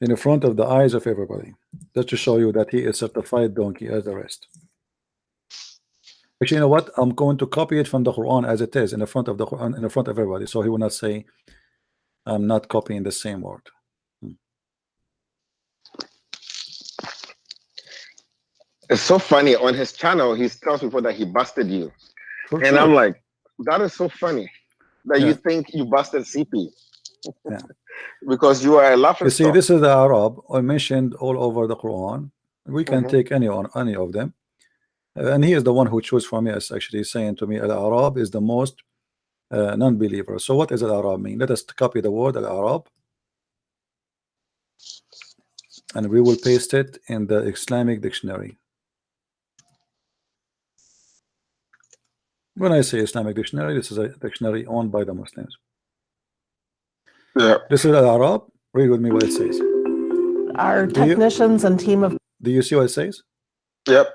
In the front of the eyes of everybody, just to show you that he is certified donkey as the rest. Actually, you know what? I'm going to copy it from the Quran as it is in the front of the Quran, in the front of everybody, so he will not say I'm not copying the same word.
It's so funny. On his channel, he tells people that he busted you.
For
and
sure.
I'm like, that is so funny that you think you busted CP.
Yeah.
Because you are a laughing
You see,
stock.
this is the Arab I mentioned all over the Quran. We can take any of them. And he is the one who chose for me, as actually saying to me, Al-Arab is the most non-believer. So what does Al-Arab mean? Let us copy the word Al-Arab, and we will paste it in the Islamic dictionary. When I say Islamic dictionary, this is a dictionary owned by the Muslims.
Yeah.
This is Al-Arab. Read with me what it says.
Our technicians and team of...
Do you see what it says?
Yep.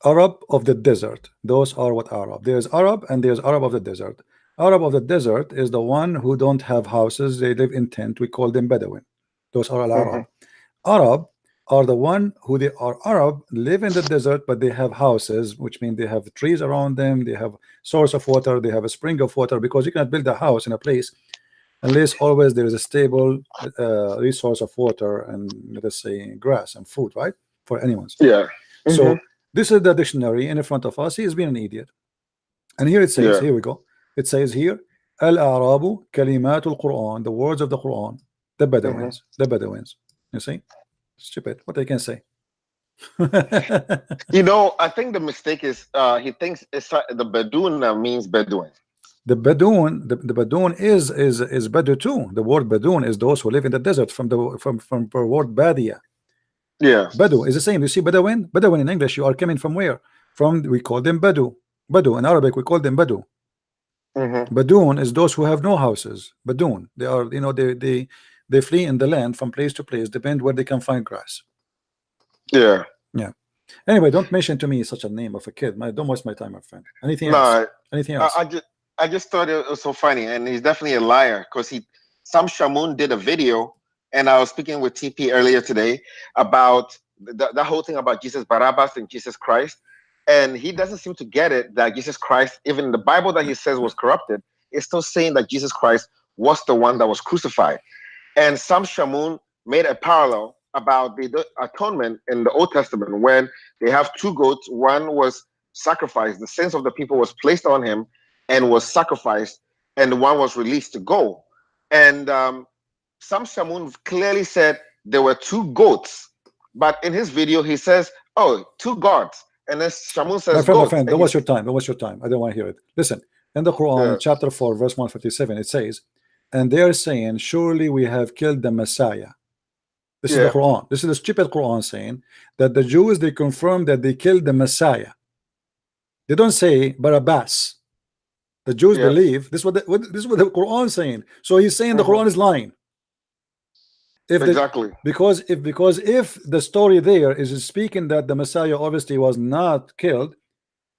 Arab of the desert. Those are what Arab. There's Arab and there's Arab of the desert. Arab of the desert is the one who don't have houses. They live in tent. We call them Bedouin. Those are Al-Arab. Arab are the one who they are Arab, live in the desert, but they have houses, which means they have trees around them. They have source of water. They have a spring of water, because you cannot build a house in a place unless always there is a stable resource of water and, let us say, grass and food, right? For animals.
Yeah.
So this is the dictionary in front of us. He has been an idiot. And here it says, here we go. It says here, Al-Arabu kalimatul Quran, the words of the Quran, the Bedouins, the Bedouins. You see? Stupid. What I can say.
You know, I think the mistake is he thinks it's the Bedouin means Bedouin.
The Bedouin, the Bedouin is Bedou too. The word Bedouin is those who live in the desert from the word Badia.
Yeah.
Bedou is the same. You see Bedouin? Bedouin in English, you are coming from where? From, we call them Bedou. Bedou in Arabic, we call them Bedou. Bedouin is those who have no houses. Bedouin. They are, you know, they flee in the land from place to place, depend where they can find grass.
Yeah.
Yeah. Anyway, don't mention to me such a name of a kid. Don't waste my time, my friend. Anything else? Anything else?
I just thought it was so funny, and he's definitely a liar because Sam Shamoun did a video, and I was speaking with TP earlier today about the whole thing about Jesus Barabbas and Jesus Christ, and he doesn't seem to get it that Jesus Christ, even the Bible that he says was corrupted, is still saying that Jesus Christ was the one that was crucified. And Sam Shamoun made a parallel about the atonement in the Old Testament when they have two goats. One was sacrificed, the sins of the people was placed on him and was sacrificed, and the one was released to go. And Sam Shamoun clearly said there were two goats, but in his video he says, "Oh, two gods." And then Shamoun says,
my friend, don't waste your time. Don't waste your time. I don't want to hear it. Listen, in the Quran, chapter 4, verse 157, it says, "And they are saying, surely we have killed the Messiah." This is the Quran. This is the stupid Quran saying that the Jews, they confirm that they killed the Messiah. They don't say Barabbas. The Jews believe this is what the Quran is saying. So he's saying the Quran is lying.
Exactly.
Because if the story there is speaking that the Messiah obviously was not killed,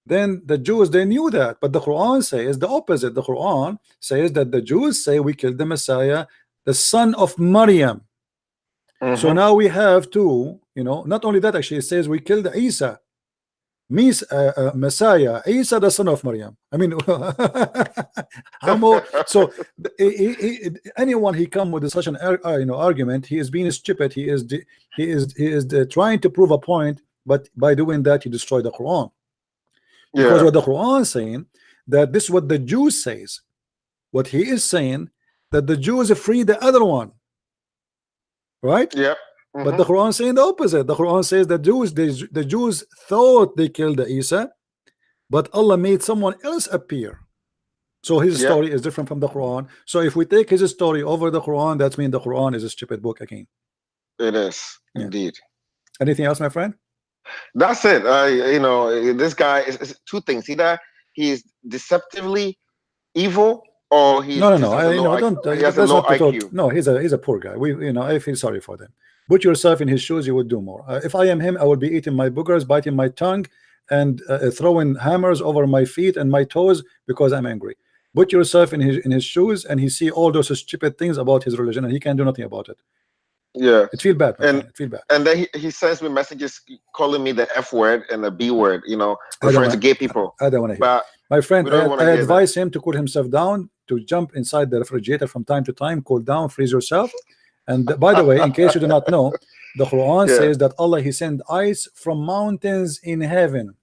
then the Jews, they knew that. But the Quran says the opposite. The Quran says that the Jews say we killed the Messiah, the son of Maryam. So now we have two, you know, not only that, actually it says we killed Isa, Messiah, Isa the son of Maryam. I mean, how more? So anyone he come with such an argument, he is being stupid. He is trying to prove a point, but by doing that he destroyed the Quran. Because what the Quran is saying, that this is what the Jews says. What he is saying, that the Jews free the other one. Right?
Yep.
But the Quran is saying the opposite. The Quran says the Jews thought they killed the Isa, but Allah made someone else appear. So his story is different from the Quran. So if we take his story over the Quran, that means the Quran is a stupid book again.
It is indeed.
Anything else, my friend?
That's it. You know, this guy is two things. Either he's deceptively evil, or he's
no.
He has a low IQ.
No, he's a poor guy. I feel sorry for them. Put yourself in his shoes, you would do more. If I am him, I would be eating my boogers, biting my tongue, and throwing hammers over my feet and my toes because I'm angry. Put yourself in his shoes, and he see all those stupid things about his religion, and he can do nothing about it.
Yeah,
it feel bad, man. It feel bad.
And then he sends me messages calling me the F word and the B word, you know, referring to gay people.
I don't want to hear.
But
my friend, I advise him to cool himself down, to jump inside the refrigerator from time to time, cool down, freeze yourself. And by the way, in case you do not know, the Quran says that Allah, he sent ice from mountains in heaven.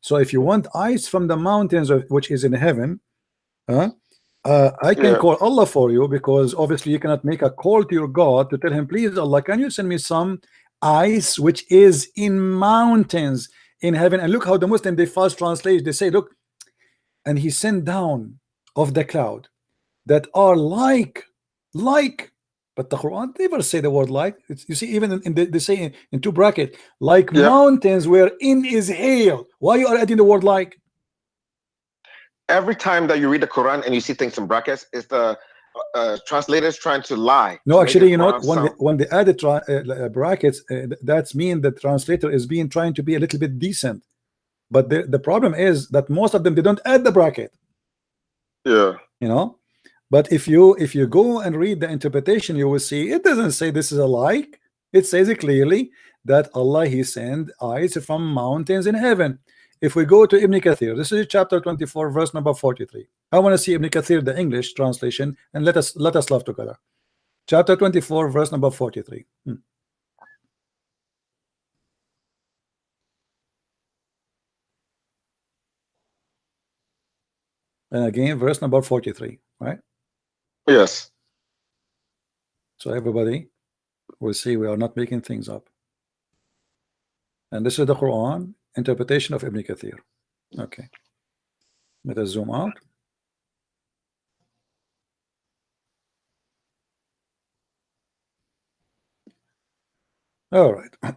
So if you want ice from the mountains which is in heaven, I can call Allah for you, because obviously you cannot make a call to your God to tell him, please Allah, can you send me some ice which is in mountains in heaven? And look how the Muslim, they false translate. They say, look, and he sent down of the cloud that are like, but the Quran never say the word like. You see, even they say in two brackets, like mountains wherein is hail. Why you are adding the word like?
Every time that you read the Quran and you see things in brackets, it's the translators trying to lie.
No, actually, you know, when they added brackets, that's mean the translator is trying to be a little bit decent. But the problem is that most of them, they don't add the bracket.
Yeah.
You know. But if you go and read the interpretation, you will see it doesn't say this is a like. It says it clearly that Allah, he sent ice from mountains in heaven. If we go to Ibn Kathir, this is chapter 24, verse number 43. I want to see Ibn Kathir, the English translation, and let us laugh together. Chapter 24, verse number 43. And again, verse number 43, right?
Yes.
So everybody will see we are not making things up. And this is the Quran interpretation of Ibn Kathir. Okay, let us zoom out. All right.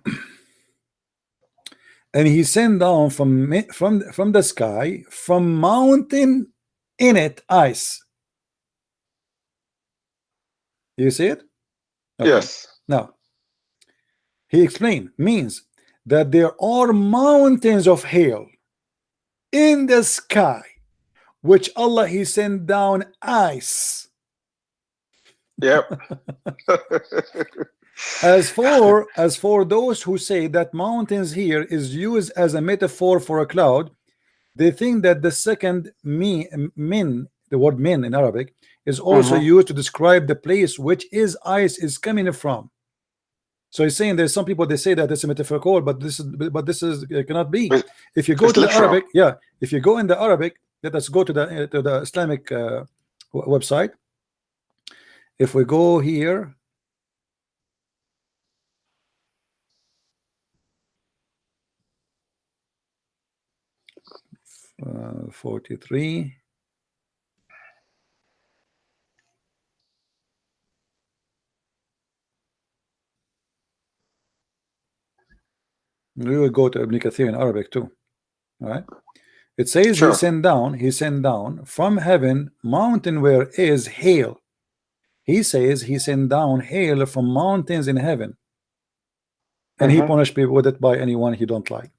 And he sent down from the sky, from mountain in it, ice. You see it? Okay.
Yes.
Now, he explained, means that there are mountains of hail in the sky, which Allah he sent down ice.
Yep.
As for those who say that mountains here is used as a metaphor for a cloud, they think that the second min, the word min in Arabic, is also used to describe the place which is ice is coming from. So he's saying there's some people, they say that it's a metaphorical, but this is it cannot be. If you go to the Arabic, yeah, if you go in the Arabic, let us go to the Islamic website. If we go here, 43. We will go to Ibn Kathir in Arabic too. All right. It says he sent down from heaven mountain where is hail. He says he sent down hail from mountains in heaven, and he punished people with it by anyone he don't like.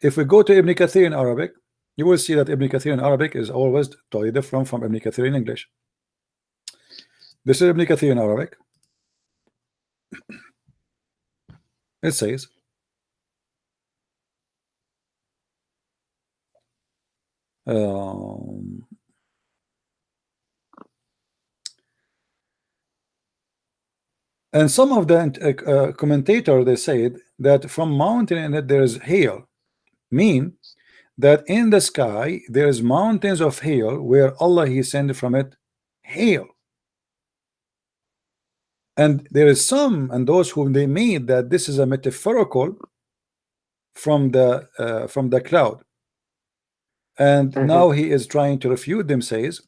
If we go to Ibn Kathir in Arabic, you will see that Ibn Kathir in Arabic is always totally different from Ibn Kathir in English. This is Ibn Kathir in Arabic. It says, and some of the commentator, they said that from mountain in it there's hail, mean that in the sky there's mountains of hail where Allah he sent from it hail. And there is some, and those whom they made that this is a metaphorical from the cloud. And now he is trying to refute them, says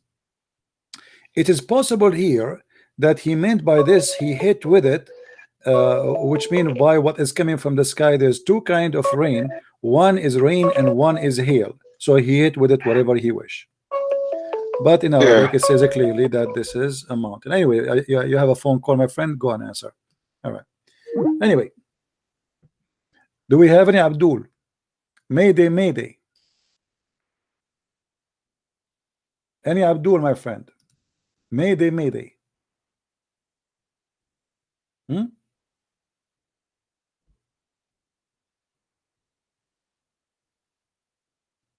it is possible here that he meant by this he hit with it, which mean by what is coming from the sky. There's two kind of rain, one is rain and one is hail, so he hit with it whatever he wish. But in Arabic it says clearly that this is a mountain. Anyway, you have a phone call, my friend, go and answer. All right. Anyway, do we have any Abdul? Mayday, mayday. Any Abdul, my friend? Mayday, mayday.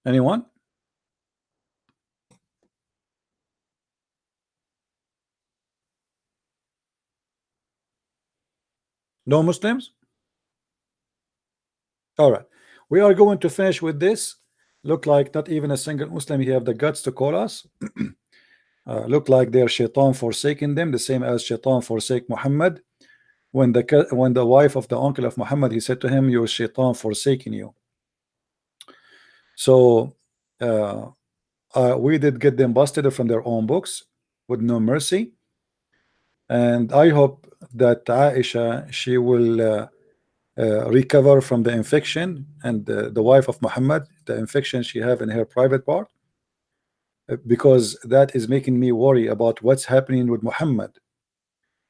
Anyone? No Muslims? All right, we are going to finish with this. Look like not even a single Muslim here have the guts to call us. Look like they're shaitan forsaking them, the same as shaitan forsake Muhammad. When the wife of the uncle of Muhammad, he said to him, your shaitan forsaking you. So we did get them busted from their own books with no mercy. And I hope that Aisha, she will recover from the infection, and the wife of Muhammad, the infection she have in her private part, because that is making me worry about what's happening with Muhammad.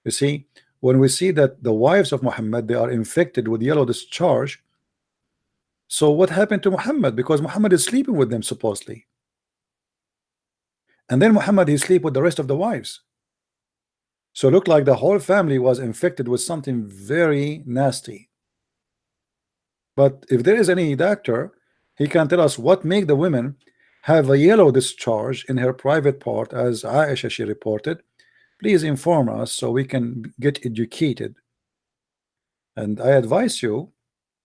You see, when we see that the wives of Muhammad, they are infected with yellow discharge, so what happened to Muhammad? Because Muhammad is sleeping with them supposedly, and then Muhammad he sleep with the rest of the wives. So it looked like the whole family was infected with something very nasty. But if there is any doctor, he can tell us what make the women have a yellow discharge in her private part, as Aisha she reported. Please inform us so we can get educated. And I advise you,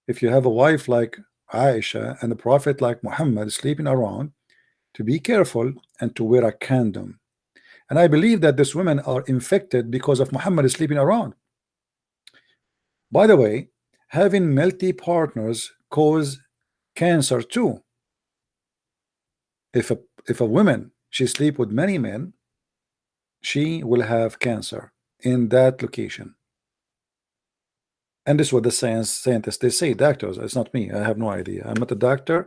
if you have a wife like Aisha and a prophet like Muhammad sleeping around, to be careful and to wear a condom. And I believe that these women are infected because of Muhammad sleeping around. By the way, having multi partners cause cancer too. If a woman, she sleep with many men, she will have cancer in that location. And this is what the scientists they say, doctors. It's not me. I have no idea. I'm not a doctor.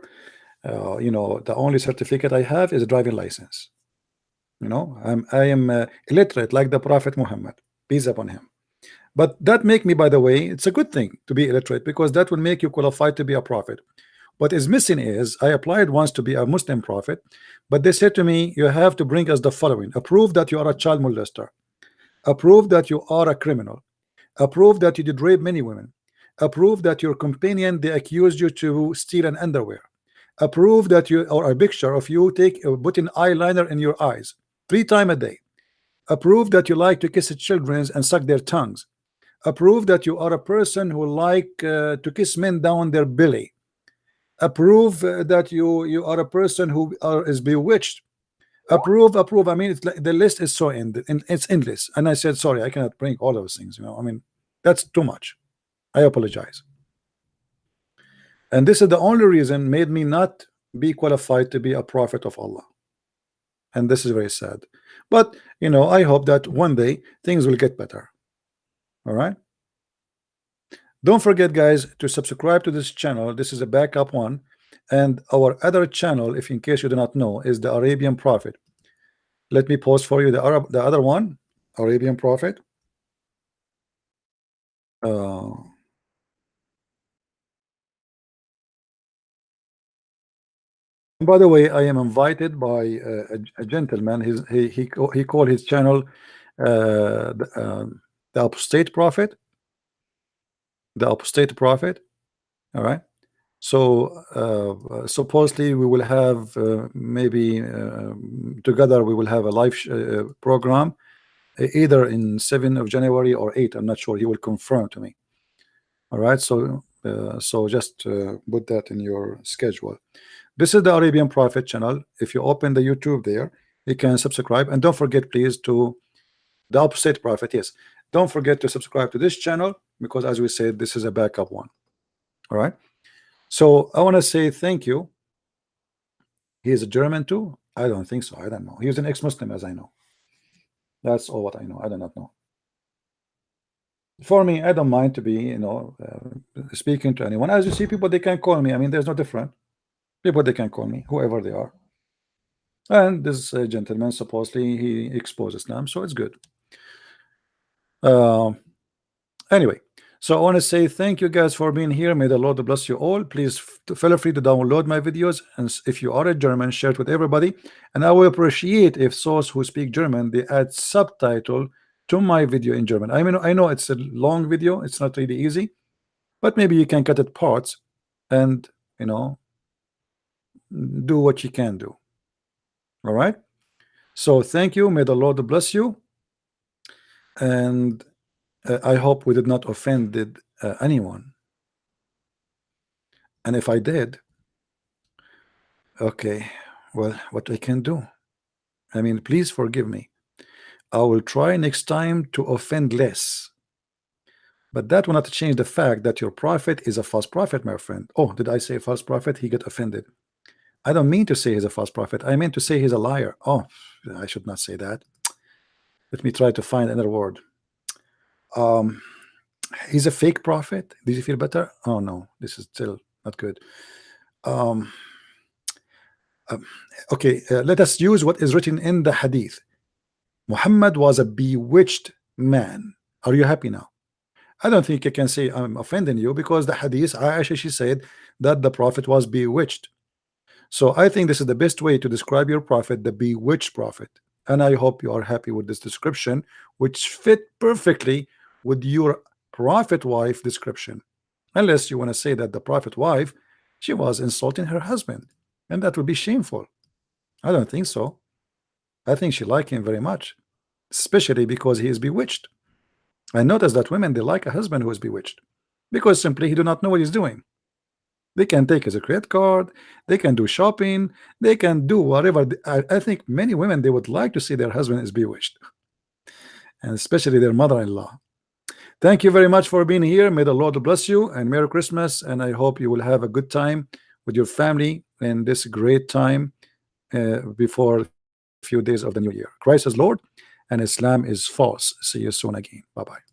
You know, the only certificate I have is a driving license. You know, I am illiterate like the Prophet Muhammad, peace upon him. But that make me, by the way, it's a good thing to be illiterate, because that will make you qualified to be a prophet. What is missing is, I applied once to be a Muslim prophet, but they said to me, you have to bring us the following: a proof that you are a child molester, a proof that you are a criminal, a proof that you did rape many women, a proof that your companion, they accused you to steal an underwear, a proof that you, or a picture of you putting eyeliner in your eyes 3 times a day, a proof that you like to kiss children and suck their tongues, a proof that you are a person who like to kiss men down their belly, a proof that you are a person who is bewitched, approve. I mean, it's like the list is so it's endless. And I said, sorry, I cannot bring all those things, you know. I mean, that's too much. I apologize. And this is the only reason made me not be qualified to be a prophet of Allah. And this is very sad. But you know, I hope that one day things will get better. All right. Don't forget, guys, to subscribe to this channel. This is a backup one. And our other channel, if in case you do not know, is the Arabian Prophet. Let me post for you the other one, Arabian Prophet. By the way, I am invited by a gentleman. He called his channel the Apostate Prophet. The Apostate Prophet. All right. So supposedly we will have maybe together we will have a live program either in 7th of January or 8th. I'm not sure. He will confirm to me. All right. So just put that in your schedule. This is the Arabian Prophet channel. If you open the YouTube there, you can subscribe, and don't forget, please, to the Apostate Prophet. Yes, don't forget to subscribe to this channel, because as we said, this is a backup one. All right. So I want to say thank you. He is a German too? I don't think so. I don't know. He was an ex-Muslim, as I know. That's all what I know. I do not know. For me, I don't mind to be, you know, speaking to anyone. As you see, people, they can call me. I mean, there's no different. People, they can call me, whoever they are. And this gentleman, supposedly, he exposes them, so it's good. Anyway. So I want to say thank you guys for being here. May the Lord bless you all. Please feel free to download my videos, and if you are a German, share it with everybody. And I will appreciate if those who speak German, they add subtitle to my video in German. I mean, I know it's a long video, it's not really easy, but maybe you can cut it parts and, you know, do what you can do. All right. So thank you. May the Lord bless you. And I hope we did not offended anyone, and if I did, okay, well, what I can do, I mean, please forgive me. I will try next time to offend less, but that will not change the fact that your prophet is a false prophet, my friend. Oh, did I say false prophet? He got offended. I don't mean to say he's a false prophet. I meant to say he's a liar. Oh, I should not say that. Let me try to find another word. He's a fake prophet. Did you feel better? Oh no, this is still not good. Okay, let us use what is written in the hadith. Muhammad was a bewitched man. Are you happy now? I don't think you can say I'm offending you, because the hadith, Aisha, she said that the prophet was bewitched. So I think this is the best way to describe your prophet, the bewitched prophet. And I hope you are happy with this description, which fit perfectly with your prophet wife description, unless you want to say that the prophet wife, she was insulting her husband, and that would be shameful. I don't think so. I think she liked him very much, especially because he is bewitched. I notice that women, they like a husband who is bewitched, because simply he do not know what he's doing. They can take his credit card, they can do shopping, they can do whatever. I think many women, they would like to see their husband is bewitched, and especially their mother-in-law. Thank you very much for being here. May the Lord bless you and Merry Christmas. And I hope you will have a good time with your family in this great time before a few days of the new year. Christ is Lord and Islam is false. See you soon again. Bye-bye.